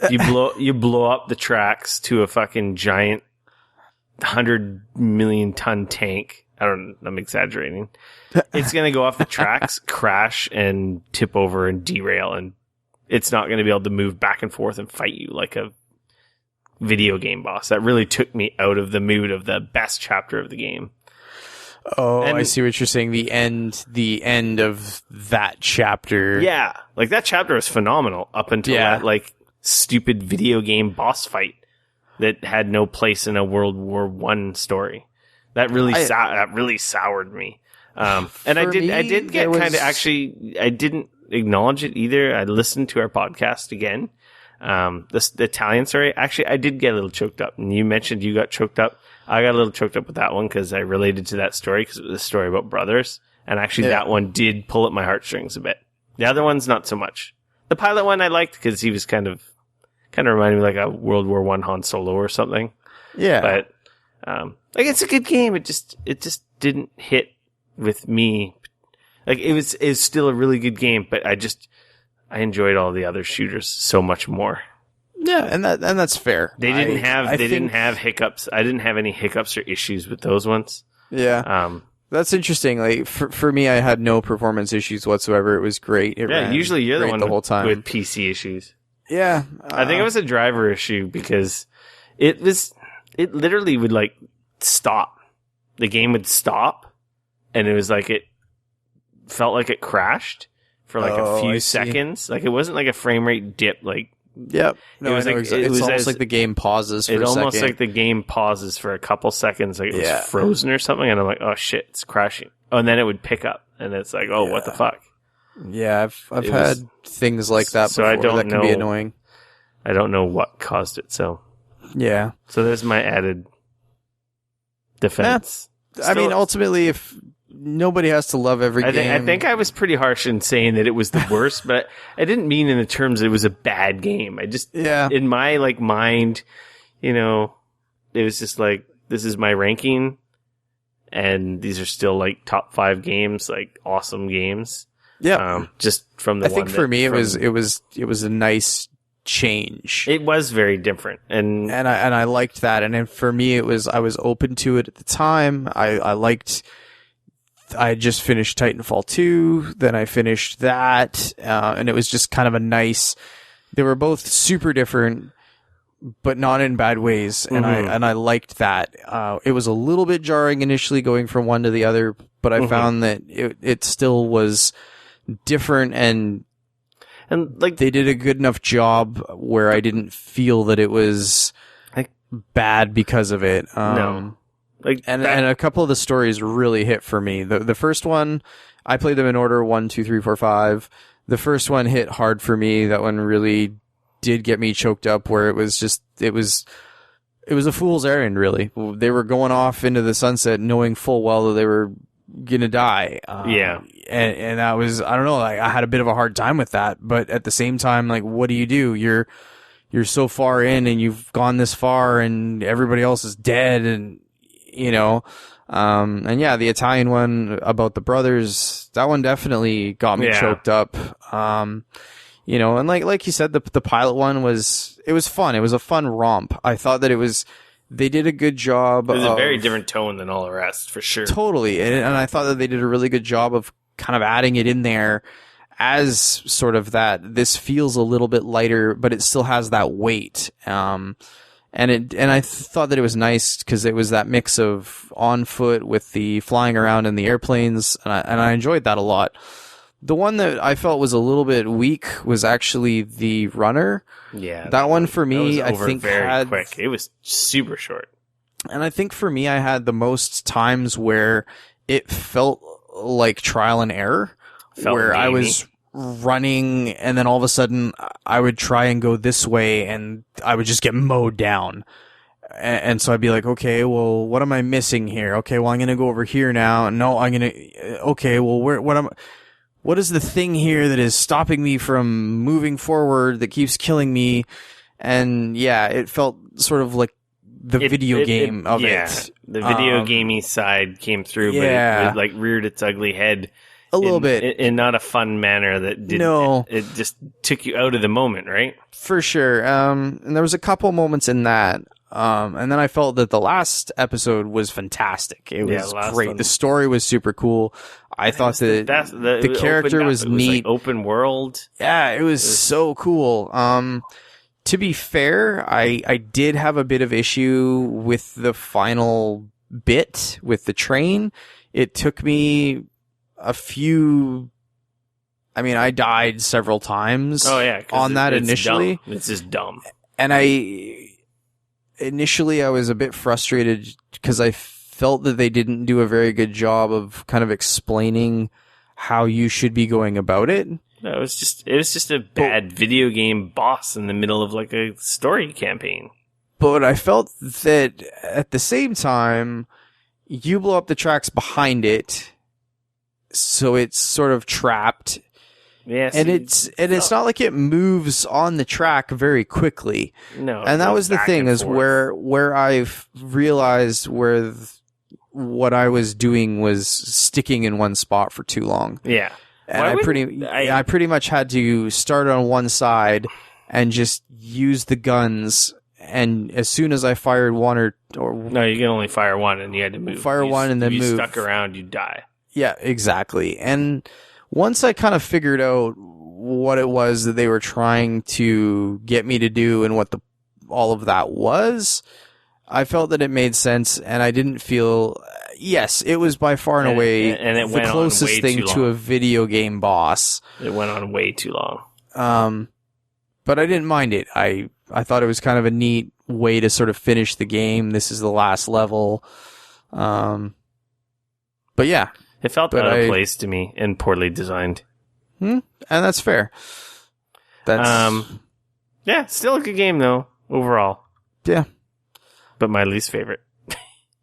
You blow up the tracks to a fucking giant 100 million ton tank. I'm exaggerating. It's going to go off the tracks, crash, and tip over and derail, and it's not going to be able to move back and forth and fight you like a video game boss. That really took me out of the mood of the best chapter of the game. Oh, and I see what you're saying. The end of that chapter. Yeah. Like, that chapter was phenomenal up until that, like, stupid video game boss fight that had no place in a World War I story. That really soured me. And I did get kind of, actually, I didn't acknowledge it either. I listened to our podcast again. The Italian story. Actually, I did get a little choked up. And you mentioned you got choked up. I got a little choked up with that one because I related to that story because it was a story about brothers. And actually, that one did pull at my heartstrings a bit. The other one's not so much. The pilot one I liked because he was kind of reminded me like a World War I Han Solo or something. Yeah. But, like, it's a good game. It just didn't hit with me. Like, it was still a really good game, but I enjoyed all the other shooters so much more. Yeah, and that's fair. They didn't have hiccups. I didn't have any hiccups or issues with those ones. Yeah. That's interesting. Like, for me, I had no performance issues whatsoever. It was great. Usually you're the one the whole time with PC issues. Yeah. I think it was a driver issue because it literally would like stop. The game would stop and it was like it felt like it crashed for like a few seconds. Like, it wasn't like a frame rate dip. Like, yep. No, it was like, it's almost like the game pauses for a second. It almost like the game pauses for a couple seconds, like it was frozen or something, and I'm like, oh shit, it's crashing. Oh, and then it would pick up, and it's like, oh, what the fuck? Yeah, I've had things like that before that can be annoying. I don't know what caused it, so. Yeah. So there's my added defense. I mean, ultimately, if nobody has to love every game. I think I was pretty harsh in saying that it was the worst, but I didn't mean in the terms it was a bad game. I just, in my like mind, it was just like, this is my ranking, and these are still like top 5 games, like awesome games. Yeah. Just from the I think for me, it was a nice change. It was very different, and I liked that. And then for me, I was open to it at the time. I had just finished Titanfall 2, then I finished that, and it was just kind of a nice, they were both super different, but not in bad ways, and I liked that. It was a little bit jarring initially going from one to the other, but I found that it still was different, and like they did a good enough job where I didn't feel that it was bad because of it. No. And a couple of the stories really hit for me. The first one, I played them in order 1, 2, 3, 4, 5. The first one hit hard for me. That one really did get me choked up, where it was it was a fool's errand, really. They were going off into the sunset knowing full well that they were gonna die. Yeah. And that was, I don't know, like, I had a bit of a hard time with that, but at the same time, like, what do? You're so far in and you've gone this far and everybody else is dead and, you know, and yeah, the Italian one about the brothers, that one definitely got me choked up. You know, and like you said, the pilot one was fun. It was a fun romp. I thought that they did a good job. It was a very different tone than all the rest, for sure. Totally. And I thought that they did a really good job of kind of adding it in there as sort of that, this feels a little bit lighter, but it still has that weight. And I thought that it was nice because it was that mix of on foot with the flying around in the airplanes. And I enjoyed that a lot. The one that I felt was a little bit weak was actually the runner. Yeah. That one for me, I think very quick. It was super short. And I think for me, I had the most times where it felt like trial and error, where gamey. I was running and then all of a sudden I would try and go this way and I would just get mowed down. And so I'd be like, okay, well, what am I missing here? Okay, well, I'm going to go over here now. No, okay, well, what is the thing here that is stopping me from moving forward that keeps killing me? And yeah, it felt sort of like the video game of it. The video gamey side came through, but it like reared its ugly head a little bit in not a fun manner that didn't. No, it just took you out of the moment, right? For sure. And there was a couple moments in that. And then I felt that the last episode was fantastic. It was great. The story was super cool. I thought that the character was neat. Like open world. Yeah, it was so cool. To be fair, I did have a bit of issue with the final bit with the train. It took me I died several times on that initially. Dumb. It's just dumb. And initially I was a bit frustrated because I felt that they didn't do a very good job of kind of explaining how you should be going about it. No, it was just a bad video game boss in the middle of like a story campaign. But I felt that at the same time, you blow up the tracks behind it, so it's sort of trapped. Yes, and it's not like it moves on the track very quickly. No, and that was the thing is where I've realized where what I was doing was sticking in one spot for too long. Yeah. And I pretty much had to start on one side and just use the guns. And as soon as I fired one or no, you can only fire one, and you had to move. One and then move. If you stuck around, you'd die. Yeah, exactly. And once I kind of figured out what it was that they were trying to get me to do and what all of that was, I felt that it made sense, and I didn't feel. Yes, it was by far and away the closest thing to a video game boss. It went on way too long. But I didn't mind it. I thought it was kind of a neat way to sort of finish the game. This is the last level. But yeah. It felt out of place to me and poorly designed. And that's fair. Yeah, still a good game though, overall. Yeah. But my least favorite.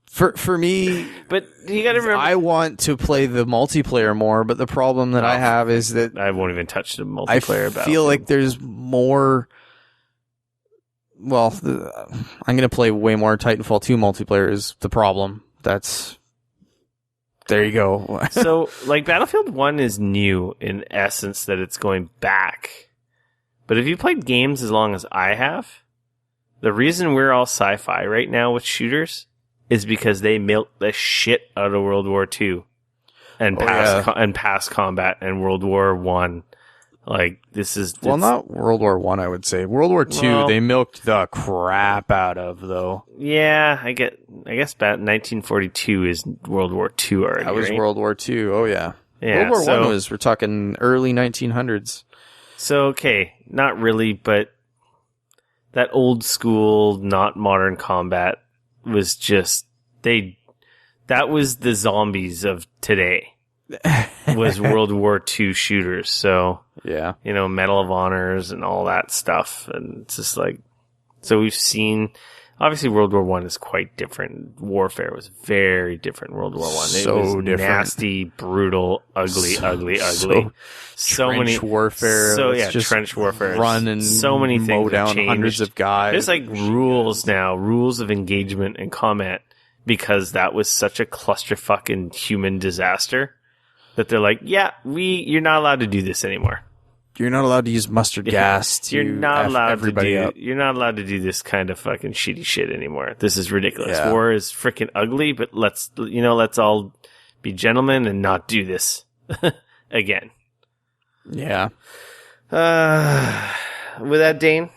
For me, but you got to remember, I want to play the multiplayer more, but the problem that I have is that I won't even touch the multiplayer. I feel like there's more. Well, I'm going to play way more Titanfall 2 multiplayer is the problem. There you go. So, like, Battlefield 1 is new in essence that it's going back. But if you played games as long as I have, the reason we're all sci-fi right now with shooters is because they milked the shit out of World War II and past combat and World War One. Like, this is... not World War One, I would say. World War II, they milked the crap out of, though. Yeah, I guess about 1942 is World War II already, That was right? World War II, oh yeah. World War One was, we're talking early 1900s. So, okay, not really, but that old school, not modern combat was just... That was the zombies of today. Was World War II shooters. So, yeah, Medal of Honors and all that stuff. And it's just like, so we've seen, Obviously, World War One is quite different. Warfare was very different. World War One, So it was different. Nasty, brutal, ugly. So many warfare. So Let's just trench warfare. Run and so many mow things have down changed. hundreds of guys. There's like rules now, rules of engagement and combat, because that was such a clusterfucking human disaster that they're like, yeah, you're not allowed to do this anymore. You're not allowed to use mustard gas to You're not allowed everybody up. You're not allowed to do this kind of fucking shitty shit anymore. This is ridiculous. Yeah. War is freaking ugly, but let's all be gentlemen and not do this again. Yeah. With that, Dane,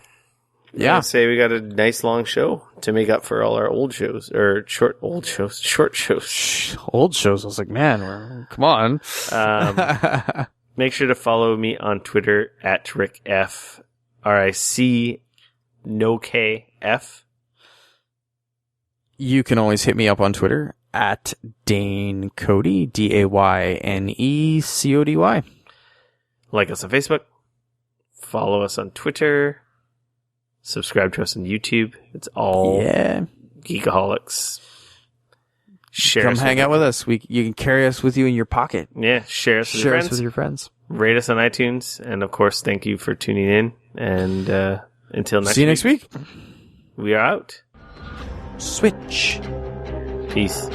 Yeah. I'd say we got a nice long show to make up for all our old shows or short shows. Old shows. I was like, man, come on. Make sure to follow me on Twitter at RickF, RIC no KF. You can always hit me up on Twitter at Dane Cody, DAYNECODY. Like us on Facebook. Follow us on Twitter. Subscribe to us on YouTube. It's all Geekoholics. Come hang out with us. You can carry us with you in your pocket. Yeah, share us with your friends. Rate us on iTunes. And of course, thank you for tuning in. And until next week. See you next week. We are out. Switch. Peace.